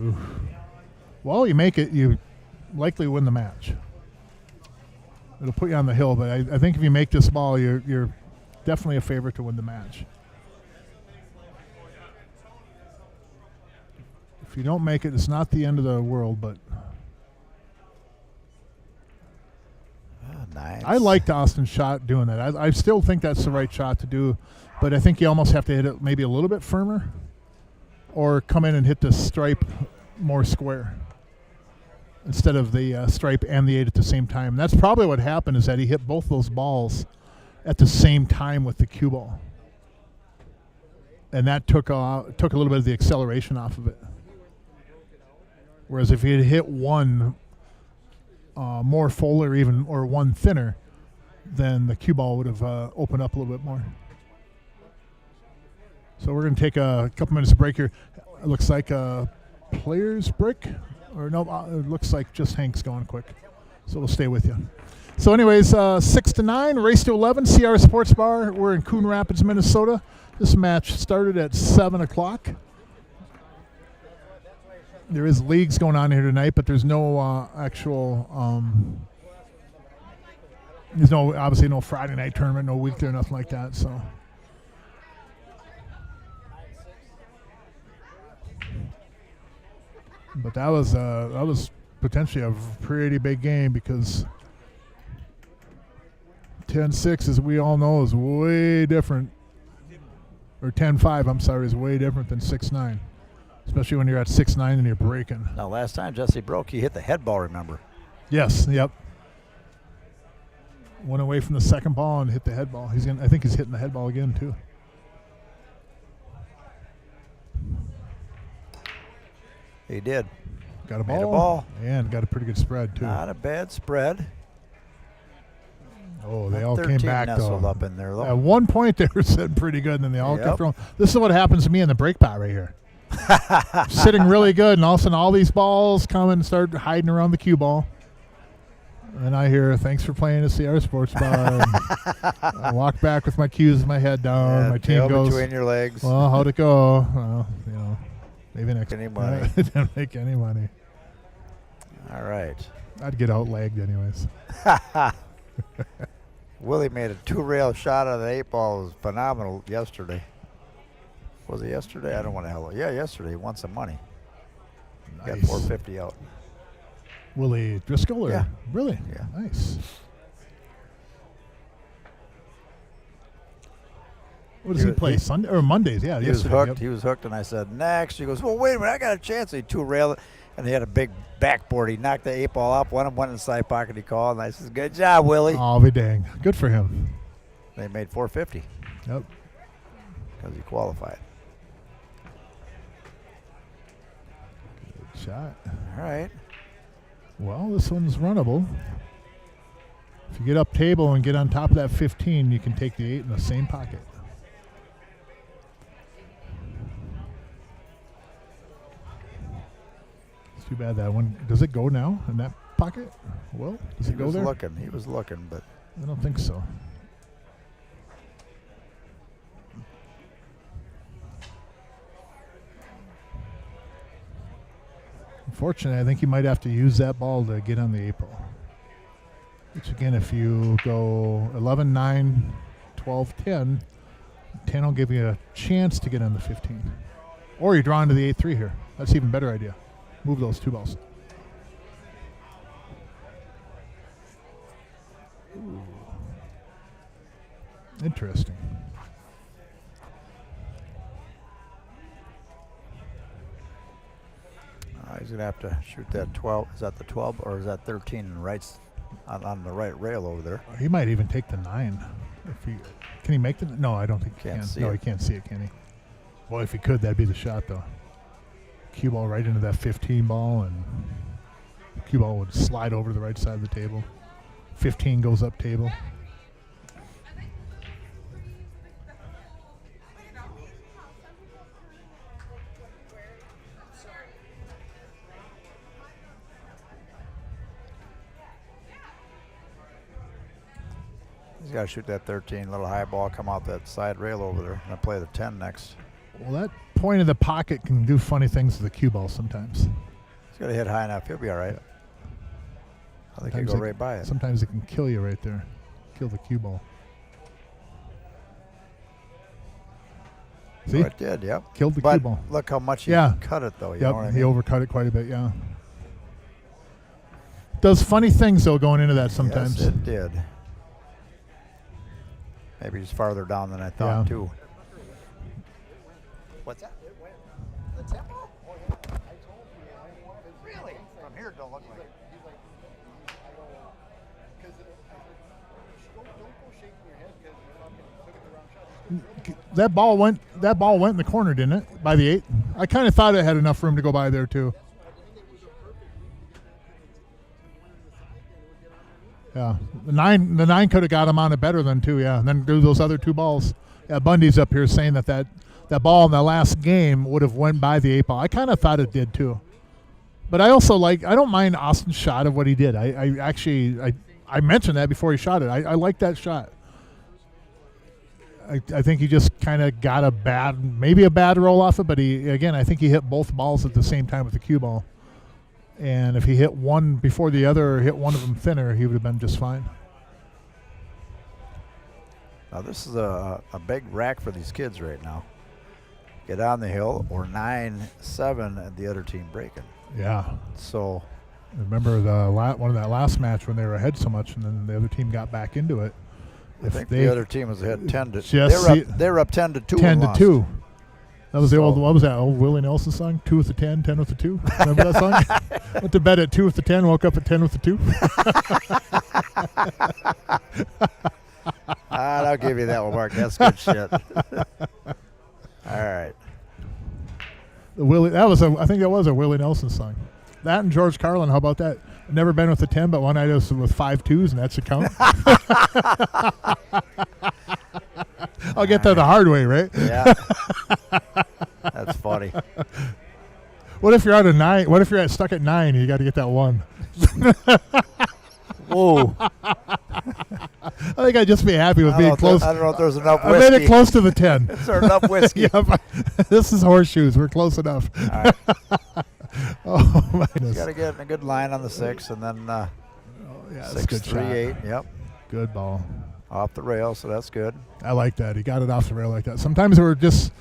Oof. Well, you make it, you likely win the match. It'll put you on the hill, but I think if you make this ball, you're definitely a favorite to win the match. If you don't make it, it's not the end of the world, but Nice. I liked Austin's shot doing that. I still think that's the right shot to do, but I think you almost have to hit it maybe a little bit firmer or come in and hit the stripe more square instead of the stripe and the 8 at the same time. That's probably what happened, is that he hit both those balls at the same time with the cue ball. And that took a little bit of the acceleration off of it. Whereas if he had hit one more full or one thinner, then the cue ball would have opened up a little bit more. So we're going to take a couple minutes break here. It looks like a player's break. Or no, it looks like just Hank's going quick. So we'll stay with you. So anyways, 6 to 9, race to 11, CRs Sportsbar. We're in Coon Rapids, Minnesota. This match started at 7 o'clock. There is leagues going on here tonight, but there's no actual, there's obviously no Friday night tournament, no weekday or nothing like that, so. But that was potentially a pretty big game, because 10-6, as we all know, is way different. Or 10-5, I'm sorry, is way different than 6-9. Especially when you're at 6-9 and you're breaking. Now, last time Jesse broke, he hit the head ball, remember? Yes, yep. Went away from the second ball and hit the head ball. I think he's hitting the head ball again, too. He did. Got a ball. Made a ball. And got a pretty good spread, too. Not a bad spread. Oh, they all came back, nestled though. Up in there, though. At one point, they were sitting pretty good, and then they all kept throwing. This is what happens to me in the break pot right here. Sitting really good, and all of a sudden, all these balls come and start hiding around the cue ball. And I hear, "Thanks for playing at CRs Sportsbar." I walk back with my cues and my head down. My team goes, between your legs. "Well, how'd it go?" Well, maybe next. Any money. Didn't make any money. All right. I'd get outlagged anyways. Willie made a 2-rail shot on the 8 ball. It was phenomenal yesterday. Was it yesterday? I don't want to hell. Yeah, yesterday. He won some money. Nice. Got $450 out. Willie Driscoll? Yeah. Really? Yeah. Nice. What does he play? Sunday or Mondays? Yeah, He was yesterday. hooked. Yep. He was hooked, and I said, next. He goes, well, wait a minute. I got a chance. He 2-railed it, and he had a big backboard. He knocked the 8 ball up. Went in the side pocket. He called, and I said, good job, Willie. Oh, be dang. Good for him. They made $450 Yep. because he qualified. Good shot. All right. Well, this one's runnable. If you get up table and get on top of that 15, you can take the 8 in the same pocket. It's too bad that one. Does it go now in that pocket? Well, does it go there? He was looking, but I don't think so. Unfortunately, I think you might have to use that ball to get on the 8 ball. Which again, if you go 11, 9, 12, 10, 10 will give you a chance to get on the 15. Or you draw into the 8-3 here. That's an even better idea. Move those 2 balls. Ooh. Interesting. He's going to have to shoot that 12. Is that the 12 or is that 13 rights on the right rail over there? He might even take the 9. Can he make the? No, I don't think he can. No, he can't see it, can he? Well, if he could, that'd be the shot, though. Cue ball right into that 15 ball, and cue ball would slide over to the right side of the table. 15 goes up table. He's got to shoot that 13, little high ball, come out that side rail over there, and play the 10 next. Well, that point of the pocket can do funny things to the cue ball sometimes. He's got to hit high enough. He'll be all right. I think he'll go right by it. Sometimes it can kill you right there. Kill the cue ball. See? Oh, it did, yep. Killed the cue ball. Look how much he cut it, though. You know what I mean? He overcut it quite a bit, yeah. Does funny things, though, going into that sometimes. Yes, it did. Maybe he's farther down than I thought, too. What's that? It went. The tempo? Oh, yeah. I told you. Really? From here, it don't look like it. He's like, I go, because don't go shaking your head because you're fucking took the wrong shot. That ball went in the corner, didn't it? By the 8. I kind of thought it had enough room to go by there too. Yeah, the 9 could have got him on it better than 2. Yeah, and then do those other 2 balls. Yeah, Bundy's up here saying that ball in the last game would have went by the 8 ball. I kind of thought it did too. But I also I don't mind Austin's shot of what he did. I mentioned that before he shot it. I like that shot. I think he just kind of got maybe a bad roll off it, but I think he hit both balls at the same time with the cue ball. And if he hit one before the other or hit one of them thinner, he would have been just fine. Now this is a big rack for these kids right now. Get on the hill or 9-7 and the other team breaking. Yeah. So remember one of that last match when they were ahead so much and then the other team got back into it. I think the other team was ahead 10-2. They were up 10-2. 10-2. That was the old, what was that, old Willie Nelson song? 2 with the 10, 10 with the 2. Remember that song? Went to bed at 2 with the 10, woke up at 10 with the 2. I'll give you that one, Mark. That's good shit. All right. I think that was a Willie Nelson song. That and George Carlin, how about that? Never been with the 10, but one night I was with 5 2s, and that should count. I'll get that the hard way, right? Yeah. That's funny. What if you're out of 9? What if you're stuck at 9 and you got to get that 1? Whoa. I think I'd just be happy with being close. I don't know if there's enough whiskey. I made it close to the 10. Is there enough whiskey? This is horseshoes. We're close enough. All right. Oh, my goodness. You got to get a good line on the 6 and then 6-3-8. Yep. Good ball. Off the rail, so that's good. I like that. He got it off the rail like that. Sometimes we're just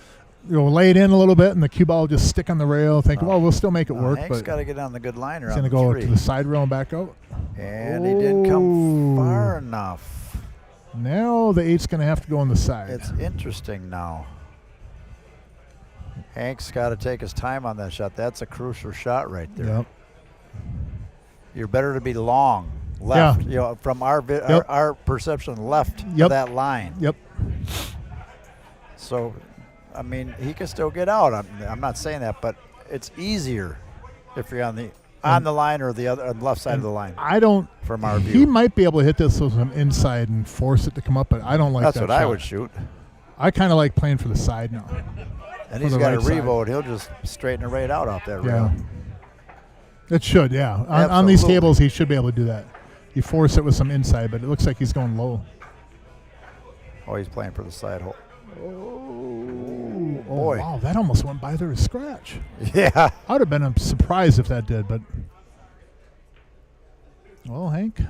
lay it in a little bit and the cue ball just stick on the rail. Think, well, we'll still make it work. Hank's but got to get on the good liner. He's going to go to the side rail and back out. And he didn't come far enough. Now the 8's going to have to go on the side. It's interesting now. Hank's got to take his time on that shot. That's a crucial shot right there. Yep. You're better to be long. Left, from our perception, left of that line. Yep. So, he can still get out. I'm not saying that, but it's easier if you're on the On the line or the other, on the left side of the line. I don't. From our He view. might be able to hit this with some inside and force it to come up, but I don't like That's that what I shot. would shoot. I kind of like playing for the side now. And For he's the got a right side. revo, and he'll just straighten it right out that Yeah. rail. It should, yeah. On these Absolutely. tables, he should be able to do that. You force it with some inside, but it looks like he's going low. Oh, he's playing for the side hole. Oh, boy. wow, that almost went by there a scratch. Yeah. I would have been surprised if that did, but. Well, Hank.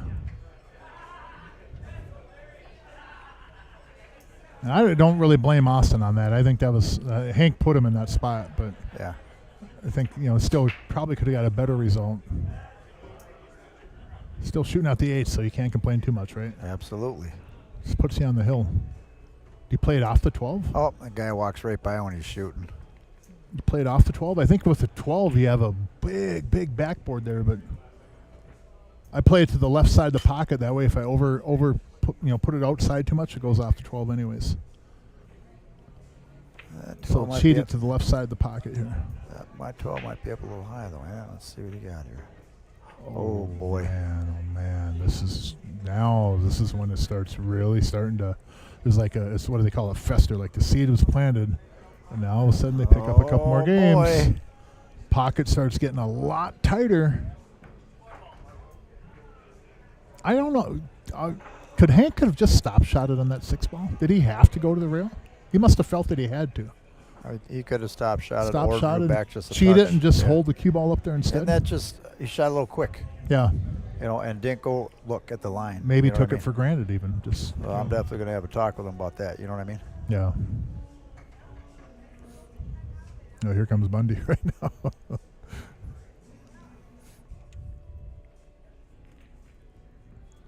And I don't really blame Austin on that. I think that was Hank put him in that spot, but Yeah. I think still probably could have got a better result. Still shooting out the 8, so you can't complain too much, right? Absolutely. Just puts you on the hill. You play it off the 12? Oh, that guy walks right by when he's shooting. You play it off the 12? I think with the 12 you have a big backboard there, but I play it to the left side of the pocket. That way if I put it outside too much, it goes off the 12 anyways. That So 12 might cheat be it to the left side of the pocket here. my 12 might be up a little high, though. Yeah, let's see what he got here. Oh, boy. Man. This is when it starts really starting to. There's like it's what do they call it? Fester. Like the seed was planted, and now all of a sudden they pick up a couple more games. Boy. Pocket starts getting a lot tighter. I don't know. Could Hank have just stop shotted on that 6 ball? Did he have to go to the rail? He must have felt that he had to. He could have stopped shot it Stop or shot drew and back just a cheat touch. it and just Yeah. hold the cue ball up there instead. And that he shot a little quick, yeah, and didn't go look at the line. maybe you know took what I it for granted even. Just mean? Well, I'm definitely going to have a talk with him about that. You know what I mean? yeah. Oh, here comes Bundy right now.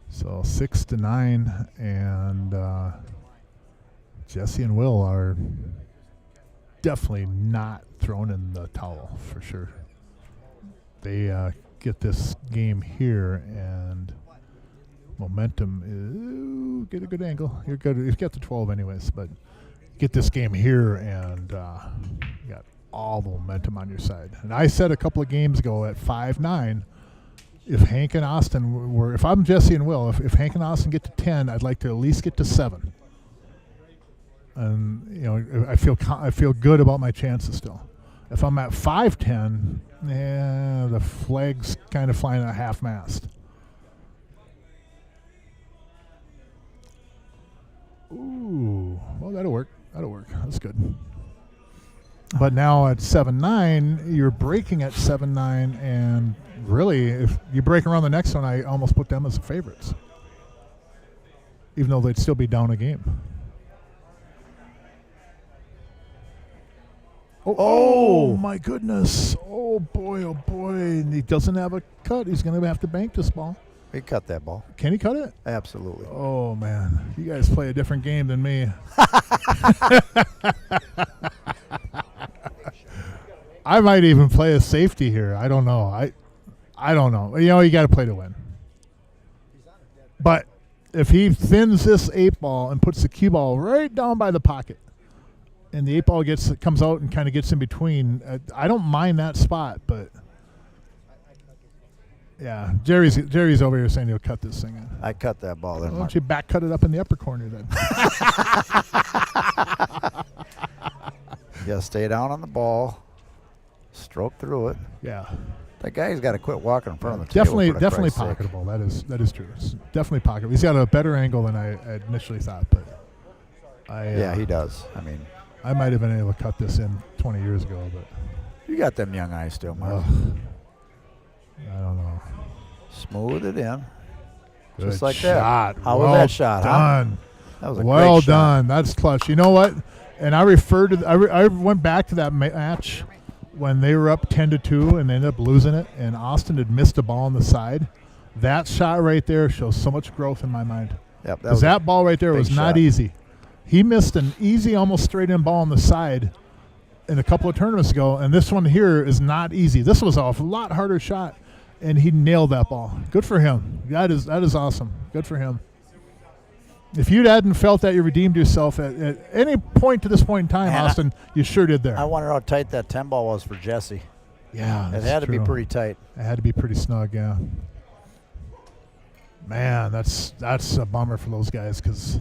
So 6-9, and Jesse and Will are definitely not thrown in the towel for sure. They get this game here, and momentum is get a good angle. You're good. You've got the 12 anyways, but get this game here, and you got all the momentum on your side. And I said a couple of games ago at 5-9. If Hank and Austin if I'm Jesse and Will, if Hank and Austin get to 10, I'd like to at least get to 7. And I feel good about my chances still. If I'm at 5-10, the flag's kind of flying at half mast. Ooh, well that'll work. That's good. But now at 7-9, you're breaking at 7-9, and really, if you break around the next one, I almost put them as favorites, even though they'd still be down a game. Oh my goodness! Oh boy! And he doesn't have a cut. He's going to have to bank this ball. He cut that ball. Can he cut it? Absolutely. Oh man, you guys play a different game than me. I might even play a safety here. I don't know. I don't know. You got to play to win. But if he thins this 8 ball and puts the cue ball right down by the pocket, and the 8 ball comes out and kind of gets in between, I don't mind that spot. But yeah, Jerry's over here saying he'll cut this thing in. I cut that ball there, Why Mark. don't you back cut it up in the upper corner then? You got to stay down on the ball, stroke through it. Yeah. That guy's got to quit walking in front of the table. Definitely for Christ's sake. pocketable. That is true. It's definitely pocketable. He's got a better angle than I initially thought, but Yeah, he does. I mean, I might have been able to cut this in 20 years ago, but you got them young eyes still, Mark. I don't know. Smooth it in. Good Just like shot. that. How well was that shot? Done. Huh? That was a Well great shot. done. That's clutch. You know what? And I went back to that match when they were up 10-2 and they ended up losing it, and Austin had missed a ball on the side. That shot right there shows so much growth in my mind. Yep, Because that ball right there big was not shot. easy. He missed an easy, almost straight-in ball on the side in a couple of tournaments ago, and this one here is not easy. This was a lot harder shot, and he nailed that ball. Good for him. That is awesome. Good for him. If you hadn't felt that you redeemed yourself at any point to this point in time, Man, Austin, you sure did there. I wonder how tight that 10 ball was for Jesse. Yeah, It that's had to be true. pretty tight. It had to be pretty snug, yeah. Man, that's a bummer for those guys because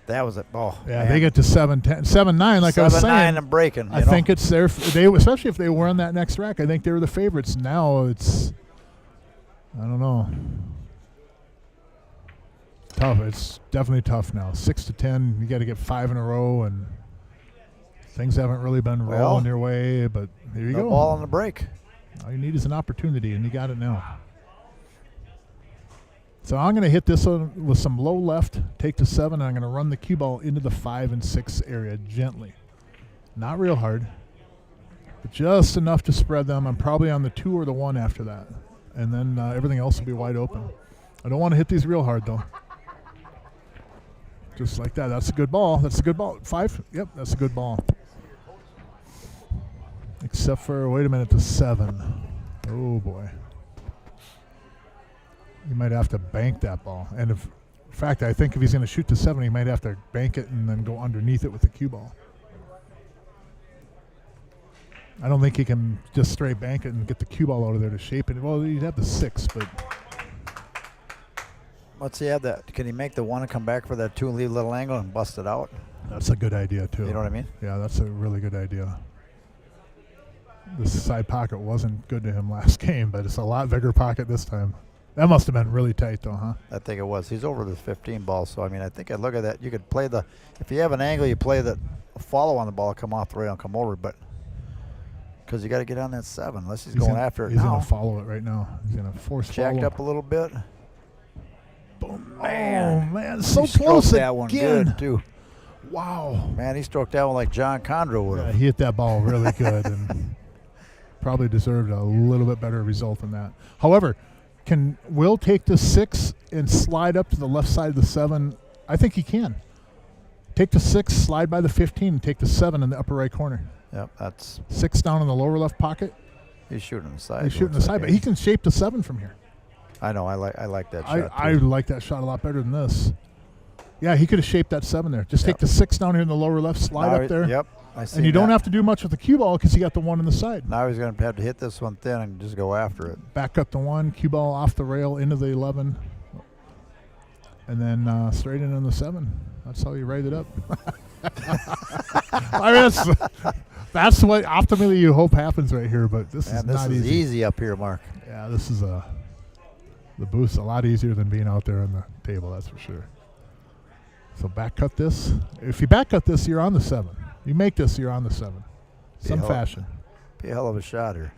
That was it. Oh, yeah, man. they get to 7-10, 7-9. Like I was 7-9 saying, and breaking. I think it's their. They especially if they were in that next rack. I think they were the favorites. Now it's, I don't know. Tough. It's definitely tough now. 6-10. You got to get 5 in a row, and things haven't really been rolling your way. But here you no go. ball on the break. All you need is an opportunity, and you got it now. So I'm going to hit this one with some low left, take the 7, and I'm going to run the cue ball into the 5 and 6 area gently. Not real hard, but just enough to spread them. I'm probably on the 2 or the 1 after that. And then everything else will be wide open. I don't want to hit these real hard, though. Just like that. That's a good ball. That's a good ball. 5? Yep, that's a good ball. Except for, wait a minute, the 7. Oh, boy. You might have to bank that ball. And in fact, I think if he's going to shoot the 7, he might have to bank it and then go underneath it with the cue ball. I don't think he can just straight bank it and get the cue ball out of there to shape it. Well, he'd have the 6, but Let's see, have that. Can he make the 1 and come back for that 2 and leave a little angle and bust it out? that's a good idea, too. You know what I mean? Yeah, that's a really good idea. This side pocket wasn't good to him last game, but it's a lot bigger pocket this time. That must have been really tight, though, huh? I think it was. He's over the 15 ball, so I mean, I think I look at that. You could play the, if you have an angle, you play the follow on the ball, come off the rail and come over, but because you got to get on that 7, unless he's going after it He's now. going to follow it right now. He's going to force Jacked follow. up a little bit. Boom. Man. Oh, man, so He stroked close that one again. good, too. Wow. Man, he stroked that one like John Condro would Yeah, have. he hit that ball really good and probably deserved a little bit better result than that. However, can Will take the 6 and slide up to the left side of the 7? I think he can. Take the 6, slide by the 15, and take the 7 in the upper right corner. Yep, that's, 6 down in the lower left pocket. he's shooting the side. He's shooting the looks side, like but it. he can shape the 7 from here. I know, I like that shot. I too. like that shot a lot better than this. Yeah, he could have shaped that 7 there. Just Yep. take the 6 down here in the lower left, slide Now up there. Yep, I see. And you don't have to do much with the cue ball because you got the 1 on the side. Now he's going to have to hit this one thin and just go after it. Back up the 1, cue ball off the rail into the 11, and then straight in on the 7. That's how you rate it up. I mean, that's what optimally you hope happens right here, but this is And this not is easy. easy up here, Mark. Yeah, this is the boost's a lot easier than being out there on the table, that's for sure. So back cut this. If you back cut this, you're on the 7. You make this, you're on the 7. Some Yeah. fashion. Be a hell of a shot here.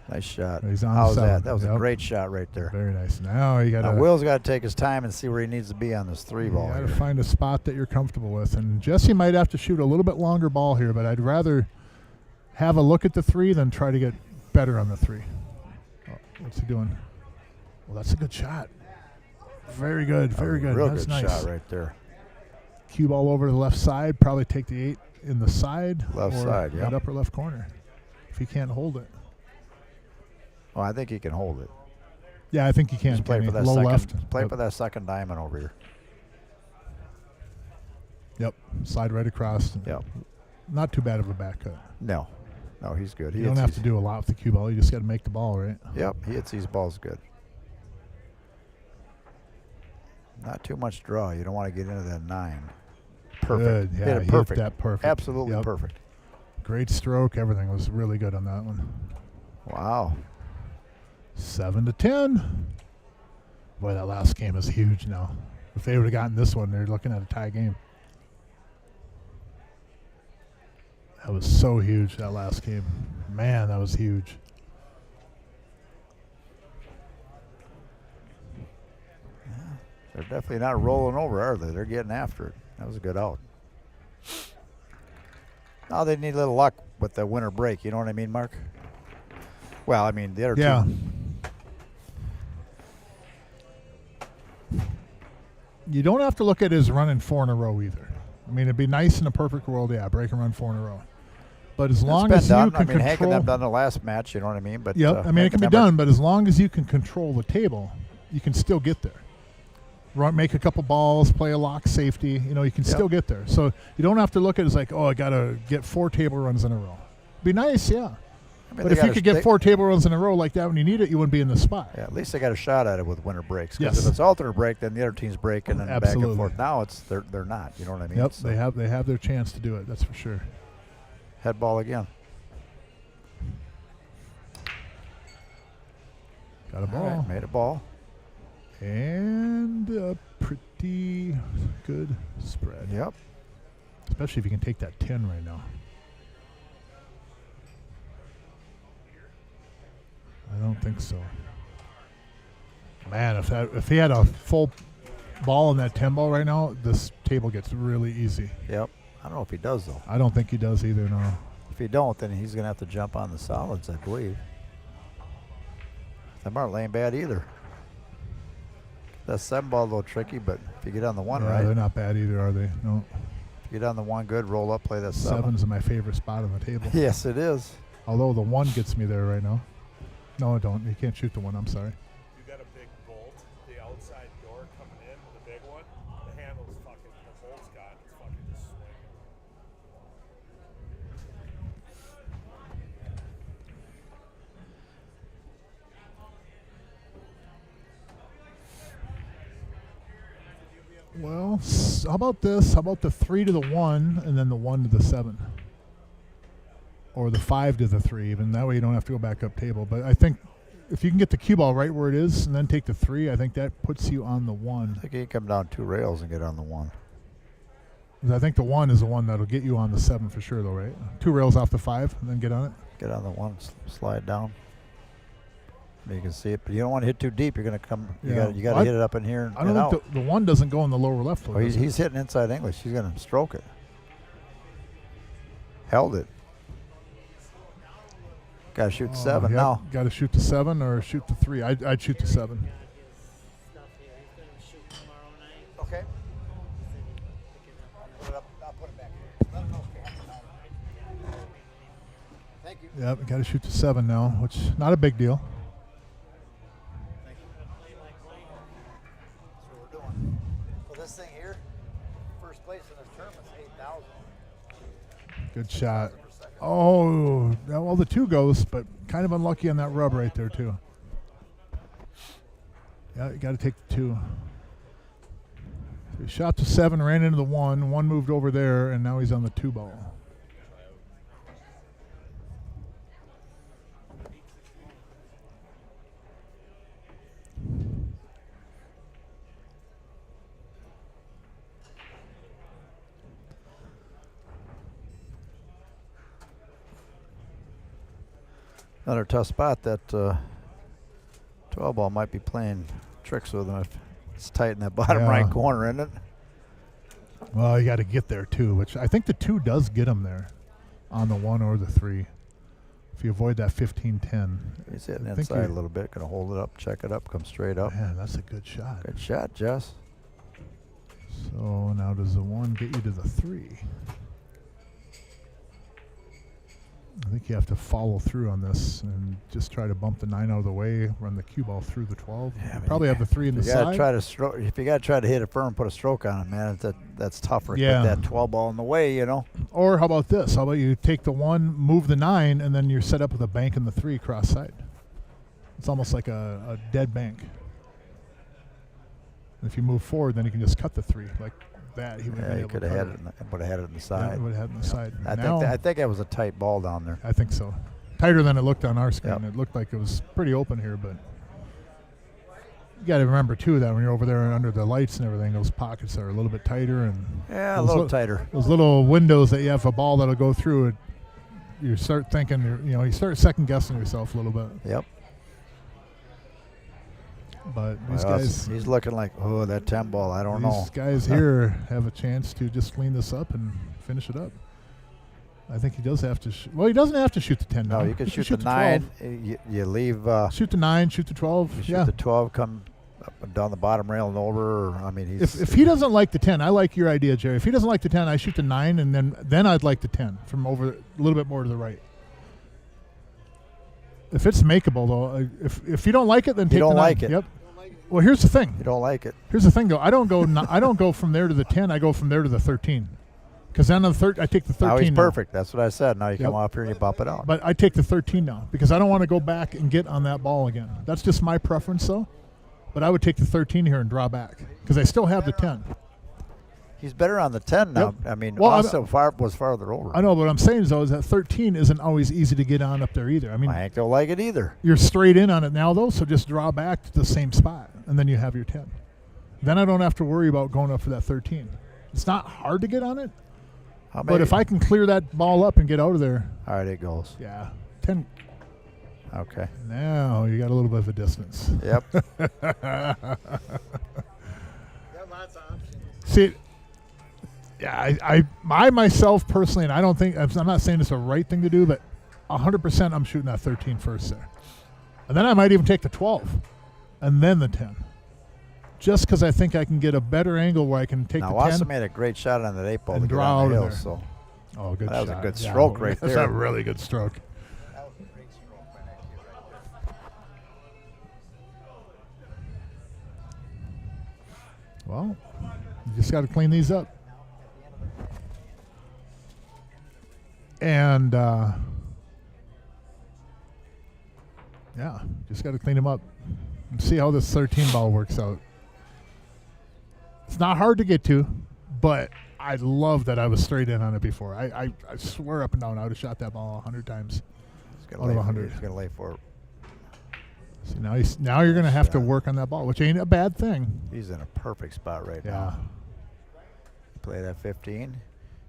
Nice shot. He's on the How's 7. that? That was a Yep. great shot right there. Very nice. Now you got Now to Will's got to take his time and see where he needs to be on this 3 ball. You got to here. find a spot that you're comfortable with. And Jesse might have to shoot a little bit longer ball here, but I'd rather have a look at the 3 than try to get better on the 3. Oh, what's he doing? Well, that's a good shot. Very good. Very good. Real That's good nice. shot right there. Cue ball over to the left side. Probably take the 8 in the side. Left or side, that yeah. upper left corner if he can't hold it. Well, I think he can hold it. Yeah, I think he can. Just play Kenny. for that Low second. left. Play Yep. for that second diamond over here. Yep. Slide right across. Yep. Not too bad of a back cut. No, he's good. You don't have to do a lot with the cue ball. You just got to make the ball, right? Yep, he hits these balls good. Not too much draw. You don't want to get into that 9. Perfect. Good. Yeah, hit he it hit perfect. that perfect. Absolutely Yep. perfect. Great stroke. Everything was really good on that one. Wow. 7-10. Boy, that last game is huge now. If they would have gotten this one, they're looking at a tie game. That was so huge, that last game. Man, that was huge. They're definitely not rolling over, are they? They're getting after it. That was a good out. Now they need a little luck with the winter break. You know what I mean, Mark? Well, I mean, the other Yeah. two. You don't have to look at his running 4 in a row either. I mean, it'd be nice in a perfect world, yeah, break and run 4 in a row. But as long It's as been you done. can I mean, Hank and control, them done the last match. You know what I mean? But yep, I mean, it Hank can be and them are- done. But as long as you can control the table, you can still get there. make a couple balls, play a lock safety. You know, you can still get there. So you don't have to look at it as like, oh, I got to get 4 table runs in a row. Be nice, yeah. I mean, but if you could get 4 table runs in a row like that when you need it, you wouldn't be in the spot. Yeah, at least they got a shot at it with winter breaks. Because Yes. if it's alternate break, then the other team's breaking and back Absolutely. and forth. Now they're not. You know what I mean? Yep, So they have their chance to do it. That's for sure. head ball again. Got a ball. All right, made a ball. And a pretty good spread. Yep. Especially if you can take that 10 right now. I don't think so. Man, if he had a full ball in that 10 ball right now, this table gets really easy. Yep. I don't know if he does, though. I don't think he does either, no. If he don't, then he's going to have to jump on the solids, I believe. Them aren't laying bad either. That 7 ball a little tricky, but if you get on the 1 Yeah, right. they're not bad either, are they? No. If you get on the 1 good, roll up, play that 7. 7's my favorite spot on the table. Yes, it is. Although the 1 gets me there right now. No, I don't. You can't shoot the 1. I'm sorry. You got a big bolt, the outside door coming in, the big one. The handle's fucking, the bolt's got, it's fucking just swinging. Well, how about this? How about the 3 to the 1 and then the 1 to the 7? Or the 5 to the 3, even. That way you don't have to go back up table. But I think if you can get the cue ball right where it is and then take the 3, I think that puts you on the 1. I think you can come down 2 rails and get on the 1. 'Cause I think the 1 is the one that'll get you on the 7 for sure, though, right? 2 rails off the 5 and then get on it. Get on the 1, slide down. You can see it, but you don't want to hit too deep. You're going to come. You Yeah. got to hit it up in here and I don't out. think the 1 doesn't go in the lower left. Though, Oh, does it? he's hitting inside English. He's going to stroke it. Held it. Got to shoot 7 now. Got to shoot the 7 or shoot the 3. I'd shoot the 7. Stuff here. He's going to shoot tomorrow night. Okay. I'll put it back here. Let him know if you have it. Thank you. Yep, got to shoot the 7 now, which not a big deal. That's what we're doing. Well, this thing here, first place in this tournament is 8,000. Good shot. Oh, well, the 2 goes, but kind of unlucky on that rub right there, too. Yeah, you got to take the 2. So he shot the 7, ran into the 1. 1 moved over there, and now he's on the 2 ball. Another tough spot. That 12 ball might be playing tricks with him if it's tight in that bottom Yeah. right corner, isn't it? Well, you got to get there, too, which I think the 2 does get him there on the 1 or the 3. If you avoid that 15-10. He's hitting I think inside you're- a little bit. Going to hold it up, check it up, come straight up. Man, that's a good shot. Good shot, Jess. So now does the 1 get you to the 3? I think you have to follow through on this and just try to bump the 9 out of the way, run the cue ball through the 12. Yeah, I You mean, probably have the 3 in the You got to side. try to stroke. If you got to try to hit it firm, put a stroke on it, man. That's tougher. Yeah. Put that 12 ball in the way, you know. Or how about this? How about you take the 1, move the 9, and then you're set up with a bank in the 3 cross side. It's almost like a dead bank. And if you move forward, then you can just cut the 3 like that. He would have Yeah, been you able could to have cut had it. it. Would have had it in the Yeah, side. would have had it in the side. I Now- think that was a tight ball down there. I think so. Tighter than it looked on our screen. Yep. It looked like it was pretty open here, but you got to remember too that when you're over there and under the lights and everything, those pockets are a little bit tighter and Yeah, a those little tighter. Those little windows that you have a ball that'll go through it. You start thinking, you start second guessing yourself a little bit. Yep. But these Well, guys, he's looking like, oh, that 10 ball. I don't know. these guys here have a chance to just clean this up and finish it up. I think he does have to. Well, he doesn't have to shoot the 10. No, now. you can He shoot the 12. 9. You leave. Shoot the 9. Shoot the 12. You shoot Yeah. the 12. Come up and down the bottom rail and over. Or, I mean, he's. If he doesn't like the 10, I like your idea, Jerry. If he doesn't like the 10, I shoot the 9, and then I'd like the 10 from over a little bit more to the right. If it's makeable, though, if you don't like it, then take don't the 9. like it. Yep. Well, here's the thing. You don't like it. Here's the thing, though. I don't go from there to the 10. I go from there to the 13. Because then I take the 13 Now he's now. perfect. That's what I said. Now you come up here and you bump it out. But I take the 13 now because I don't want to go back and get on that ball again. That's just my preference, though. But I would take the 13 here and draw back because I still have the 10. He's better on the 10 now. Yep. I mean, Well, Austin was farther over. I know, but what I'm saying is, though, is that 13 isn't always easy to get on up there either. I mean, Hank don't like it either. you're straight in on it now, though, so just draw back to the same spot, and then you have your 10. Then I don't have to worry about going up for that 13. It's not hard to get on it, but if I can clear that ball up and get out of there. All right, it goes. Yeah, 10. Okay. Now you got a little bit of a distance. Yep. Got lots of options. See, yeah, I myself personally, and I don't think, I'm not saying it's the right thing to do, but 100% I'm shooting that 13 first there. And then I might even take the 12 and then the 10. Just because I think I can get a better angle where I can take Now, the 10. Austin made a great shot on that 8-ball and to get draw on the out of hill. there. So Oh, good that shot. was a good Yeah, stroke right That's there. a really good stroke. That was a great stroke by that kid right there. Well, you just got to clean these up. And, yeah, just got to clean them up and see how this 13 ball works out. It's not hard to get to, but I love that I was straight in on it before. I swear up and down I would have shot that ball 100 times out of 100. He's going to lay for it. See, now you're going to have to work on that ball, which ain't a bad thing. He's in a perfect spot right Yeah. now. Play that 15.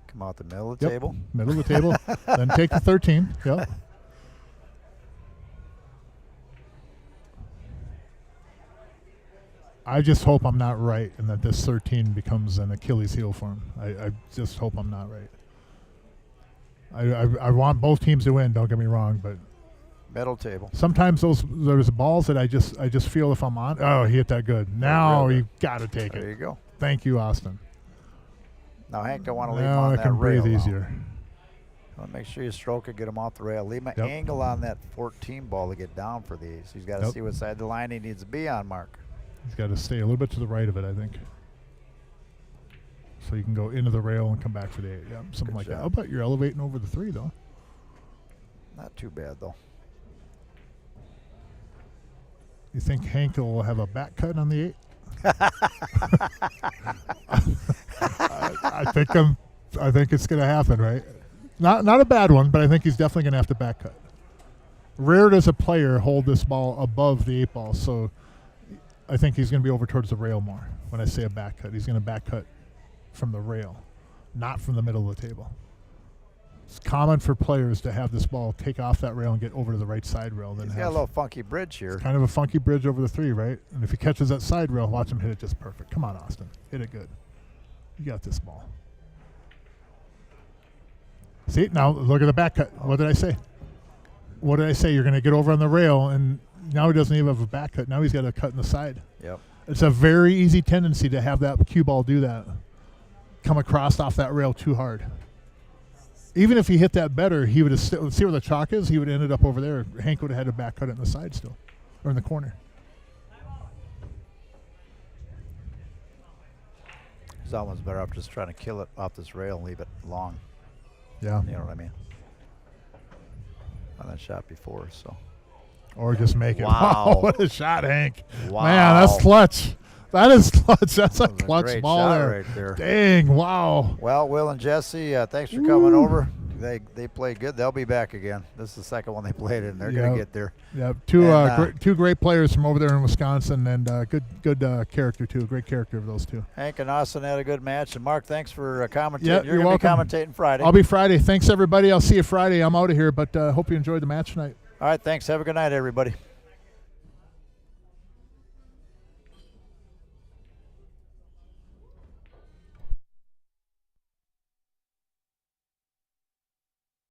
Come out the middle of the table. Middle of the table. Then take the 13. Yep. I just hope I'm not right and that this 13 becomes an Achilles heel for him. I just hope I'm not right. I want both teams to win, don't get me wrong, but Middle table. sometimes there's balls that I just feel if I'm on. Oh, he hit that good. Now real good. you got to take There it. you go. Thank you, Austin. Now, Hank, don't want to leave him Now on I that can rail. breathe now. easier. Want to make sure you stroke it, get him off the rail. Leave him an Yep. angle on that 14 ball to get down for these. He's got to Yep. see what side of the line he needs to be on, Mark. He's got to stay a little bit to the right of it, I think. So you can go into the rail and come back for the 8. Yeah, something Good like that. job. How about you're elevating over the 3, though? Not too bad, though. You think Hank will have a back cut on the 8? I think it's going to happen, right? Not a bad one, but I think he's definitely going to have to back cut. Rare does a player hold this ball above the 8 ball, so I think he's going to be over towards the rail more. When I say a back cut, he's going to back cut from the rail, not from the middle of the table. It's common for players to have this ball take off that rail and get over to the right side rail. Then He's got a little funky bridge here. kind of a funky bridge over the 3, right? And if he catches that side rail, watch him hit it just perfect. Come on, Austin. Hit it good. You got this ball. See, now look at the back cut. What did I say? What did I say? You're going to get over on the rail, and now he doesn't even have a back cut. Now he's got a cut in the side. Yep. It's a very easy tendency to have that cue ball do that. Come across off that rail too hard. Even if he hit that better, he would have still, see where the chalk is? He would have ended up over there. Hank would have had a back cut it in the side still, or in the corner. He's almost better off just trying to kill it off this rail and leave it long. Yeah. You know what I mean? On that shot before, so. Or just make it. Wow. What a shot, Hank. Wow. Man, that's clutch. That is clutch. That's a That was a clutch great ball shot there. right there. Dang, wow. Well, Will and Jesse, thanks for coming over. They played good. They'll be back again. This is the second one they played in. They're going to get there. Yeah, And, two great players from over there in Wisconsin, and good character too. Great character of those two. Hank and Austin had a good match. And Mark, thanks for commentating. Yeah, You're you're going to be welcome. commentating Friday. I'll be Friday. Thanks everybody. I'll see you Friday. I'm out of here, but hope you enjoyed the match tonight. All right, thanks. Have a good night, everybody.